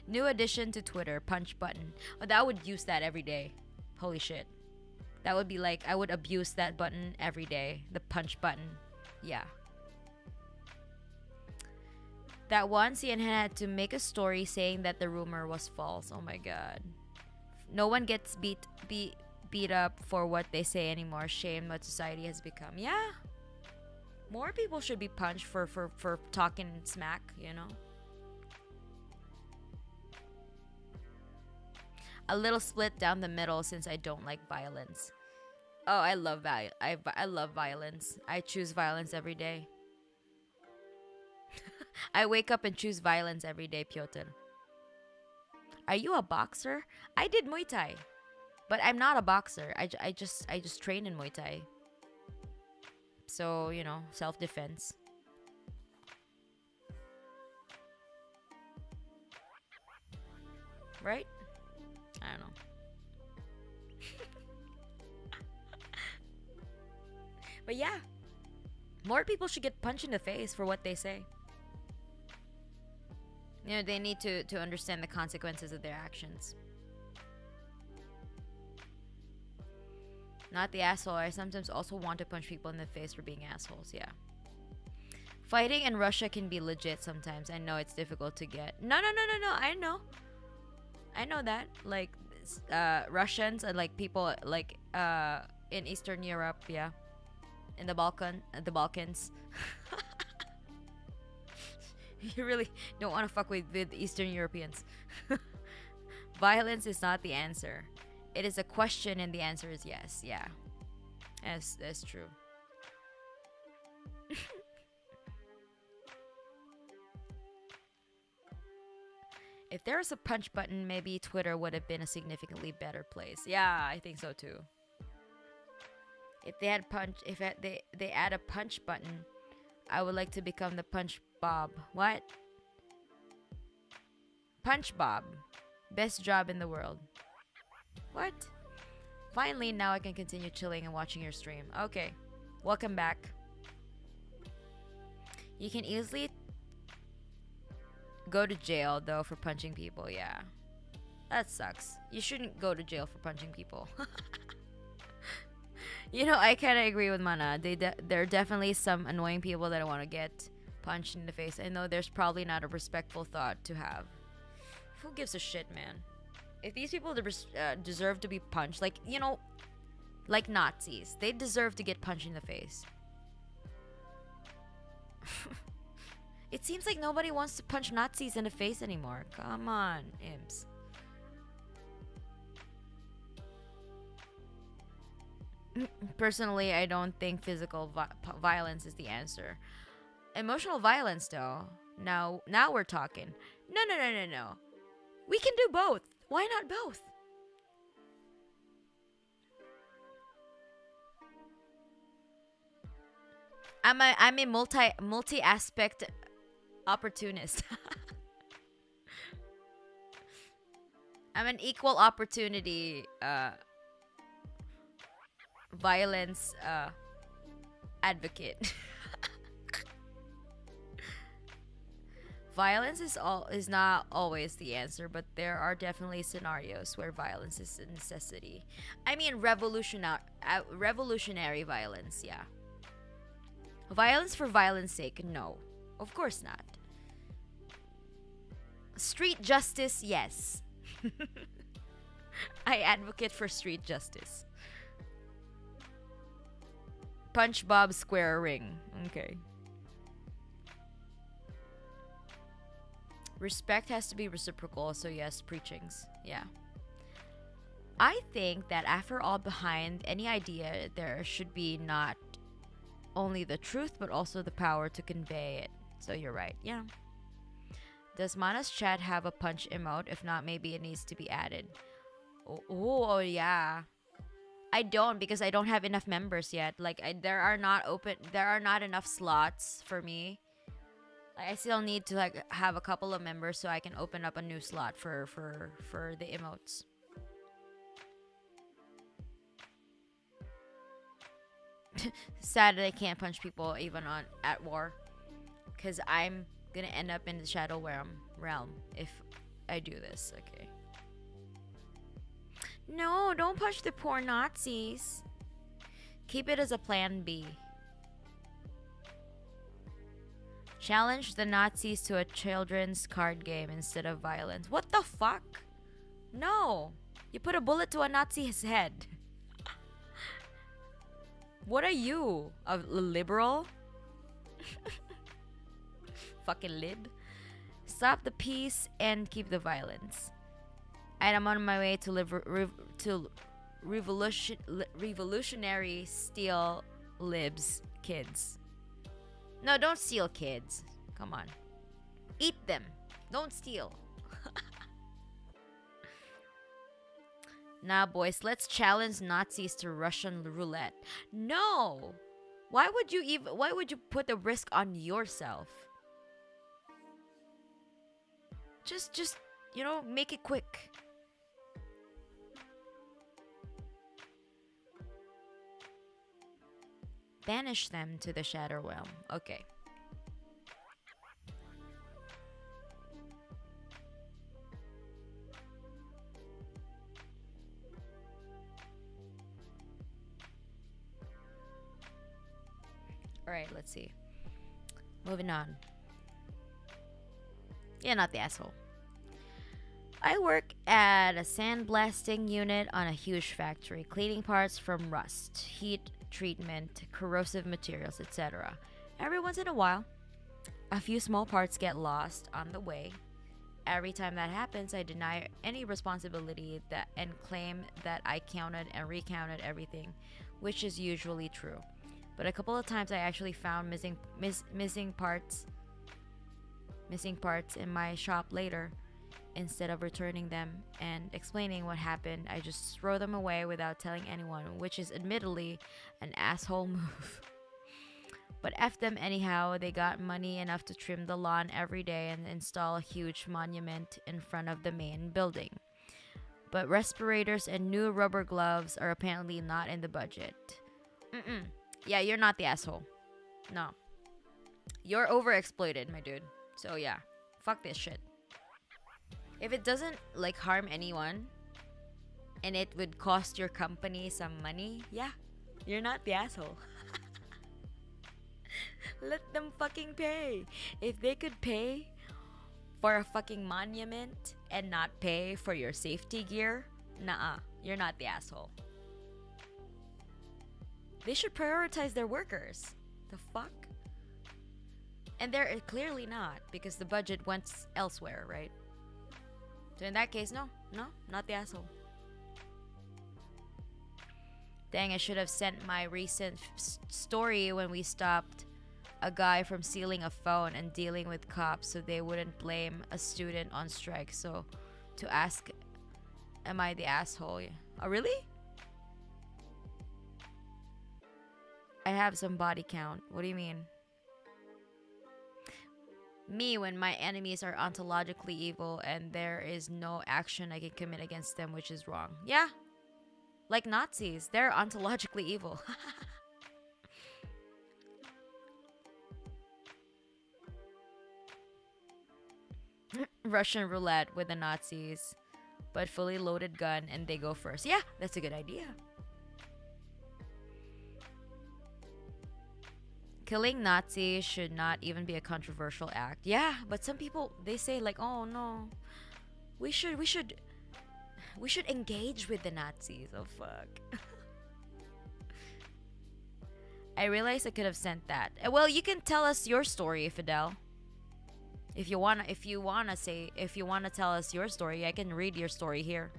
New addition to Twitter, punch button. Oh, I would use that every day. Holy shit. That would be like, I would abuse that button every day. The punch button. Yeah. That one CNN had to make a story saying that the rumor was false. Oh my god. No one gets beat up for what they say anymore. Shame what society has become. Yeah. More people should be punched for talking smack, you know? A little split down the middle since I don't like violence. Oh, I love I love violence. I choose violence every day. I wake up and choose violence every day, Piotr. Are you a boxer? I did Muay Thai, but I'm not a boxer. I just train in Muay Thai. So, you know, self-defense. Right? I don't know. But yeah, more people should get punched in the face for what they say. You know, they need to understand the consequences of their actions. Not the asshole. I sometimes also want to punch people in the face for being assholes, yeah. Fighting in Russia can be legit sometimes. I know it's difficult to get. No. I know that. Like, Russians and like people like in Eastern Europe, yeah. In the Balkans. You really don't want to fuck with Eastern Europeans. Violence is not the answer. It is a question and the answer is yes. Yeah. That's true. If there was a punch button, maybe Twitter would have been a significantly better place. Yeah, I think so too. If they add a punch button, I would like to become the punch Bob. What? Punch Bob. Best job in the world. What? Finally, now I can continue chilling and watching your stream. Okay. Welcome back. You can easily go to jail, though, for punching people. Yeah. That sucks. You shouldn't go to jail for punching people. You know, I kind of agree with Mana. There are definitely some annoying people that I want to get punched in the face. I know there's probably not a respectful thought to have. Who gives a shit, man? If these people deserve to be punched, like, you know, like Nazis, they deserve to get punched in the face. It seems like nobody wants to punch Nazis in the face anymore. Come on, imps. Personally, I don't think physical violence is the answer. Emotional violence, though. Now we're talking. No. We can do both. Why not both? I'm a multi-aspect opportunist. I'm an equal opportunity violence advocate. Violence is not always the answer, but there are definitely scenarios where violence is a necessity. I mean revolutionary violence, yeah. Violence for violence sake, no. Of course not. Street justice, yes. I advocate for street justice. Punch Bob square ring. Okay. Respect has to be reciprocal, so yes, preachings. Yeah. I think that after all, behind any idea, there should be not only the truth, but also the power to convey it. So you're right, yeah. Does Mana's chat have a punch emote? If not, maybe it needs to be added. Oh yeah. I don't, because I don't have enough members yet. Like there are not enough slots for me. I still need to like have a couple of members so I can open up a new slot for the emotes. Sad that I can't punch people even at war, because I'm gonna end up in the shadow realm if I do this. Okay. No, don't punch the poor Nazis. Keep it as a plan B. Challenge the Nazis to a children's card game instead of violence. What the fuck? No. You put a bullet to a Nazi's head. What are you? A liberal? Fucking lib. Stop the peace and keep the violence. And I'm on my way to revolutionary steal libs kids. No, don't steal kids. Come on. Eat them. Don't steal. Nah, boys, let's challenge Nazis to Russian roulette. No. Why would you put the risk on yourself? Just, you know, make it quick. Banish them to the Shadow Realm. Okay. Alright, let's see. Moving on. Yeah, not the asshole. I work at a sandblasting unit on a huge factory, cleaning parts from rust, heat treatment, corrosive materials, etc. Every once in a while, a few small parts get lost on the way. Every time that happens, I deny any responsibility and claim that I counted and recounted everything, which is usually true. But a couple of times I actually found missing parts in my shop later. Instead of returning them and explaining what happened, I just throw them away without telling anyone, which is admittedly an asshole move. But F them anyhow, they got money enough to trim the lawn every day and install a huge monument in front of the main building. But respirators and new rubber gloves are apparently not in the budget. Yeah, you're not the asshole. No. You're overexploited, my dude. So yeah, fuck this shit. If it doesn't like harm anyone and it would cost your company some money, yeah, you're not the asshole. Let them fucking pay. If they could pay for a fucking monument and not pay for your safety gear, nah, you're not the asshole. They should prioritize their workers. The fuck? And they're clearly not, because the budget went elsewhere, right? So in that case, no, not the asshole. Dang, I should have sent my recent story when we stopped a guy from stealing a phone and dealing with cops so they wouldn't blame a student on strike. So to ask, am I the asshole? Oh, really? I have some body count. What do you mean? Me, when my enemies are ontologically evil and there is no action I can commit against them, which is wrong. Yeah. Like Nazis. They're ontologically evil. Russian roulette with the Nazis, but fully loaded gun and they go first. Yeah, that's a good idea. Killing Nazis should not even be a controversial act. Yeah, but some people, they say like, oh no, we should engage with the Nazis. Oh fuck. I realized I could have sent that. Well, you can tell us your story, Fidel. If you wanna tell us your story, I can read your story here.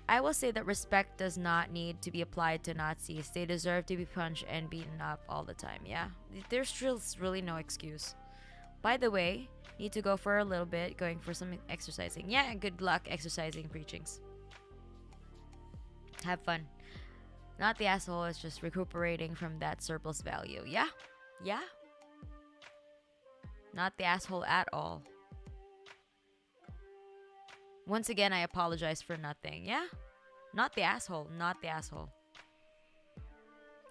I will say that respect does not need to be applied to Nazis. They deserve to be punched and beaten up all the time. Yeah, there's really no excuse. By the way, need to go for a little bit, going for some exercising. Yeah, good luck exercising, preachings. Have fun. Not the asshole is just recuperating from that surplus value. Yeah, yeah. Not the asshole at all. Once again, I apologize for nothing. Yeah? Not the asshole. Not the asshole.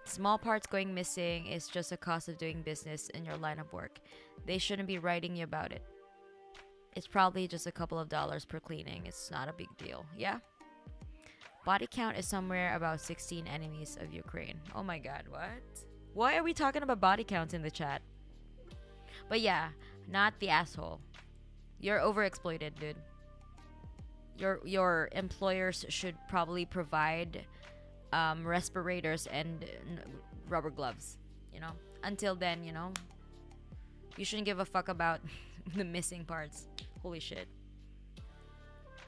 Small parts going missing is just a cost of doing business in your line of work. They shouldn't be writing you about it. It's probably just a couple of dollars per cleaning. It's not a big deal. Yeah? Body count is somewhere about 16 enemies of Ukraine. Oh my god, what? Why are we talking about body counts in the chat? But yeah, not the asshole. You're overexploited, dude. Your employers should probably provide respirators and rubber gloves, you know? Until then, you know, you shouldn't give a fuck about the missing parts. Holy shit.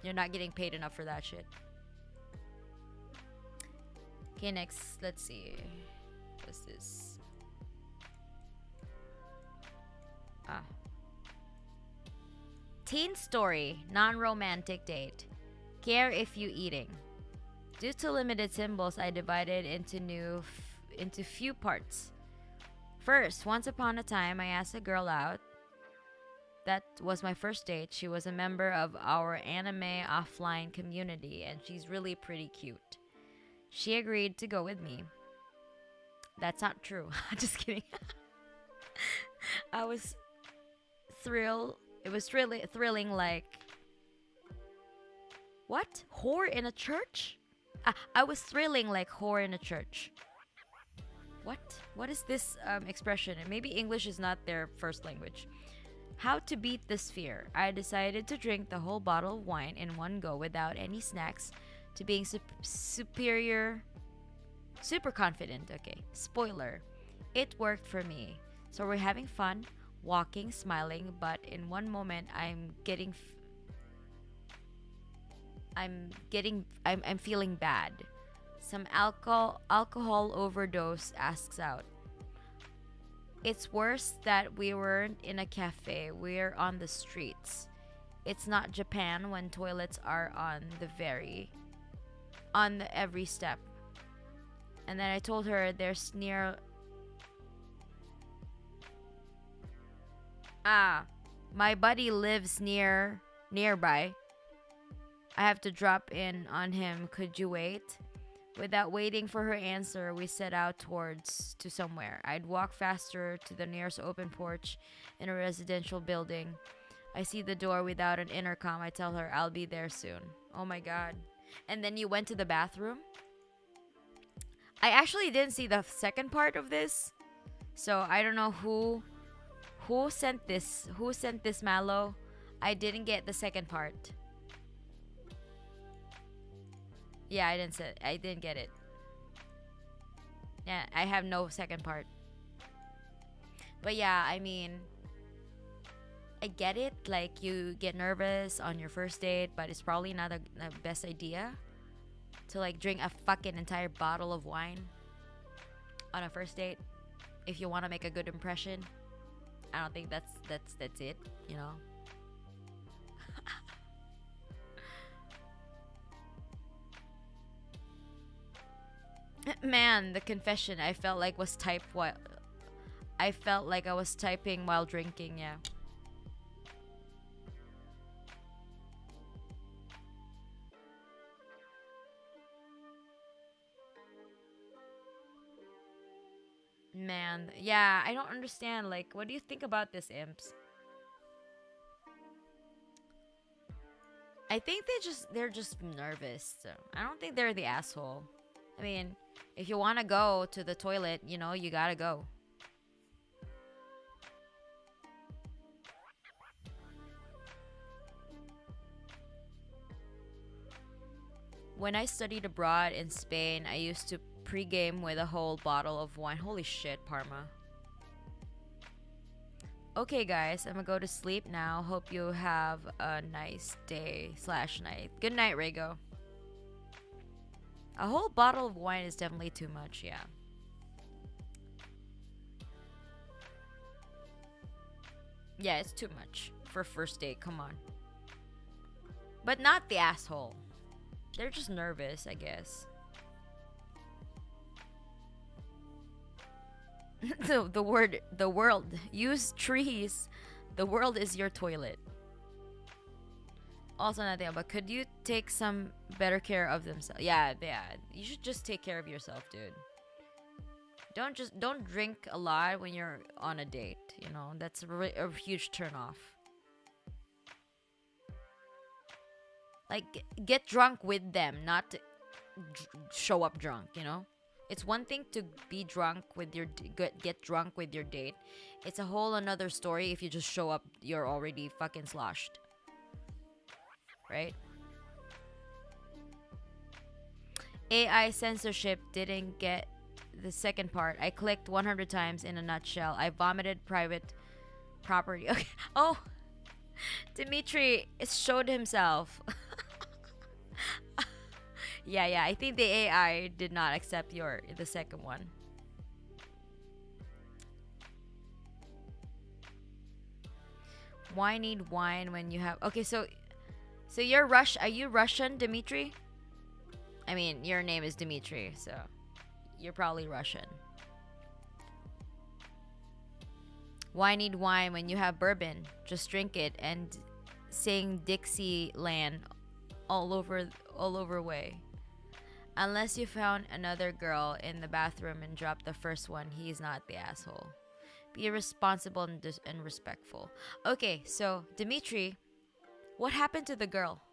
You're not getting paid enough for that shit. Okay, next, let's see. What's this? Teen story, non-romantic date. Care if you eating. Due to limited symbols, I divided into few parts. First, once upon a time, I asked a girl out. That was my first date. She was a member of our anime offline community, and she's really pretty cute. She agreed to go with me. That's not true. Just kidding. I was thrilled. It was really thrilling, like... What? Whore in a church? I was thrilling like whore in a church. What? What is this expression? Maybe English is not their first language. How to beat this fear? I decided to drink the whole bottle of wine in one go without any snacks to being super confident. Okay, spoiler. It worked for me. So we're having fun, walking, smiling, but in one moment I'm feeling bad. Some alcohol overdose asks out. It's worse that we weren't in a cafe. We're on the streets. It's not Japan when toilets are on every step. And then I told her there's my buddy lives nearby. I have to drop in on him. Could you wait? Without waiting for her answer, we set out to somewhere. I'd walk faster to the nearest open porch in a residential building. I see the door without an intercom. I tell her I'll be there soon. Oh my god. And then you went to the bathroom? I actually didn't see the second part of this. So I don't know who sent this. Who sent this Mallow? I didn't get the second part. Yeah, I didn't get it. Yeah, I have no second part. But yeah, I mean, I get it. Like, you get nervous on your first date, but it's probably not the best idea to like drink a fucking entire bottle of wine on a first date if you want to make a good impression. I don't think that's it, you know. Man, the confession I felt like was I felt like I was typing while drinking, yeah. Man, yeah, I don't understand. Like, what do you think about this, imps? I think they're just nervous. So I don't think they're the asshole. I mean, if you want to go to the toilet, you know, you gotta go. When I studied abroad in Spain, I used to pregame with a whole bottle of wine. Holy shit, Parma. Okay, guys, I'm gonna go to sleep now. Hope you have a nice day/night. Good night, Rego. A whole bottle of wine is definitely too much, yeah. Yeah, it's too much for first date, come on. But not the asshole. They're just nervous, I guess. the world. Use trees. The world is your toilet. Also nothing, but could you take some better care of themselves? Yeah, you should just take care of yourself, dude. Don't drink a lot when you're on a date, you know. That's a huge turn off. Like, get drunk with them, not to show up drunk, you know. It's one thing to be drunk with get drunk with your date. It's a whole another story if you just show up, you're already fucking sloshed. Right? AI censorship didn't get the second part. I clicked 100 times in a nutshell. I vomited private property. Okay. Oh, Dimitri showed himself. Yeah. I think the AI did not accept the second one. Why need wine when you have? Okay, so you're Are you Russian, Dimitri? I mean, your name is Dimitri, so you're probably Russian. Why need wine when you have bourbon? Just drink it and sing Dixieland all over way. Unless you found another girl in the bathroom and dropped the first one, he's not the asshole. Be responsible and respectful. Okay, so Dimitri, what happened to the girl?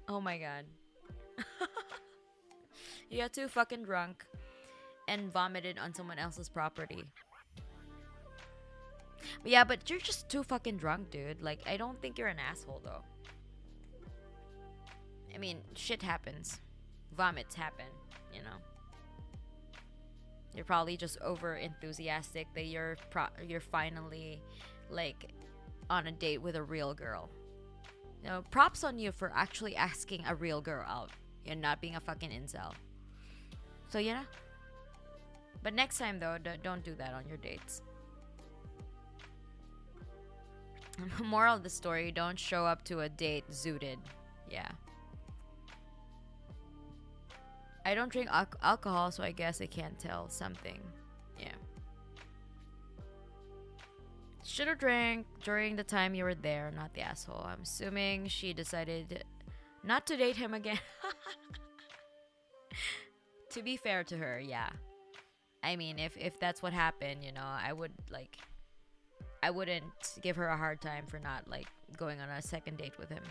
Oh my god. You got too fucking drunk and vomited on someone else's property. But yeah, but you're just too fucking drunk, dude. Like, I don't think you're an asshole, though. I mean, shit happens. Vomits happen, you know. You're probably just over enthusiastic that you're finally, like, on a date with a real girl. You know, props on you for actually asking a real girl out and not being a fucking incel. So, yeah. But next time, though, don't do that on your dates. Moral of the story, don't show up to a date zooted. Yeah. I don't drink alcohol, so I guess I can't tell something. Yeah. Should have drank during the time you were there, not the asshole. I'm assuming she decided not to date him again. To be fair to her, yeah. I mean, if that's what happened, you know, I wouldn't give her a hard time for not like going on a second date with him.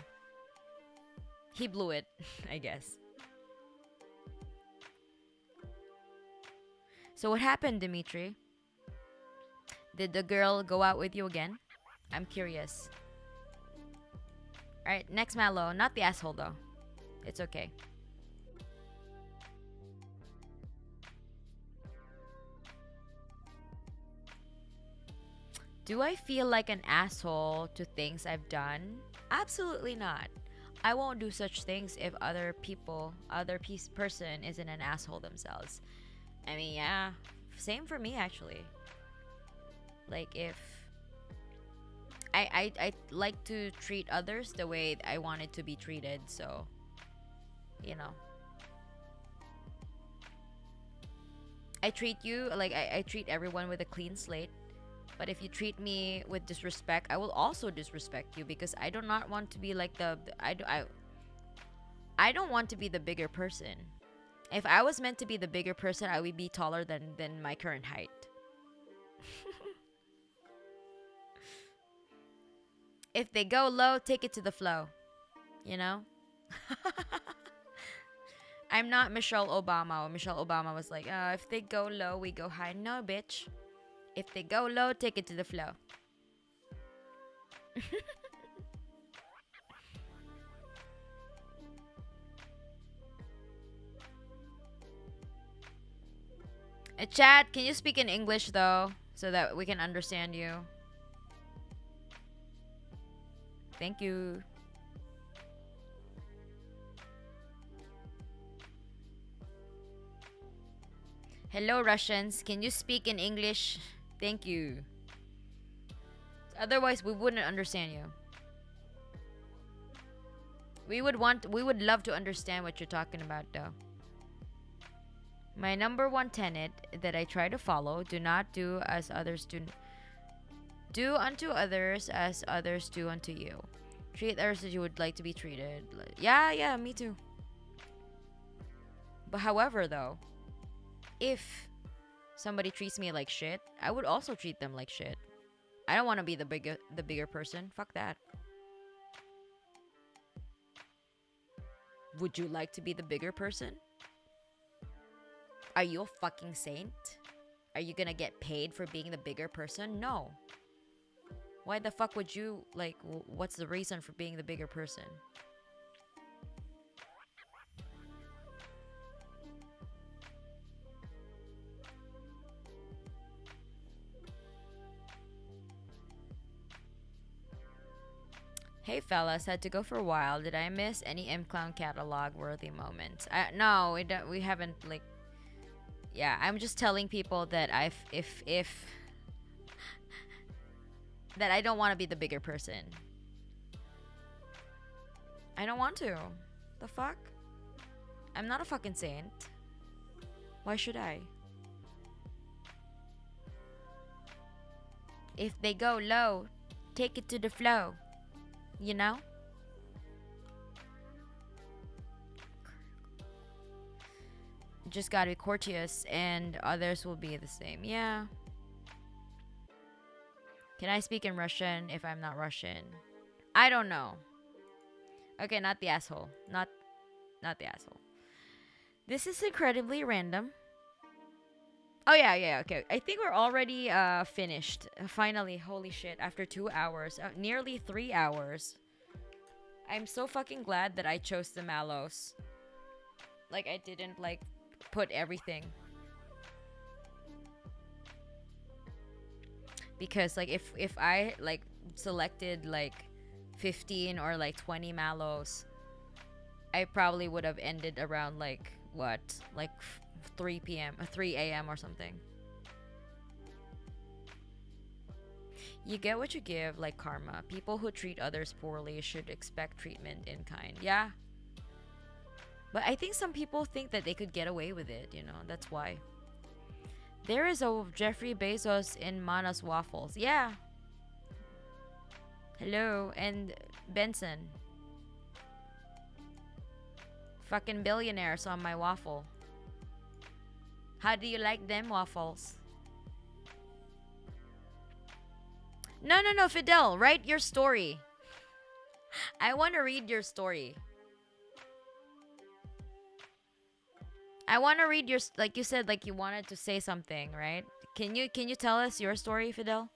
He blew it, I guess. So what happened, Dimitri? Did the girl go out with you again? I'm curious. Alright, next Mallow. Not the asshole though. It's okay. Do I feel like an asshole to things I've done? Absolutely not. I won't do such things if other person isn't an asshole themselves. I mean, yeah, same for me actually. Like if I like to treat others the way I wanted to be treated, so you know. I treat you like I treat everyone with a clean slate. But if you treat me with disrespect, I will also disrespect you because I do not want to be like I don't want to be the bigger person. If I was meant to be the bigger person, I would be taller than my current height. If they go low, take it to the flow. You know? I'm not Michelle Obama. Michelle Obama was like, if they go low, we go high. No, bitch. If they go low, take it to the flow. Chat, can you speak in English though? So that we can understand you. Thank you. Hello, Russians. Can you speak in English? Thank you. Otherwise, we wouldn't understand you. We would love to understand what you're talking about though. My number one tenet that I try to follow: do not do as others do. Do unto others as others do unto you. Treat others as you would like to be treated. Yeah, me too. But however though, if somebody treats me like shit, I would also treat them like shit. I don't want to be the bigger person. Fuck that. Would you like to be the bigger person? Are you a fucking saint? Are you gonna get paid for being the bigger person? No. Why the fuck would you, like, what's the reason for being the bigger person? Hey fellas, had to go for a while. Did I miss any M Clown catalog worthy moments? No, we haven't, like. Yeah, I'm just telling people that if that I don't want to be the bigger person. I don't want to. The fuck? I'm not a fucking saint. Why should I? If they go low, take it to the flow. You know? Just gotta be courteous and others will be the same. Yeah. Can I speak in Russian if I'm not Russian? I don't know. Okay, not the asshole. Not the asshole. This is incredibly random. Oh yeah, okay. I think we're already finished. Finally, holy shit, after 2 hours. Nearly 3 hours. I'm so fucking glad that I chose the Mallows. Like, I didn't, like, put everything. Because, like, if I, like, selected, like, 15 or, like, 20 Mallows, I probably would have ended around, like, what? Like, 3 p.m. 3 a.m. or something. You get what you give, like karma. People who treat others poorly should expect treatment in kind. Yeah. But I think some people think that they could get away with it, you know, that's why. There is a Jeffrey Bezos in Mana's waffles. Yeah. Hello, and Benson. Fucking billionaires on my waffle. How do you like them waffles? No, Fidel, write your story. I want to read your story. I want to read your, like you said, like you wanted to say something, right? Can you tell us your story, Fidel?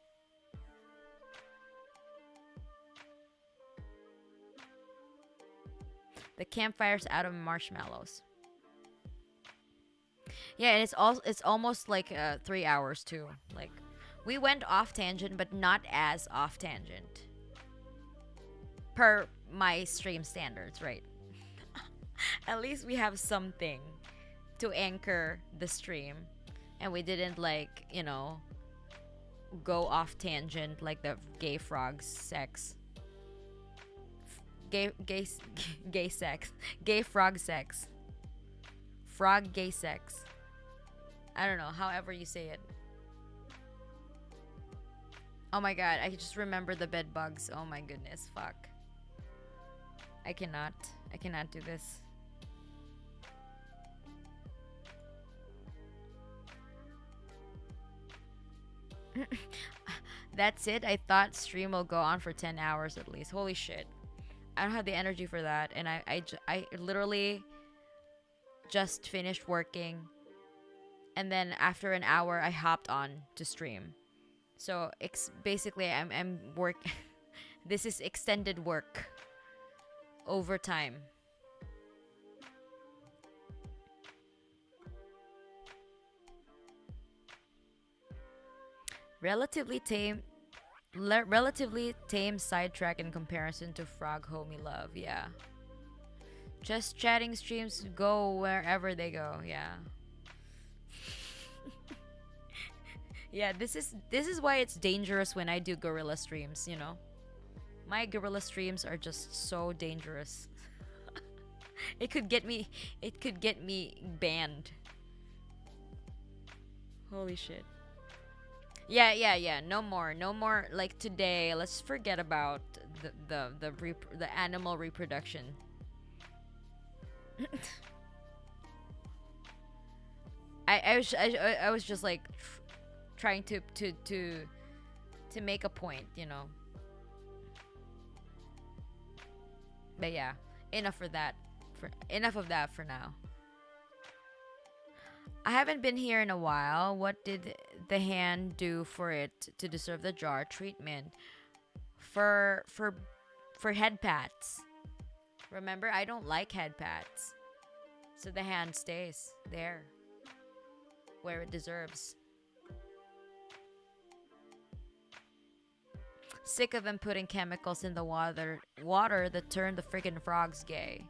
The campfire's out of marshmallows. Yeah, and it's almost like 3 hours too. Like we went off tangent, but not as off tangent. Per my stream standards, right? At least we have something to anchor the stream, and we didn't, like, you know, go off tangent like the gay frogs sex. Gay sex. Gay frog sex. Frog gay sex. I don't know, however you say it. Oh my god, I just remember the bed bugs. Oh my goodness, fuck. I cannot do this. That's it. I thought stream will go on for 10 hours at least. Holy shit. I don't have the energy for that. And I literally just finished working. And then after an hour, I hopped on to stream. So basically, I'm work. This is extended work. Overtime. Relatively tame sidetrack in comparison to Frog Homie Love. Yeah. Just chatting streams go wherever they go. Yeah. Yeah, this is why it's dangerous when I do gorilla streams, you know. My gorilla streams are just so dangerous. It could get me banned. Holy shit. Yeah. No more like today. Let's forget about the animal reproduction. I was just like trying to make a point, you know. But yeah, enough of that for now. I haven't been here in a while. What did the hand do for it to deserve the jar treatment? For head pats. Remember, I don't like head pats. So the hand stays there where it deserves. Sick of them putting chemicals in the water that turn the friggin' frogs gay.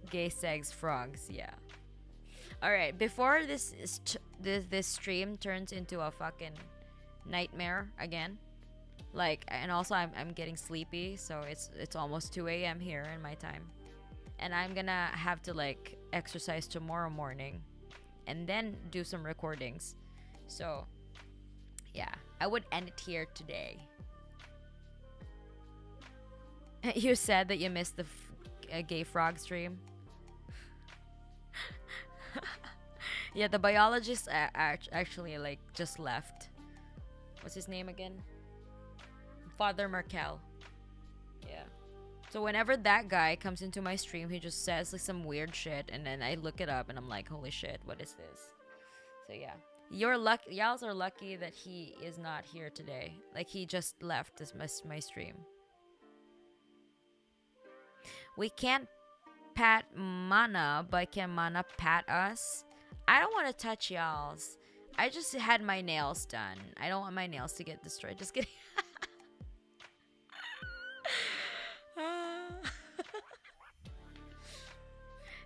Gay sex frogs, yeah. Alright, before this stream turns into a fucking nightmare again. Like, and also I'm getting sleepy, so it's almost 2 a.m. here in my time. And I'm gonna have to like exercise tomorrow morning and then do some recordings. So yeah, I would end it here today. You said that you missed the gay frog stream. Yeah, the biologist actually like just left. What's his name again? Father Merkel. Yeah. So whenever that guy comes into my stream, he just says like some weird shit, and then I look it up and I'm like, holy shit, what is this? So yeah. Y'all are lucky that he is not here today. Like, he just left my stream. We can't pat Mana, but can Mana pat us? I don't want to touch y'all's. I just had my nails done. I don't want my nails to get destroyed. Just kidding.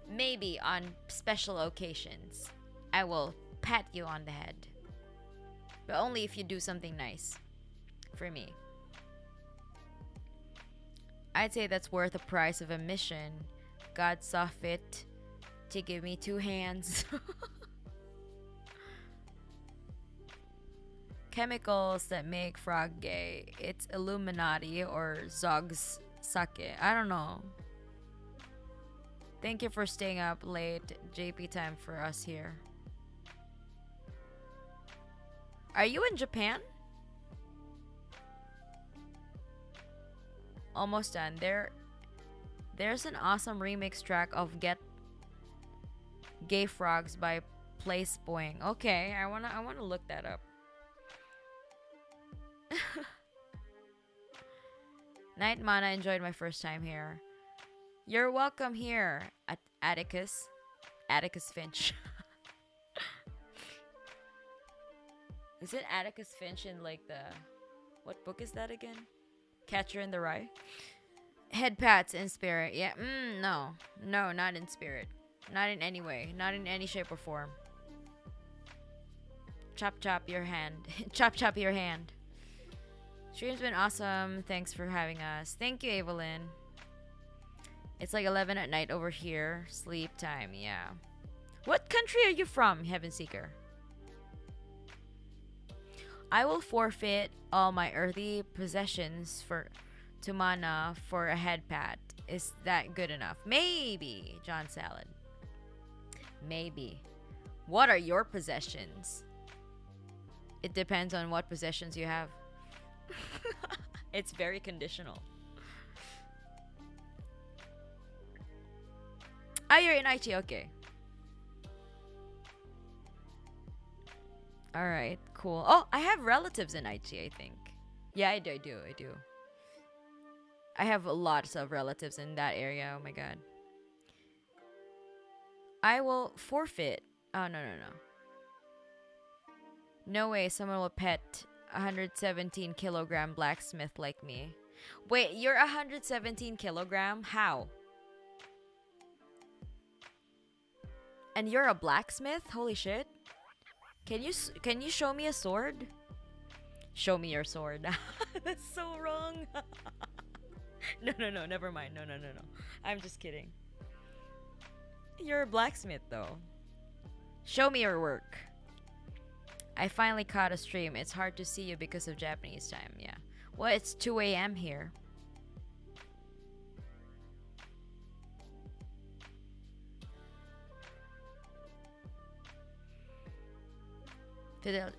Maybe on special occasions, I will pat you on the head. But only if you do something nice. For me. I'd say that's worth the price of admission. God saw fit to give me 2 hands. Chemicals that make frog gay. It's Illuminati or Zog's sake. I don't know. Thank you for staying up late. JP time for us here. Are you in Japan? Almost done. There's an awesome remix track of Get Gay Frogs by Place Boing. Okay, I wanna look that up. Night Mana, enjoyed my first time here. You're welcome here at Atticus Finch. Is it Atticus Finch in like the... What book is that again? Catcher in the Rye? Head pats in spirit. Yeah, no. No, not in spirit. Not in any way. Not in any shape or form. Chop chop your hand. Chop chop your hand. Stream's been awesome. Thanks for having us. Thank you, Evelyn. It's like 11 at night over here. Sleep time, yeah. What country are you from, Heaven Seeker? I will forfeit all my earthly possessions to mana for a head pat. Is that good enough? Maybe, John Salad. Maybe. What are your possessions? It depends on what possessions you have. It's very conditional. Ah, you're in IKARETERU, okay. Alright, cool. Oh, I have relatives in IKARETERU, I think. Yeah, I do. I have lots of relatives in that area, oh my god. I will forfeit. Oh, no. No way someone will pet 117 kilogram blacksmith like me. Wait, you're 117 kilogram? How? And you're a blacksmith? Holy shit. Can you show me a sword? Show me your sword. That's so wrong. No, never mind. No. I'm just kidding. You're a blacksmith though. Show me your work. I finally caught a stream. It's hard to see you because of Japanese time, yeah. Well, it's 2 a.m. here.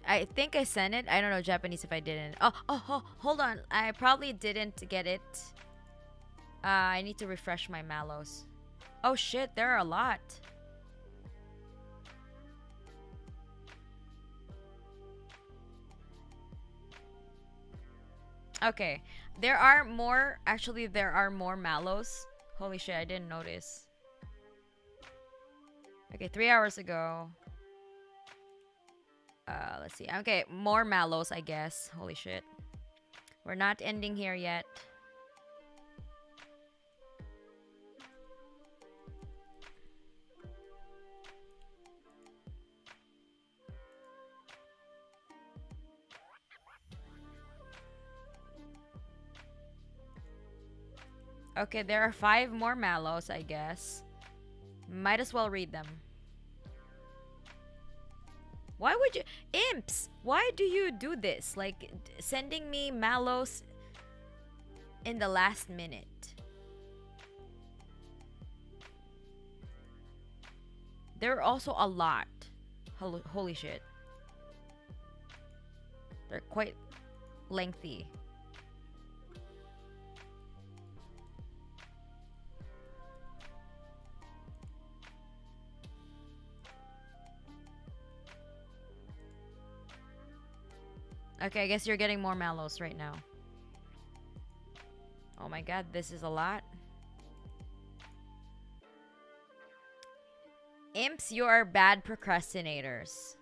I think I sent it. I don't know Japanese if I didn't. Oh, hold on. I probably didn't get it. I need to refresh my MALLOWS. Oh shit, there are a lot. Okay, there are more. Actually, there are more MALLOWS. Holy shit, I didn't notice. Okay, 3 hours ago. Let's see. Okay, more MALLOWS, I guess. Holy shit. We're not ending here yet. Okay, there are 5 more MALLOWS, I guess. Might as well read them. Why would you... Imps! Why do you do this? Like, sending me MALLOWS in the last minute. There are also a lot. Holy shit. They're quite lengthy. Okay, I guess you're getting more MALLOWS right now. Oh my god, this is a lot. Imps, you are bad procrastinators.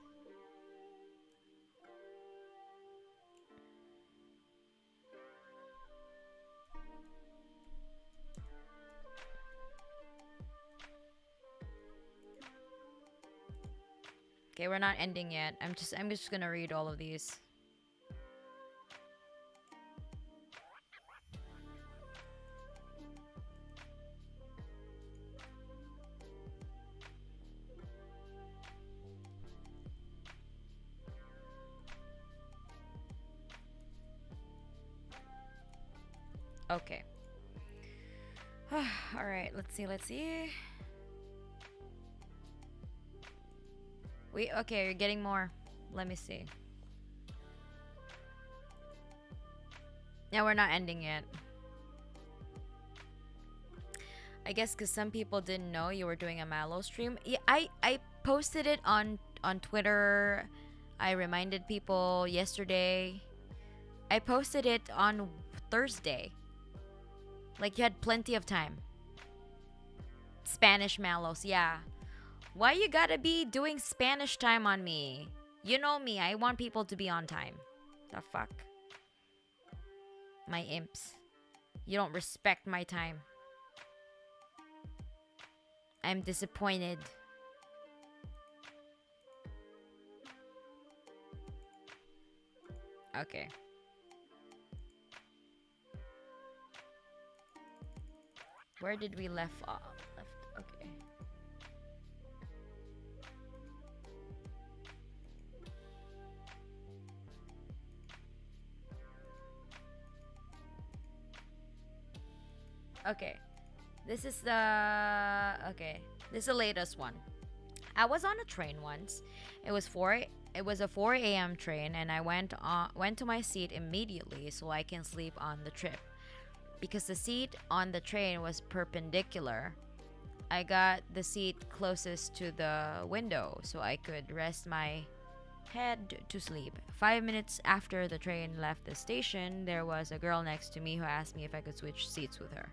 Okay, we're not ending yet. I'm just gonna read all of these. Okay. All right, let's see. Okay, you're getting more. Let me see. Yeah, we're not ending yet. I guess because some people didn't know you were doing a Mallow stream. Yeah, I posted it on Twitter. I reminded people yesterday. I posted it on Thursday. Like, you had plenty of time. Spanish Mallows, yeah. Why you gotta be doing Spanish time on me? You know me, I want people to be on time. The fuck? My imps. You don't respect my time. I'm disappointed. Okay. Where did we left off? Okay. Okay. This is the... Okay. This is the latest one. I was on a train once. It was a 4 a.m. train, and I went to my seat immediately so I can sleep on the trip. Because the seat on the train was perpendicular, I got the seat closest to the window so I could rest my head to sleep. 5 minutes after the train left the station, there was a girl next to me who asked me if I could switch seats with her.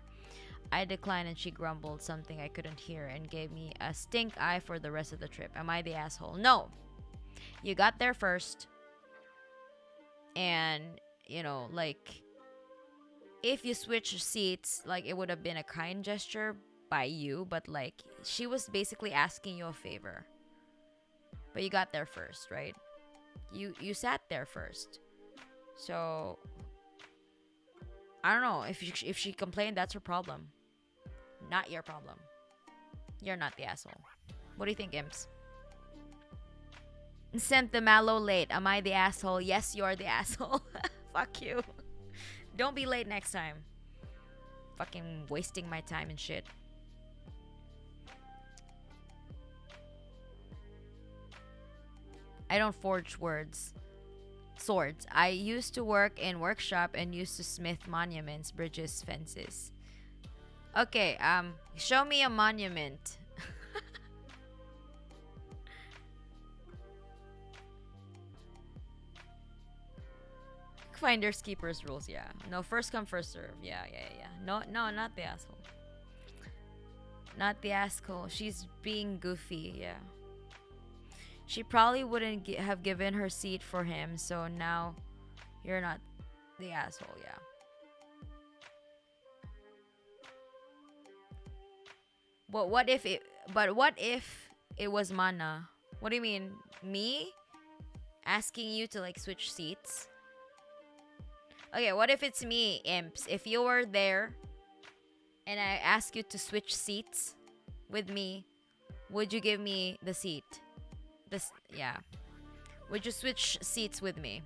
I declined and she grumbled something I couldn't hear and gave me a stink eye for the rest of the trip. Am I the asshole? No! You got there first. And, you know, like, if you switch seats, like, it would have been a kind gesture by you, but, like, she was basically asking you a favor. But you got there first, right? You sat there first. So, I don't know. If she complained, that's her problem. Not your problem. You're not the asshole. What do you think, imps? Sent the mallow late. Am I the asshole? Yes, you're the asshole. Fuck you. Don't be late next time. Fucking wasting my time and shit. I don't forge swords. I used to work in workshop and used to smith monuments, bridges, fences. Okay, show me a monument. Finders keepers rules, yeah. No, first come, first serve. Yeah. No, not the asshole. Not the asshole. She's being goofy, yeah. She probably wouldn't have given her seat for him, so now you're not the asshole, yeah. But what if it was Mana? What do you mean? Me asking you to, like, switch seats? Okay, what if it's me, imps? If you were there and I ask you to switch seats with me, would you give me the seat? Yeah. Would you switch seats with me?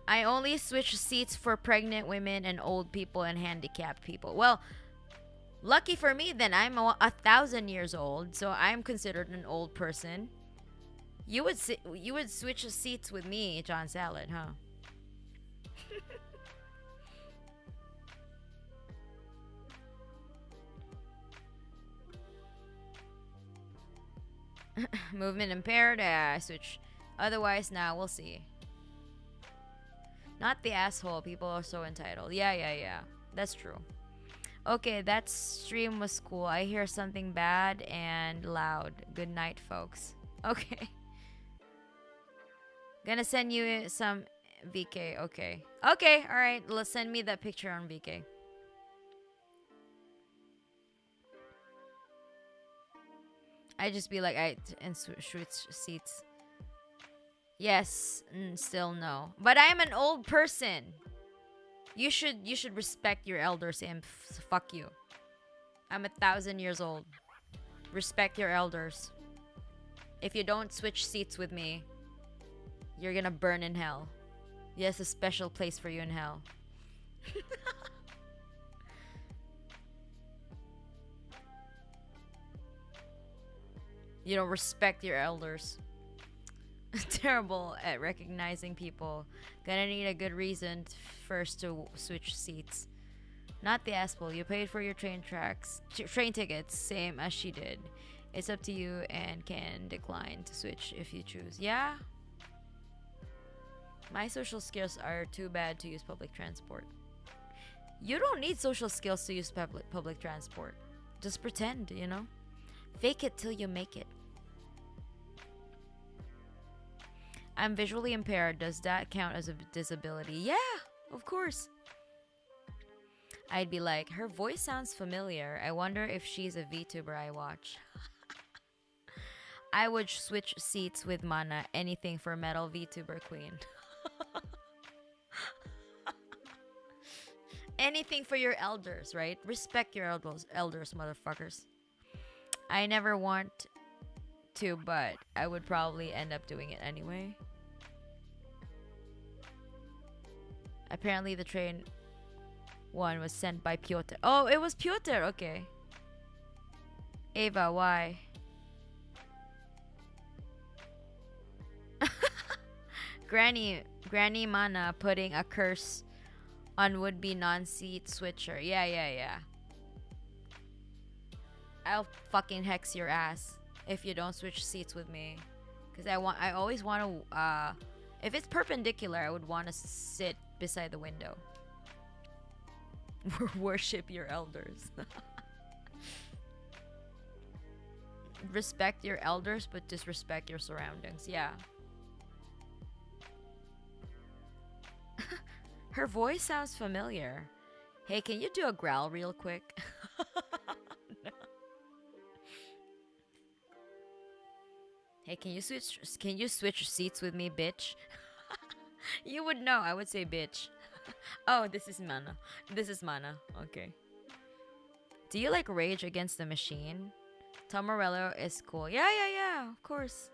I only switch seats for pregnant women and old people and handicapped people. Well, lucky for me, then I'm 1,000 years old, so I'm considered an old person. You would switch seats with me, John Salad, huh? Movement impaired. I switch. Otherwise, nah, we'll see. Not the asshole. People are so entitled. Yeah. That's true. Okay, that stream was cool. I hear something bad and loud. Good night, folks. Okay. Gonna send you some VK. Okay, alright. Let's send me that picture on VK. I just be like, and switch seats. Yes, still no. But I am an old person. You should respect your elders, and fuck you. I'm 1,000 years old. Respect your elders. If you don't switch seats with me, you're gonna burn in hell. Yes, a special place for you in hell. You don't respect your elders. Terrible at recognizing people. Gonna need a good reason first to switch seats. Not the asshole. You paid for your train tickets, same as she did. It's up to you and can decline to switch if you choose. Yeah? My social skills are too bad to use public transport. You don't need social skills to use public transport. Just pretend, you know? Fake it till you make it. I'm visually impaired. Does that count as a disability? Yeah, of course. I'd be like, her voice sounds familiar. I wonder if she's a VTuber I watch. I would switch seats with Mana. Anything for metal VTuber queen. Anything for your elders, right? Respect your elders, motherfuckers. I never want to, but I would probably end up doing it anyway. Apparently the train one was sent by Piotr. Oh, it was Piotr. Okay. Ava, why? Granny Mana putting a curse on would-be non-seat switcher. Yeah. I'll fucking hex your ass if you don't switch seats with me. Cause I always want to. If it's perpendicular, I would want to sit beside the window. Worship your elders. Respect your elders, but disrespect your surroundings. Yeah. Her voice sounds familiar. Hey, can you do a growl real quick? No. Hey, can you switch seats with me, bitch? You would know. I would say bitch. Oh, this is Mana. Okay. Do you like Rage Against the Machine? Tom Morello is cool. Yeah, of course.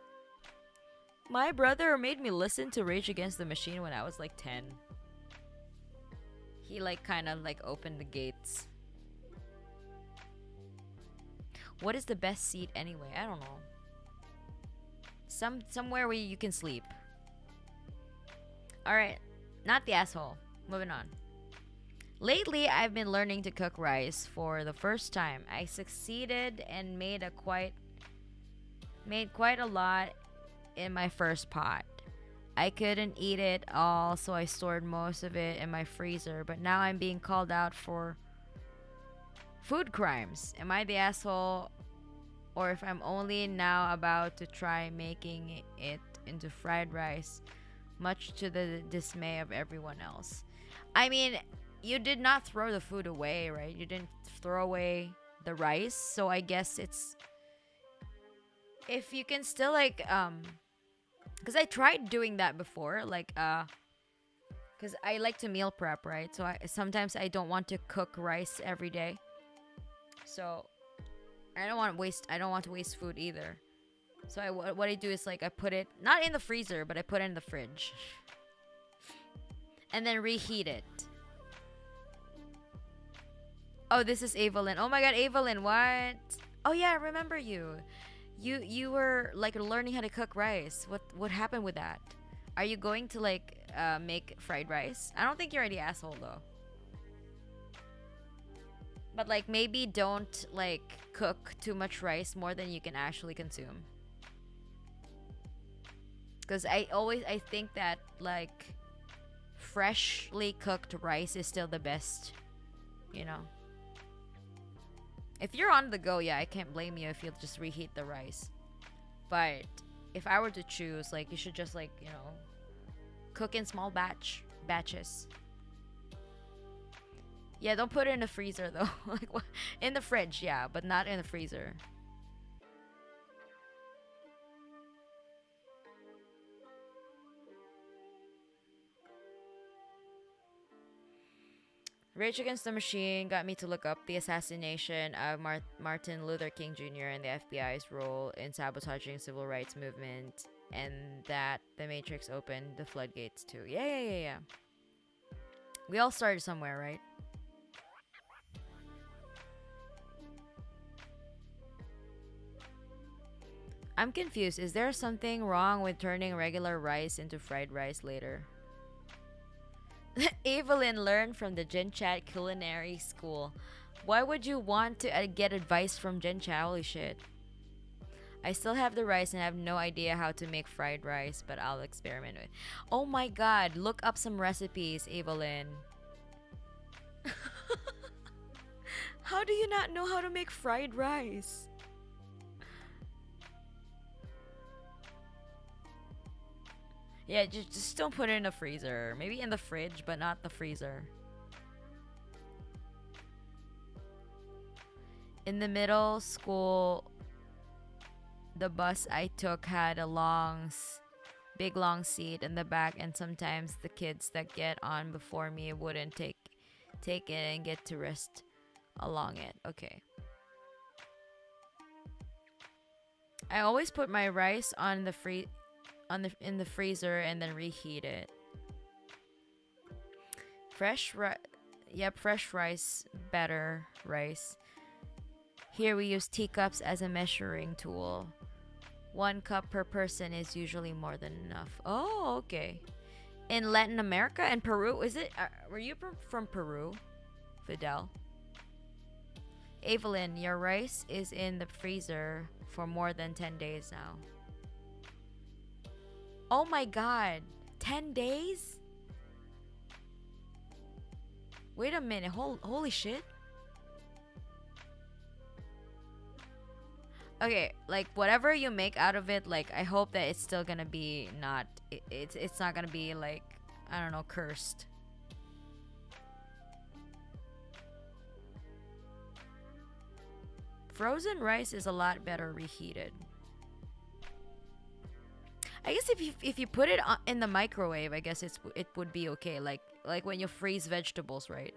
My brother made me listen to Rage Against the Machine when I was like 10. He like kind of like opened the gates. What is the best seat anyway? I don't know. Somewhere where you can sleep. Alright. Not the asshole. Moving on. Lately, I've been learning to cook rice for the first time. I succeeded and made quite a lot in my first pot. I couldn't eat it all, so I stored most of it in my freezer. But now I'm being called out for food crimes. Am I the asshole? Or if I'm only now about to try making it into fried rice, much to the dismay of everyone else. I mean, you did not throw the food away, right? You didn't throw away the rice, so I guess it's... If you can still like, because I tried doing that before, like, because I like to meal prep, right? So sometimes I don't want to cook rice every day. So I don't want to waste food either. So what I do is like I put it not in the freezer, but I put it in the fridge. And then reheat it. Oh, this is Evelyn. Oh my god, Evelyn, what? Oh yeah, I remember you. You were like learning how to cook rice. What happened with that? Are you going to like make fried rice? I don't think you're the asshole though. But like maybe don't like cook too much rice more than you can actually consume. Because I think that like freshly cooked rice is still the best, you know. If you're on the go, yeah, I can't blame you if you just reheat the rice. But if I were to choose, like, you should just like, you know, cook in small batches. Yeah, don't put it in the freezer though. Like, in the fridge, yeah, but not in the freezer. Rage Against the Machine got me to look up the assassination of Martin Luther King Jr. and the FBI's role in sabotaging civil rights movement, and that The Matrix opened the floodgates too. Yeah. We all started somewhere, right? I'm confused. Is there something wrong with turning regular rice into fried rice later? Evelyn learned from the Gen Chat Culinary School. Why would you want to get advice from Gen Chat? Holy shit. I still have the rice and have no idea how to make fried rice, but I'll experiment with. Oh my god, look up some recipes, Evelyn. How do you not know how to make fried rice? Yeah, just don't put it in the freezer. Maybe in the fridge, but not the freezer. In the middle school, the bus I took had a big long seat in the back, and sometimes the kids that get on before me wouldn't take it and get to rest along it. Okay. I always put my rice on the in the freezer and then reheat it. Fresh rice, better rice. Here we use teacups as a measuring tool. 1 cup per person is usually more than enough. Oh, okay. In Latin America and Peru, is it? Were you from Peru, Fidel? Evelyn, your rice is in the freezer for more than 10 days now. Oh my god, 10 days? Wait a minute, holy shit. Okay, like whatever you make out of it, like I hope that it's still gonna be not, it's not gonna be like, I don't know, cursed. Frozen rice is a lot better reheated. I guess if you put it in the microwave, I guess it would be okay. Like when you freeze vegetables, right?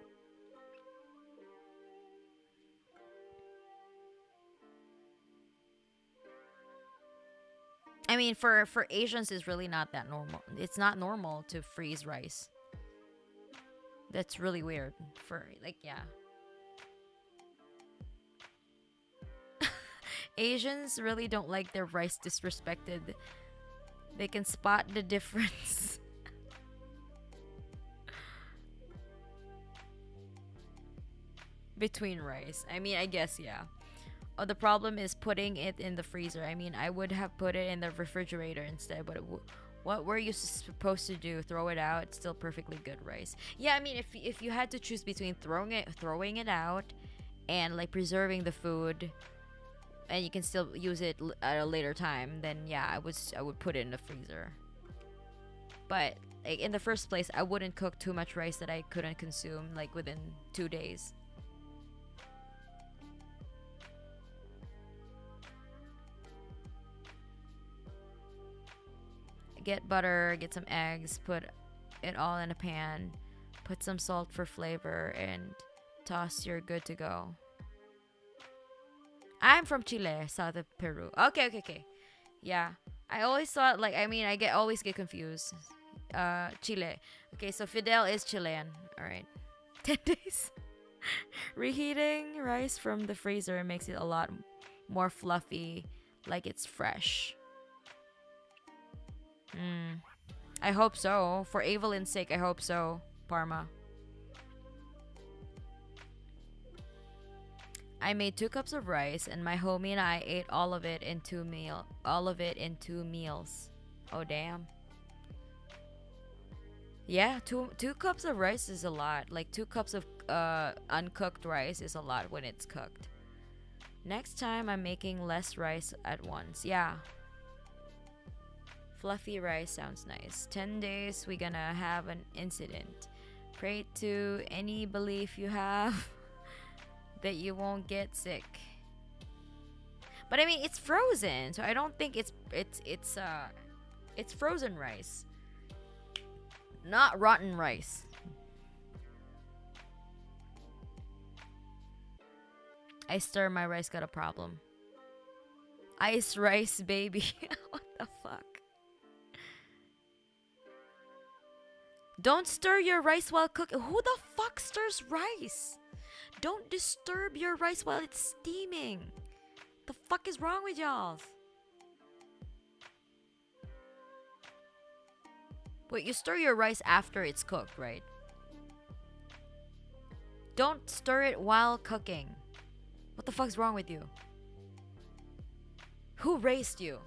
I mean, for Asians, it's really not that normal. It's not normal to freeze rice. That's really weird. For like, yeah. Asians really don't like their rice disrespected. They can spot the difference. Between rice. I mean, I guess, yeah. Oh, the problem is putting it in the freezer. I mean, I would have put it in the refrigerator instead, but what were you supposed to do? Throw it out? It's still perfectly good rice. Yeah, I mean, if you had to choose between throwing it out and like preserving the food, and you can still use it at a later time, then yeah, I would put it in the freezer. But like, in the first place, I wouldn't cook too much rice that I couldn't consume like within 2 days. Get butter, get some eggs, put it all in a pan, put some salt for flavor, and toss. You're good to go. I'm from Chile, south of Peru. Okay. Yeah. I always thought, like, I mean, always get confused. Chile. Okay, so Fidel is Chilean. Alright. 10 days. Reheating rice from the freezer makes it a lot more fluffy, like it's fresh. I hope so. For Evelyn's sake, I hope so. Parma. I made 2 cups of rice, and my homie and I ate all of it in 2 meals. Oh damn. Yeah, two cups of rice is a lot. Like 2 cups of uncooked rice is a lot when it's cooked. Next time I'm making less rice at once. Yeah. Fluffy rice sounds nice. 10 days we gonna have an incident. Pray to any belief you have that you won't get sick. But I mean, it's frozen, so I don't think it's frozen rice, not rotten rice. I stir my rice, got a problem. Ice rice, baby. What the fuck? Don't stir your rice while cooking. Who the fuck stirs rice? Don't disturb your rice while it's steaming. The fuck is wrong with y'all? Wait, you stir your rice after it's cooked, right? Don't stir it while cooking. What the fuck's wrong with you? Who raised you?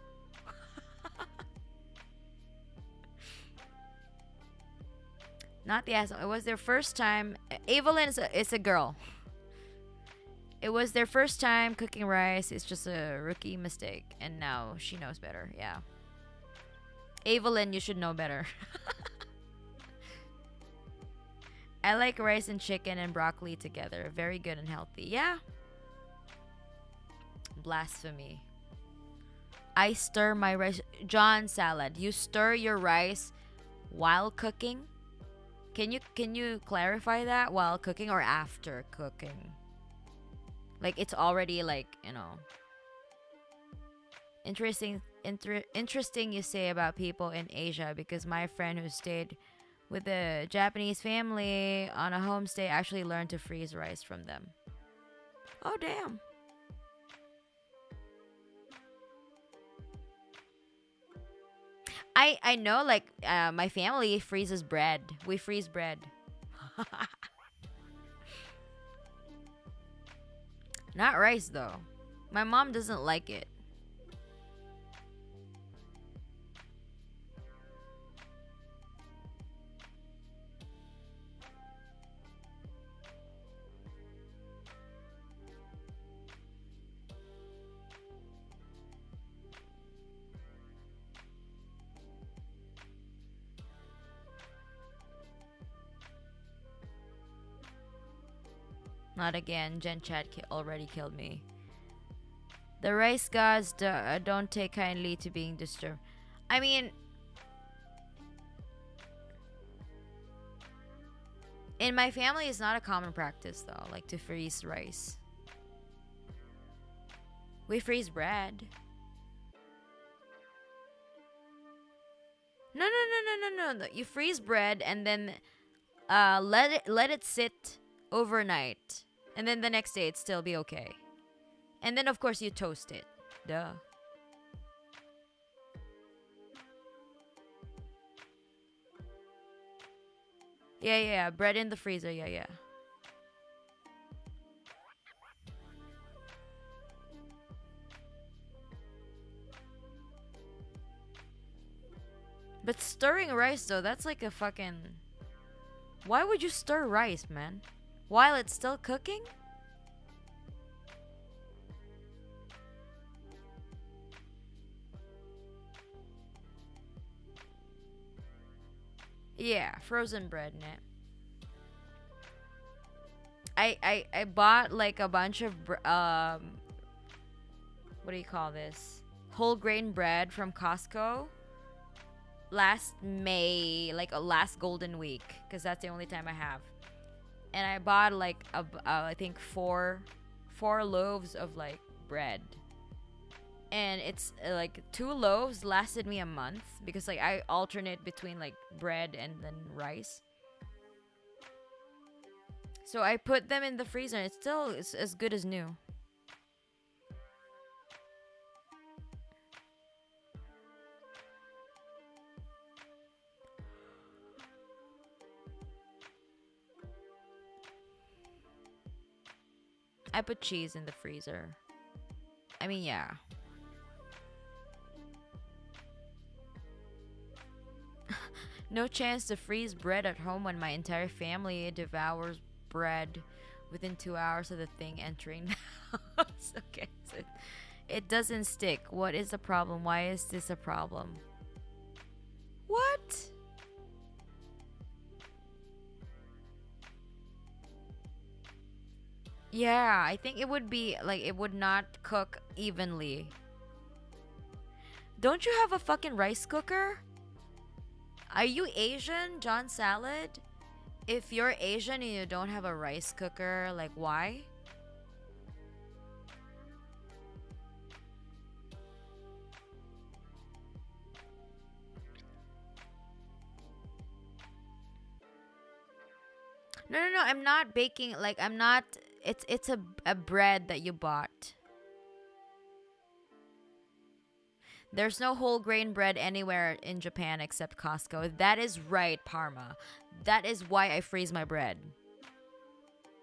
Not the asshole. It was their first time. Evelyn is a girl. It was their first time cooking rice. It's just a rookie mistake. And now she knows better. Yeah. Evelyn, you should know better. I like rice and chicken and broccoli together. Very good and healthy. Yeah. Blasphemy. I stir my rice. John Salad. You stir your rice while cooking? Can you clarify that? While cooking or after cooking? Like it's already like, you know. Interesting you say about people in Asia, because my friend who stayed with a Japanese family on a homestay actually learned to freeze rice from them. Oh damn. I know, like, my family freezes bread. We freeze bread. Not rice, though. My mom doesn't like it. Not again. Gen Chat already killed me. The rice gods don't take kindly to being disturbed. I mean, in my family, it's not a common practice though, like to freeze rice. We freeze bread. No. You freeze bread and then let it sit overnight, and then the next day it'd still be okay. And then of course you toast it. Duh. Yeah. Bread in the freezer. Yeah. But stirring rice though, that's like a fucking... Why would you stir rice, man? While it's still cooking? Yeah, frozen bread, net. I bought like a bunch of what do you call this? Whole grain bread from Costco last May, like last Golden Week, because that's the only time I have. And I bought like I think four loaves of like bread, and it's like 2 loaves lasted me a month, because like I alternate between like bread and then rice. So I put them in the freezer, and it's as good as new. I put cheese in the freezer. I mean, yeah. No chance to freeze bread at home when my entire family devours bread within 2 hours of the thing entering the house. Okay, so it doesn't stick. What is the problem? Why is this a problem? What? Yeah, I think it would be like it would not cook evenly. Don't you have a fucking rice cooker? Are you Asian, John Salad? If you're Asian and you don't have a rice cooker, like why? No, no, no. I'm not baking. Like I'm not. It's a bread that you bought. There's no whole grain bread anywhere in Japan except Costco. That is right, Parma. That is why I freeze my bread.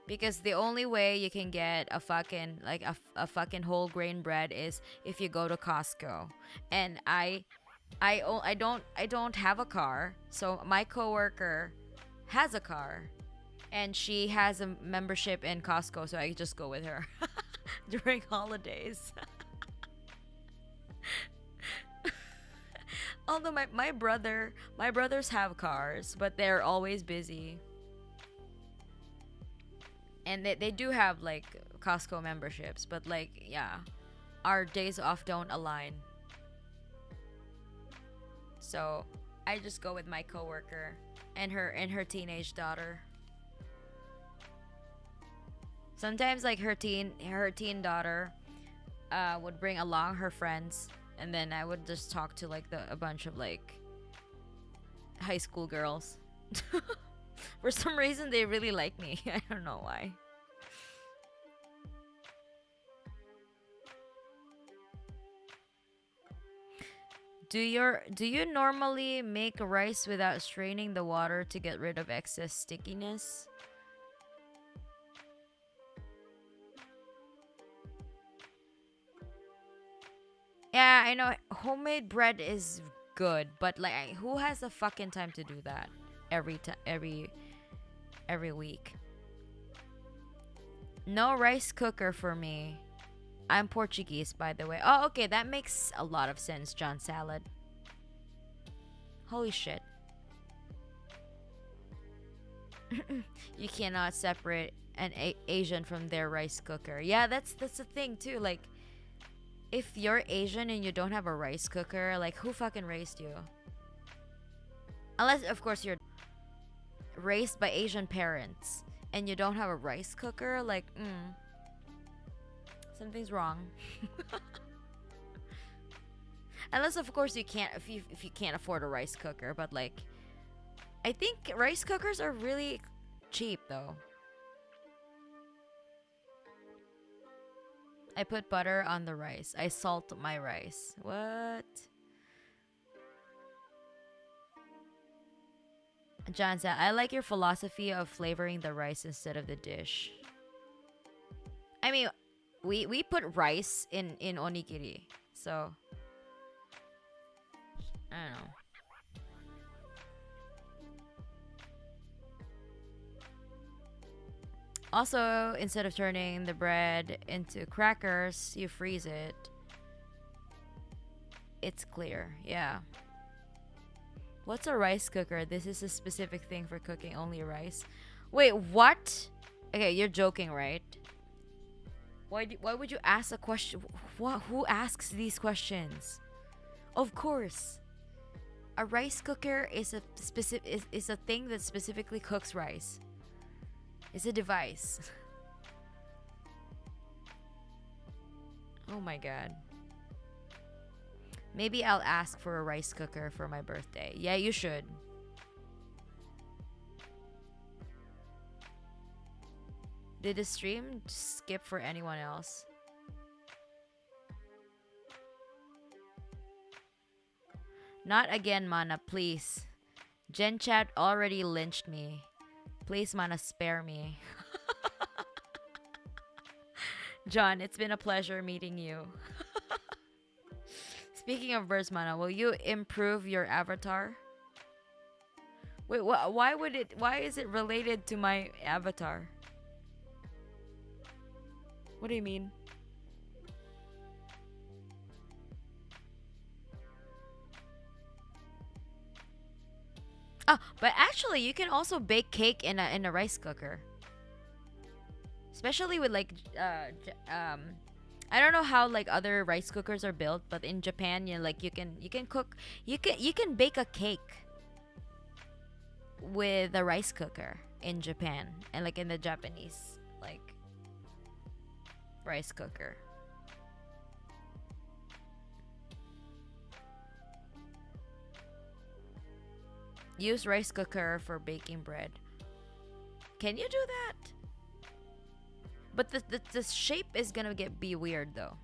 Because the only way you can get a fucking like a fucking whole grain bread is if you go to Costco. And I don't have a car. So my coworker has a car and she has a membership in Costco, so I just go with her during holidays. Although my brothers have cars, but they're always busy. And they do have like Costco memberships, but like yeah, our days off don't align. So I just go with my coworker and her teenage daughter. Sometimes like her teen daughter would bring along her friends, and then I would just talk to like a bunch of like high school girls. For some reason they really like me. I don't know why. Do you normally make rice without straining the water to get rid of excess stickiness? Yeah, I know homemade bread is good, but like who has the fucking time to do that every week? No rice cooker for me. I'm Portuguese, by the way. Oh, okay, that makes a lot of sense, John Salad. Holy shit. You cannot separate an Asian from their rice cooker. Yeah, that's the thing too. Like, if you're Asian and you don't have a rice cooker, like who fucking raised you? Unless, of course, you're raised by Asian parents and you don't have a rice cooker, like, something's wrong. Unless, of course, you can't if you can't afford a rice cooker, but like, I think rice cookers are really cheap though. I put butter on the rice. I salt my rice. What? John said, I like your philosophy of flavoring the rice instead of the dish. I mean, we put rice in onigiri, so I don't know. Also, instead of turning the bread into crackers, you freeze it. It's clear, yeah. What's a rice cooker? This is a specific thing for cooking only rice. Wait, what? Okay, you're joking, right? Why would you ask a question? Who asks these questions? Of course. A rice cooker is is a thing that specifically cooks rice. It's a device. Oh my god. Maybe I'll ask for a rice cooker for my birthday. Yeah, you should. Did the stream skip for anyone else? Not again, Mana, please. Gen Chat already lynched me. Please, Mana, spare me. John, it's been a pleasure meeting you. Speaking of birds, Mana, will you improve your avatar? Wait, why is it related to my avatar? What do you mean? Oh, but actually, you can also bake cake in a rice cooker. Especially with like I don't know how like other rice cookers are built, but in Japan, you like you can cook you can bake a cake with a rice cooker in Japan, and like in the Japanese like rice cooker. Use rice cooker for baking bread. Can you do that? But the shape is gonna be weird though.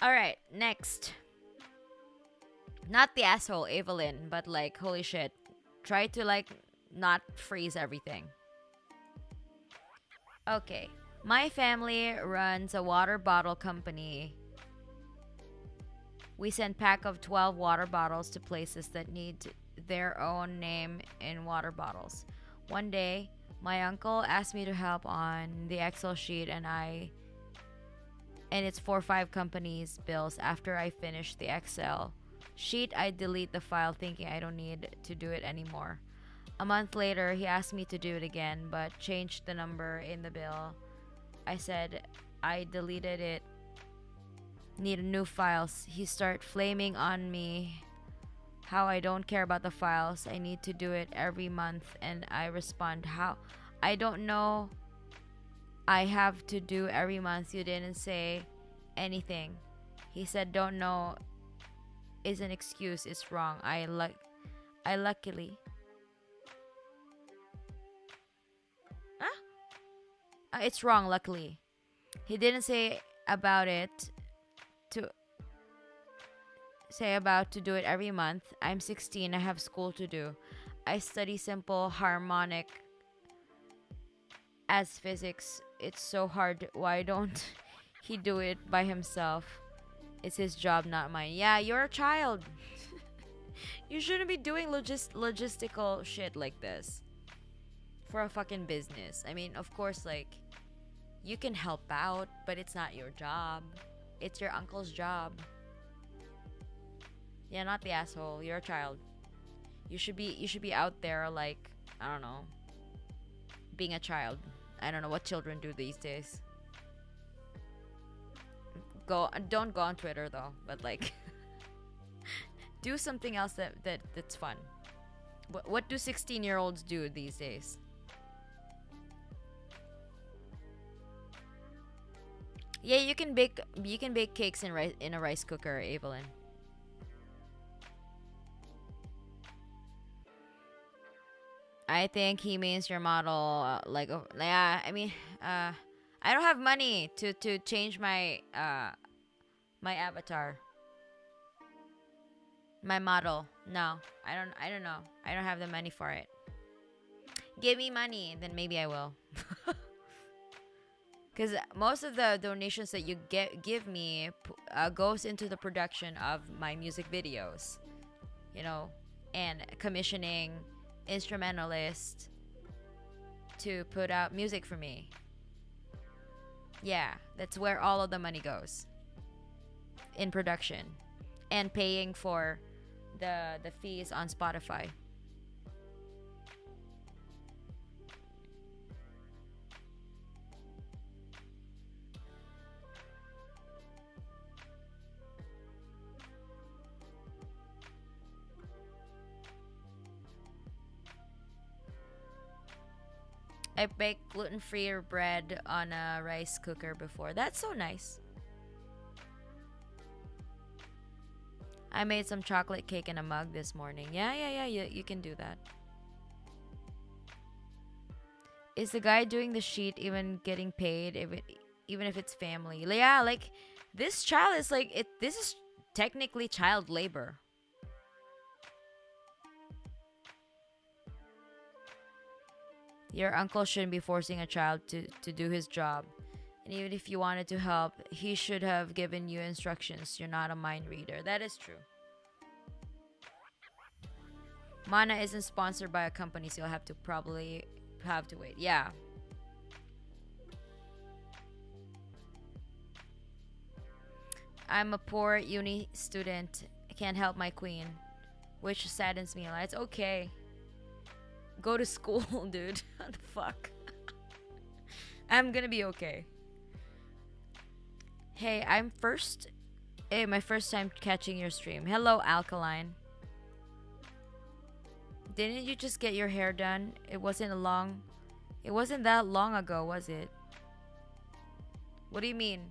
Alright, next. Not the asshole, Evelyn, but like, holy shit. Try to like not freeze everything. Okay. My family runs a water bottle company. We send pack of 12 water bottles to places that need their own name in water bottles. One day, my uncle asked me to help on the Excel sheet and it's for 5 companies' bills. After I finish the Excel sheet, I delete the file thinking I don't need to do it anymore. A month later, he asked me to do it again, but changed the number in the bill. I said I deleted it. Need new files. He started flaming on me how I don't care about the files. I need to do it every month, and I respond, how? I don't know. I have to do every month. You didn't say anything. He said don't know is an excuse. It's wrong. I luckily. Huh? It's wrong, luckily. He didn't say about it to do it every month. I'm 16. I have school to do. I study simple harmonic as physics. It's so hard. Why don't he do it by himself? It's his job, not mine. Yeah, you're a child. You shouldn't be doing logistical shit like this for a fucking business. I mean, of course, like, you can help out, but it's not your job. It's your uncle's job. Yeah, not the asshole. You're a child. You should be out there, like, I don't know, being a child. I don't know what children do these days. Don't go on Twitter though, but like do something else that's fun. What do 16-year-olds do these days? Yeah, you can bake cakes in a rice cooker, Evelyn. I think he means your model, yeah. I mean, I don't have money to change my my avatar, my model. No, I don't know. I don't have the money for it. Give me money, then maybe I will. Because most of the donations that you give me goes into the production of my music videos, you know, and commissioning instrumentalists to put out music for me. Yeah, that's where all of the money goes, in production and paying for the fees on Spotify. I baked gluten-free bread on a rice cooker before. That's so nice. I made some chocolate cake in a mug this morning. Yeah, you can do that. Is the guy doing the sheet even getting paid, even if it's family? Yeah, like, this child is like, this is technically child labor. Your uncle shouldn't be forcing a child to do his job. And even if you wanted to help, he should have given you instructions. You're not a mind reader. That is true. Mana isn't sponsored by a company, so you'll probably have to wait. Yeah. I'm a poor uni student. I can't help my queen, which saddens me a lot. It's okay. Go to school, dude. What the fuck? I'm gonna be okay. Hey, my first time catching your stream. Hello, Alkaline. Didn't you just get your hair done? It wasn't long It wasn't that long ago, was it? What do you mean?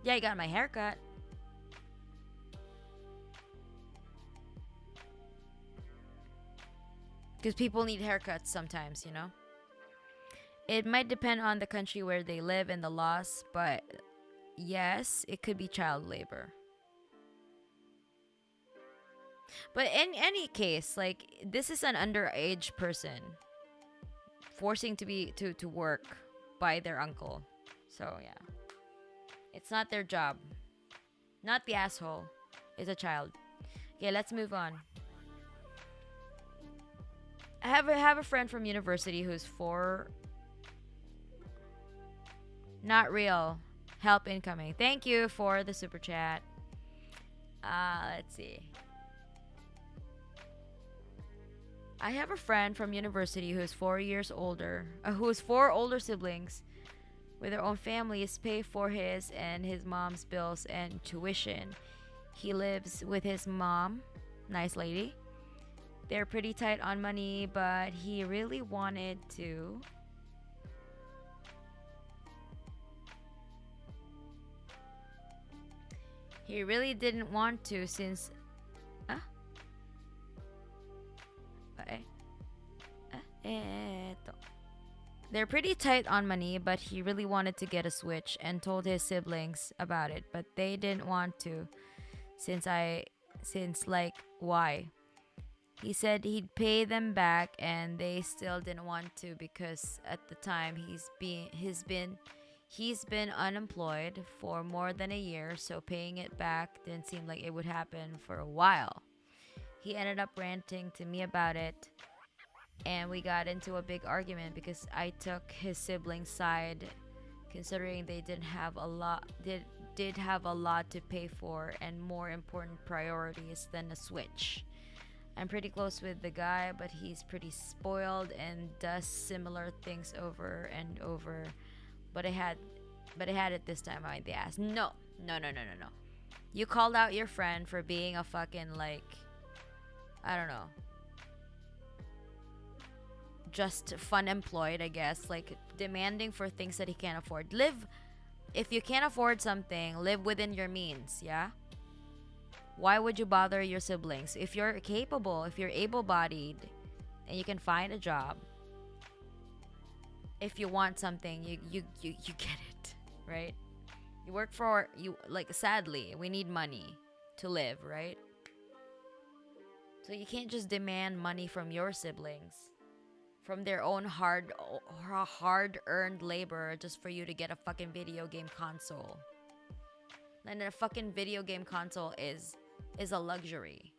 Yeah, I got my haircut. Because people need haircuts sometimes, you know? It might depend on the country where they live and the laws, but yes, it could be child labor. But in any case, like, this is an underage person forcing to work by their uncle. So yeah. It's not their job. Not the asshole. It's a child. Okay, let's move on. I have a friend from university who's 4. Not real. Help incoming. Thank you for the super chat. Let's see. I have a friend from university who's 4 years older, who has 4 older siblings with their own families, pay for his and his mom's bills and tuition. He lives with his mom, nice lady. They're pretty tight on money, but he really wanted to. He really didn't want to since. They're pretty tight on money, but he really wanted to get a Switch and told his siblings about it, but they didn't want to since why? He said he'd pay them back and they still didn't want to because at the time he's been unemployed for more than a year, so paying it back didn't seem like it would happen for a while. He ended up ranting to me about it, and we got into a big argument because I took his siblings' side, considering they did have a lot to pay for and more important priorities than a Switch. I'm pretty close with the guy, but he's pretty spoiled and does similar things over and over. But I had it this time out the ass. No. You called out your friend for being a fucking, like, I don't know, just fun employed, I guess, like demanding for things that he can't afford. If you can't afford something, live within your means, yeah? Why would you bother your siblings? If you're capable, if you're able-bodied, and you can find a job, if you want something, you get it, right? You work for, like, sadly, we need money to live, right? So you can't just demand money from your siblings, from their own hard-earned labor, just for you to get a fucking video game console. And a fucking video game console is a luxury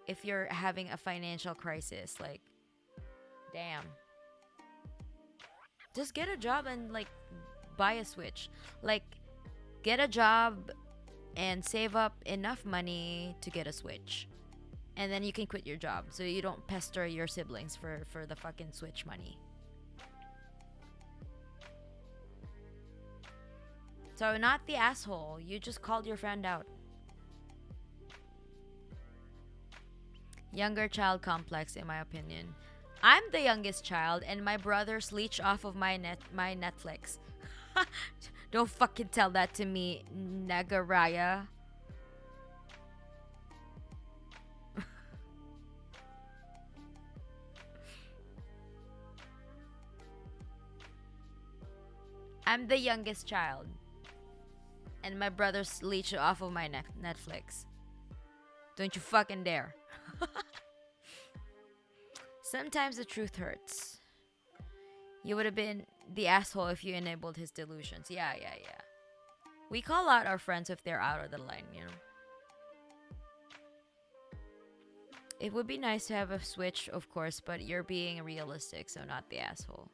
if you're having a financial crisis. Like, damn. Just get a job and, like, buy a Switch. Like, get a job and save up enough money to get a Switch. And then you can quit your job so you don't pester your siblings for the fucking Switch money. So, not the asshole. You just called your friend out. Younger child complex, in my opinion. I'm the youngest child, and my brothers leech off of my Netflix. Don't fucking tell that to me, Nagaraya. I'm the youngest child, and my brothers leech off of my Netflix. Don't you fucking dare. Sometimes the truth hurts. You would have been the asshole if you enabled his delusions. Yeah. We call out our friends if they're out of the line, you know. It would be nice to have a Switch, of course, but you're being realistic, so not the asshole.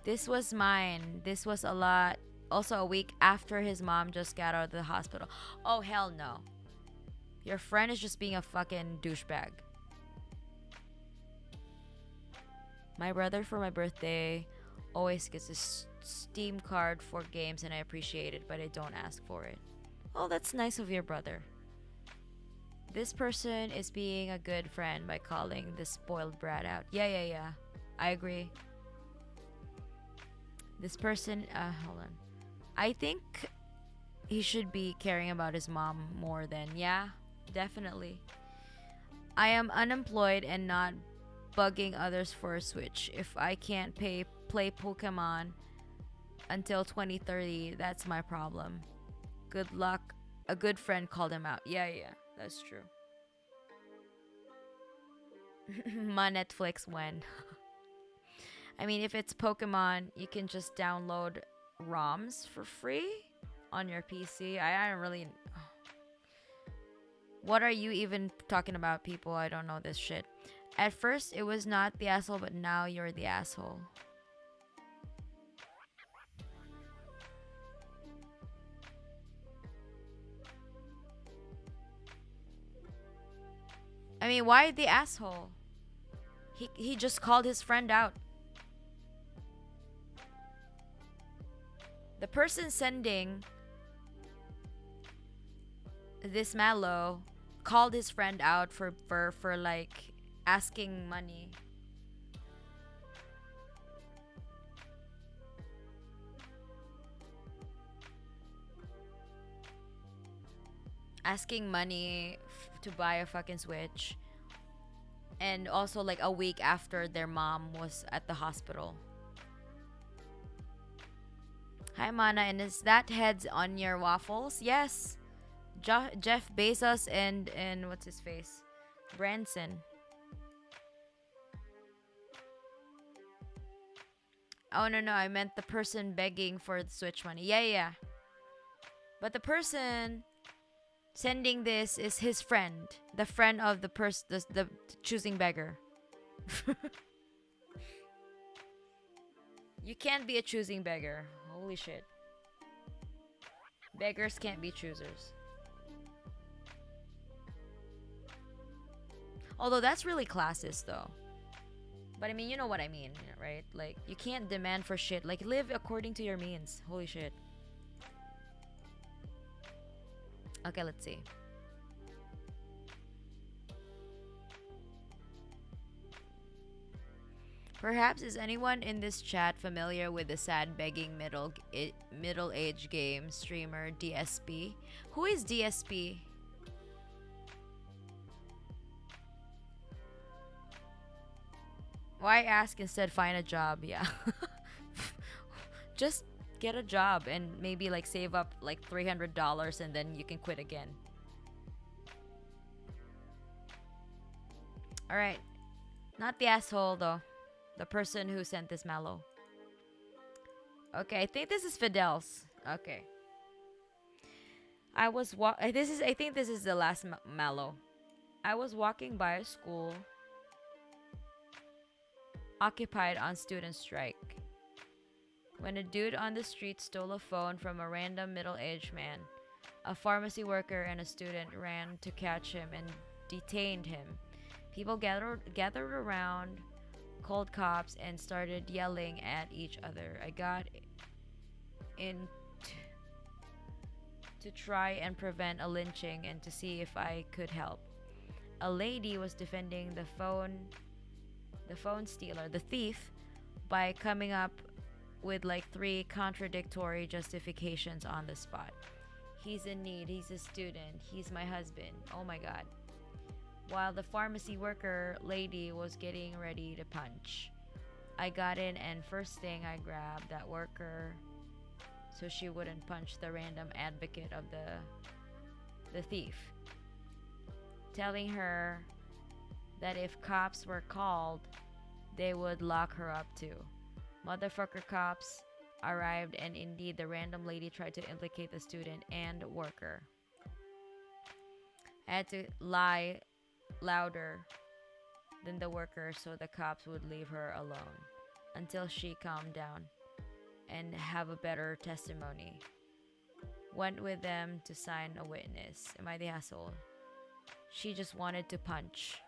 This was mine. This was a lot. Also, a week after his mom just got out of the hospital. Oh, hell no. Your friend is just being a fucking douchebag. My brother, for my birthday, always gets a Steam card for games, and I appreciate it, but I don't ask for it. Oh, that's nice of your brother. This person is being a good friend by calling this spoiled brat out. Yeah. I agree. This person, hold on. I think he should be caring about his mom more than, yeah, definitely. I am unemployed and not bugging others for a Switch. If I can't play Pokemon until 2030, that's my problem. Good luck. A good friend called him out. Yeah, that's true. My Netflix when. I mean, if it's Pokemon, you can just download ROMs for free on your PC. I don't really... What are you even talking about, people? I don't know this shit. At first, it was not the asshole, but now you're the asshole. I mean, why the asshole? He just called his friend out. The person sending this Mallow called his friend out for like asking money. Asking money to buy a fucking Switch. And also like a week after their mom was at the hospital. Hi Mana, and is that heads on your waffles? Yes. Jeff Bezos and what's his face? Branson. Oh no, I meant the person begging for the Switch money. Yeah. But the person sending this is his friend, the friend of the the choosing beggar. You can't be a choosing beggar. Holy shit. Beggars can't be choosers. Although that's really classist though. But I mean, you know what I mean, right? Like, you can't demand for shit. Like, live according to your means. Holy shit. Okay, let's see. Perhaps is anyone in this chat familiar with the sad begging middle-aged game streamer DSP? Who is DSP? Why ask instead find a job? Yeah. Just get a job and maybe like save up like $300 and then you can quit again. Alright. Not the asshole though. The person who sent this Mallow. Okay, I think this is Fidel's. Okay. I think this is the last Mallow. I was walking by a school occupied on student strike when a dude on the street stole a phone from a random middle-aged man. A pharmacy worker and a student ran to catch him and detained him. People gathered around, called cops, and started yelling at each other. I got in to try and prevent a lynching and to see if I could help. A lady was defending the phone stealer, the thief, by coming up with like 3 contradictory justifications on the spot. He's in need, he's a student, he's my husband, oh my god. While the pharmacy worker lady was getting ready to punch. I got in and first thing I grabbed that worker so she wouldn't punch the random advocate of the thief, telling her that if cops were called, they would lock her up too. Motherfucker cops arrived and indeed the random lady tried to implicate the student and worker. I had to lie louder than the worker so the cops would leave her alone until she calmed down and have a better testimony. Went with them to sign a witness. Am I the asshole? She just wanted to punch.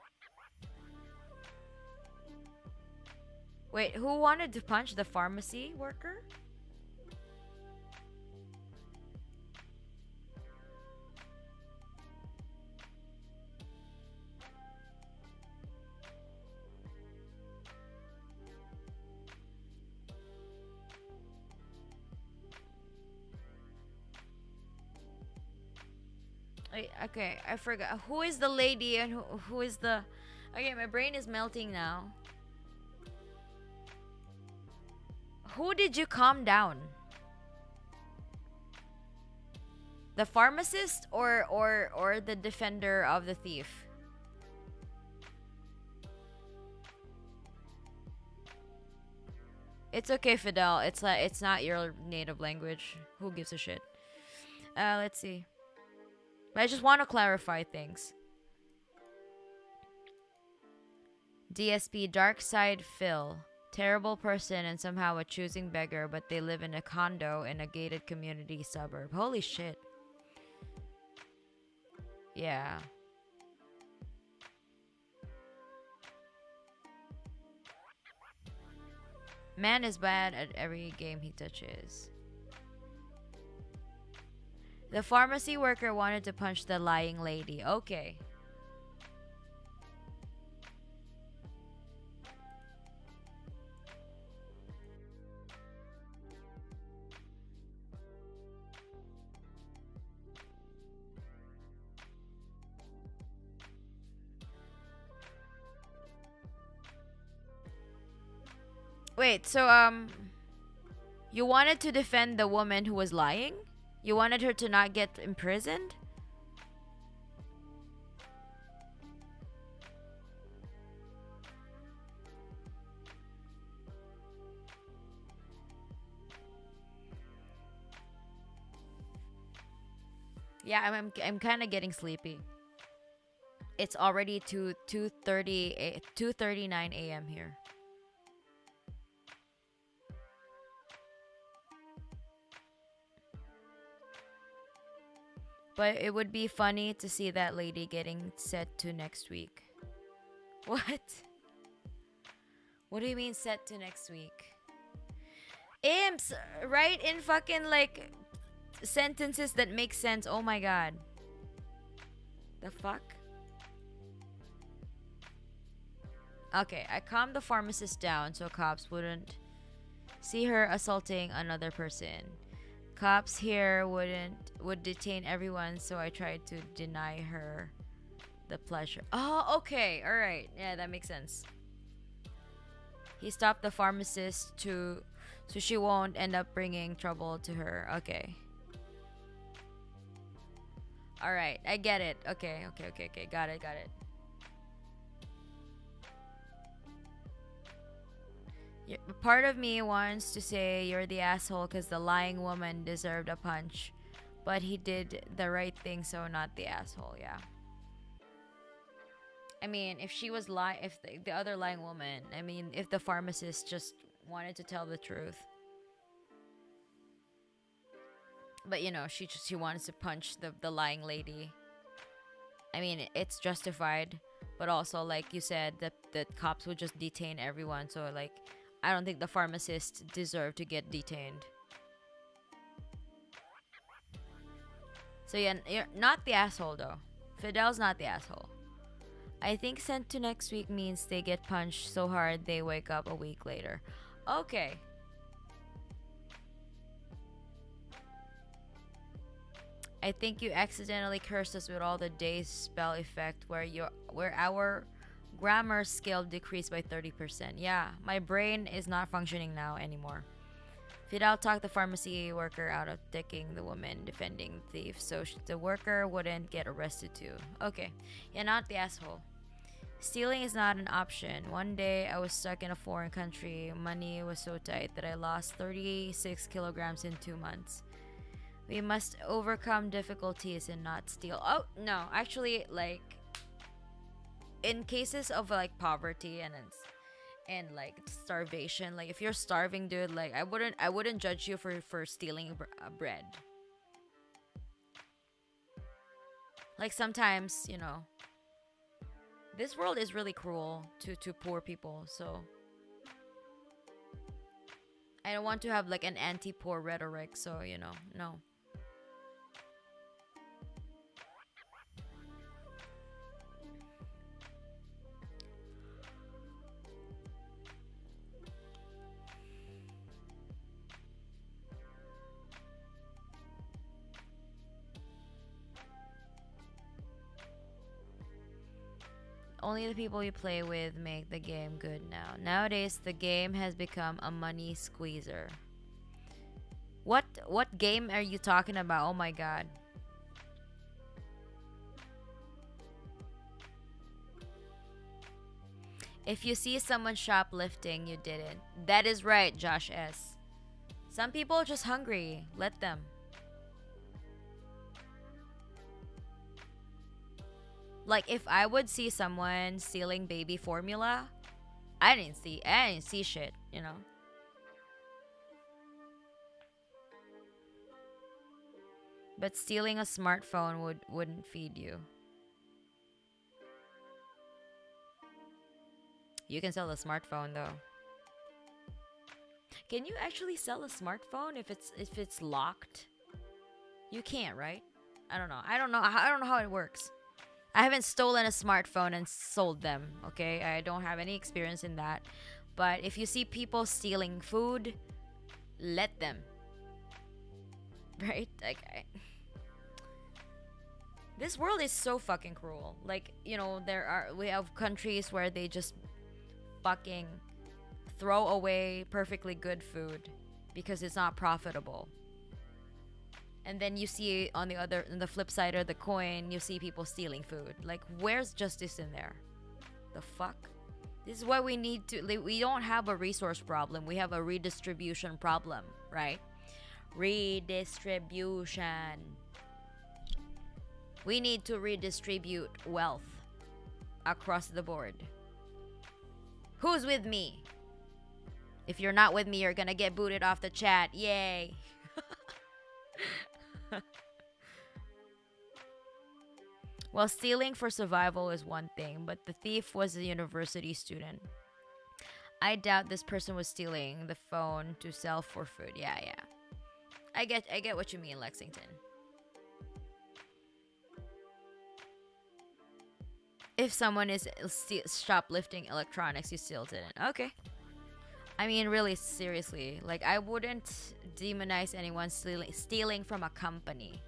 Wait, who wanted to punch the pharmacy worker? Okay, I forgot. Who is the lady and who is the... Okay, my brain is melting now. Who did you calm down? The pharmacist or the defender of the thief? It's okay, Fidel. It's not your native language. Who gives a shit? Let's see. I just want to clarify things. DSP Dark Side Phil. Terrible person and somehow a choosing beggar, but they live in a condo in a gated community suburb. Holy shit. Yeah. Man is bad at every game he touches. The pharmacy worker wanted to punch the lying lady. Okay. Wait, so you wanted to defend the woman who was lying? You wanted her to not get imprisoned? Yeah, I'm kind of getting sleepy. It's already 2:39 a.m. here. But it would be funny to see that lady getting set to next week. What? What do you mean set to next week? Imps! Write in fucking like sentences that make sense. Oh my god. The fuck? Okay, I calmed the pharmacist down so cops wouldn't see her assaulting another person. Cops here would detain everyone, so I tried to deny her the pleasure. Oh, okay. All right. Yeah, that makes sense. He stopped the pharmacist so she won't end up bringing trouble to her. Okay. All right. I get it. Okay. Got it. Part of me wants to say you're the asshole because the lying woman deserved a punch, but he did the right thing, so not the asshole. Yeah. I mean, if she was if the other lying woman, I mean, if the pharmacist just wanted to tell the truth, but you know, she wants to punch the lying lady. I mean, it's justified, but also like you said, the cops would just detain everyone, so like. I don't think the pharmacist deserved to get detained. So yeah, you're not the asshole though. Fidel's not the asshole. I think sent to next week means they get punched so hard they wake up a week later. Okay. I think you accidentally cursed us with all the day's spell effect where our grammar skill decreased by 30%. Yeah, my brain is not functioning now anymore. Fidel talked the pharmacy worker out of taking the woman defending the thief, so the worker wouldn't get arrested too. Okay, yeah, not the asshole. Stealing is not an option. One day I was stuck in a foreign country. Money was so tight that I lost 36 kilograms in 2 months. We must overcome difficulties and not steal. Oh, no, actually, like, in cases of like poverty and like starvation, like if you're starving, dude, like I wouldn't judge you for stealing bread. Like sometimes, you know, this world is really cruel to poor people, so I don't want to have like an anti-poor rhetoric, so you know, no. only the people you play with make the game good now. Nowadays, the game has become a money squeezer. What game are you talking about? Oh my god. If you see someone shoplifting, you didn't. That is right, Josh S. Some people are just hungry. Let them. Like if I would see someone stealing baby formula, I didn't see shit, you know. But stealing a smartphone wouldn't feed you. You can sell a smartphone though. Can you actually sell a smartphone if it's locked? You can't, right? I don't know. I don't know how it works. I haven't stolen a smartphone and sold them, okay? I don't have any experience in that. But if you see people stealing food, let them. Right? Like this world is so fucking cruel. Like, you know, we have countries where they just fucking throw away perfectly good food because it's not profitable. And then you see on the flip side of the coin, you see people stealing food. Like, where's justice in there? The fuck? This is why we need to. We don't have a resource problem. We have a redistribution problem, right? Redistribution. We need to redistribute wealth across the board. Who's with me? If you're not with me, you're gonna get booted off the chat. Yay. Well, stealing for survival is one thing, but the thief was a university student. I doubt this person was stealing the phone to sell for food. Yeah. I get what you mean, Lexington. If someone is shoplifting electronics, you still didn't. Okay. I mean, really, seriously. Like, I wouldn't demonize anyone stealing from a company.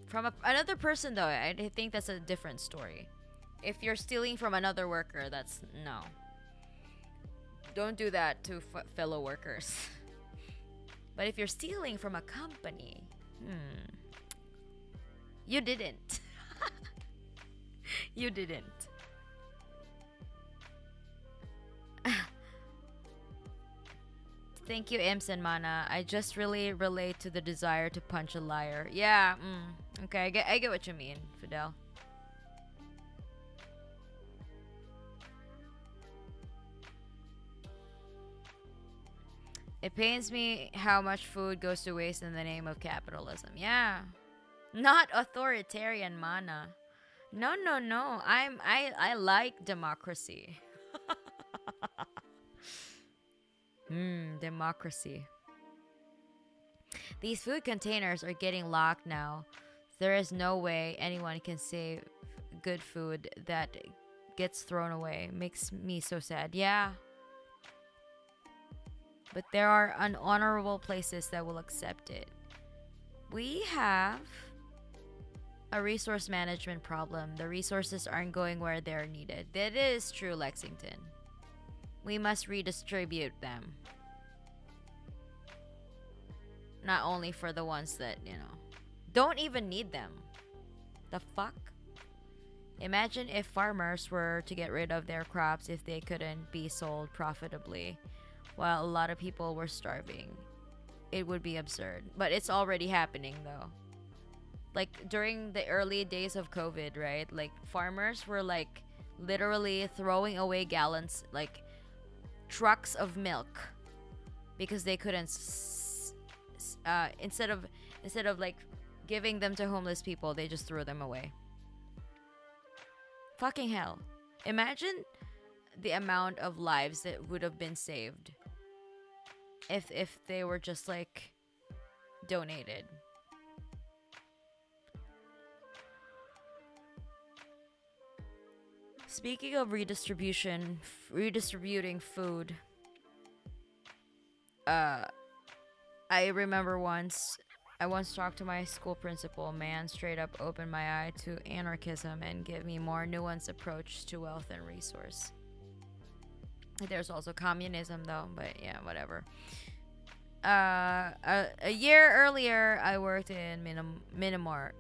From another person, though, I think that's a different story. If you're stealing from another worker, that's no. Don't do that to fellow workers. But if you're stealing from a company, you didn't. You didn't. Thank you, Imps and Mana. I just really relate to the desire to punch a liar. Yeah, okay, I get what you mean, Fidel. It pains me how much food goes to waste in the name of capitalism. Yeah. Not authoritarian, Mana. No. I like democracy. Democracy. These food containers are getting locked now. There is no way anyone can save good food that gets thrown away. Makes me so sad. Yeah. But there are unhonorable places that will accept it. We have a resource management problem. The resources aren't going where they're needed. That is true, Lexington. We must redistribute them. Not only for the ones that, you know, don't even need them. The fuck? Imagine if farmers were to get rid of their crops if they couldn't be sold profitably while a lot of people were starving. It would be absurd. But it's already happening though. Like during the early days of COVID, right? Like farmers were like literally throwing away gallons, like trucks of milk because they couldn't instead of like giving them to homeless people, they just threw them away. Fucking hell. Imagine the amount of lives that would have been saved if they were just like donated. Speaking of redistributing food, I remember once I once talked to my school principal. Man straight up opened my eye to anarchism and gave me more nuanced approach to wealth and resource. There's also communism though, but yeah, whatever. A year earlier, I worked in Minimart.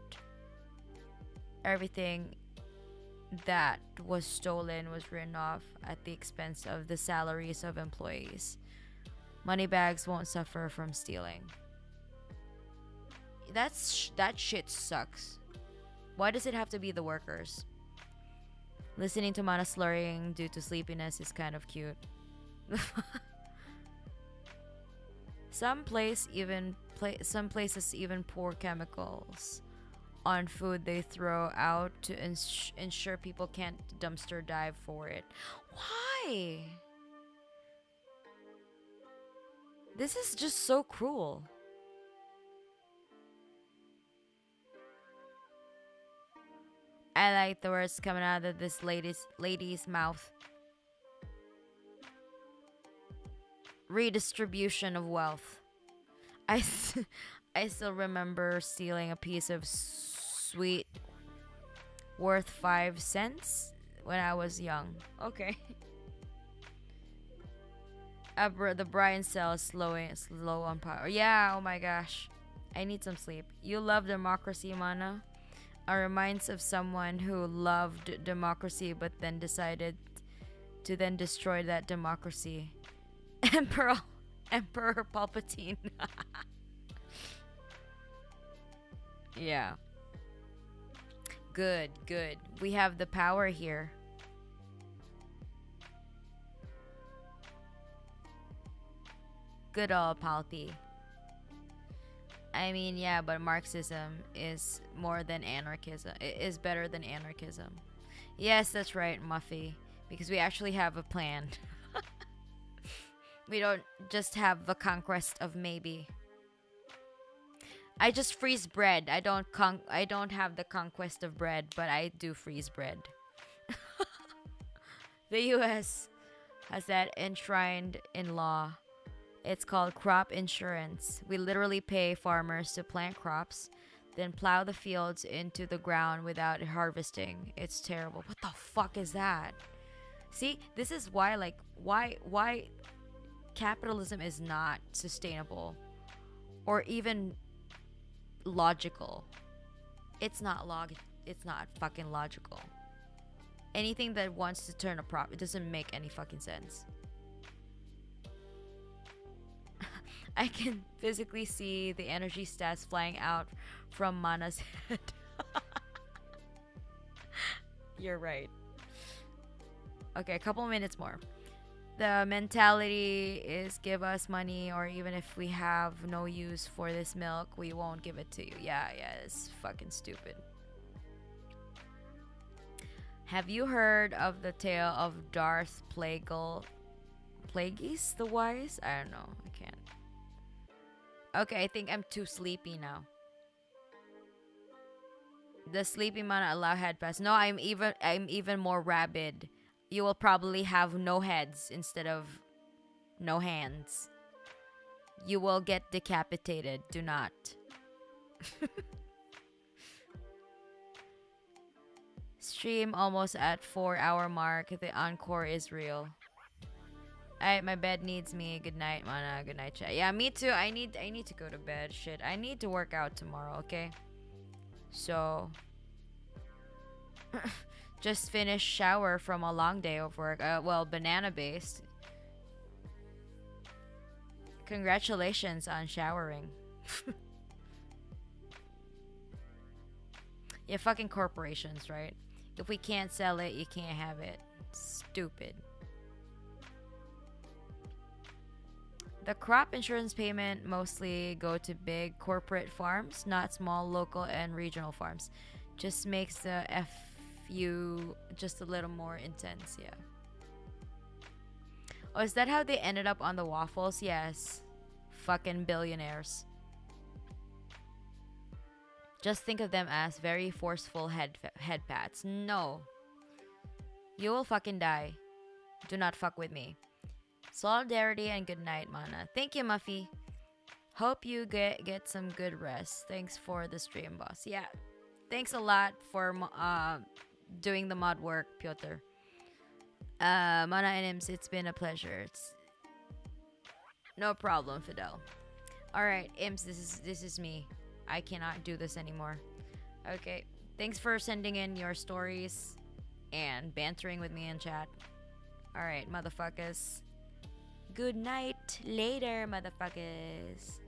Everything that was stolen was written off at the expense of the salaries of employees. Moneybags won't suffer from stealing. That shit sucks. Why does it have to be the workers? Listening to Mana slurring due to sleepiness is kind of cute. Some places even pour chemicals on food they throw out to ensure people can't dumpster dive for it. Why? This is just so cruel. I like the words coming out of this lady's mouth. Redistribution of wealth. I still remember stealing a piece of sweet worth 5 cents when I was young. Okay. The Brian cell is slow on power. Yeah, oh my gosh. I need some sleep. You love democracy, Mana? Reminds of someone who loved democracy but then decided to then destroy that democracy. Emperor Palpatine. Yeah. Good. We have the power here. Good old Palpy. I mean, yeah, but Marxism is more than anarchism. It is better than anarchism. Yes, that's right, Muffy. Because we actually have a plan. We don't just have the conquest of maybe. I just freeze bread. I don't have the conquest of bread, but I do freeze bread. The US has that enshrined in law. It's called crop insurance. We literally pay farmers to plant crops, then plow the fields into the ground without harvesting. It's terrible. What the fuck is that? See, this is why, like, why capitalism is not sustainable or even logical. It's not fucking logical. Anything that wants to turn a profit, it doesn't make any fucking sense. I can physically see the energy stats flying out from Mana's head. You're right. Okay, a couple minutes more. The mentality is give us money, or even if we have no use for this milk, we won't give it to you. Yeah, it's fucking stupid. Have you heard of the tale of Darth Plagueis the Wise? I don't know. I can't. Okay, I think I'm too sleepy now. The sleepy mana allow head pass. No, I'm even more rabid. You will probably have no heads instead of no hands. You will get decapitated. Do not. Stream almost at 4-hour mark. The encore is real. Alright, my bed needs me. Good night, Mana. Good night, chat. Yeah, me too. I need to go to bed. Shit. I need to work out tomorrow, okay? So just finished shower from a long day of work. Well, banana based. Congratulations on showering. Yeah, fucking corporations, right? If we can't sell it, you can't have it. Stupid. The crop insurance payment mostly go to big corporate farms, not small local and regional farms. Just makes the FU just a little more intense, yeah. Oh, is that how they ended up on the waffles? Yes. Fucking billionaires. Just think of them as very forceful head pats. No. You will fucking die. Do not fuck with me. Solidarity and good night, Mana. Thank you, Muffy. Hope you get some good rest. Thanks for the stream, boss. Yeah, thanks a lot for doing the mod work, Piotr. Mana and Imps, it's been a pleasure. It's no problem, Fidel. All right, Imps, this is me. I cannot do this anymore. Okay, thanks for sending in your stories and bantering with me in chat. All right, motherfuckers. Good night. Later, motherfuckers.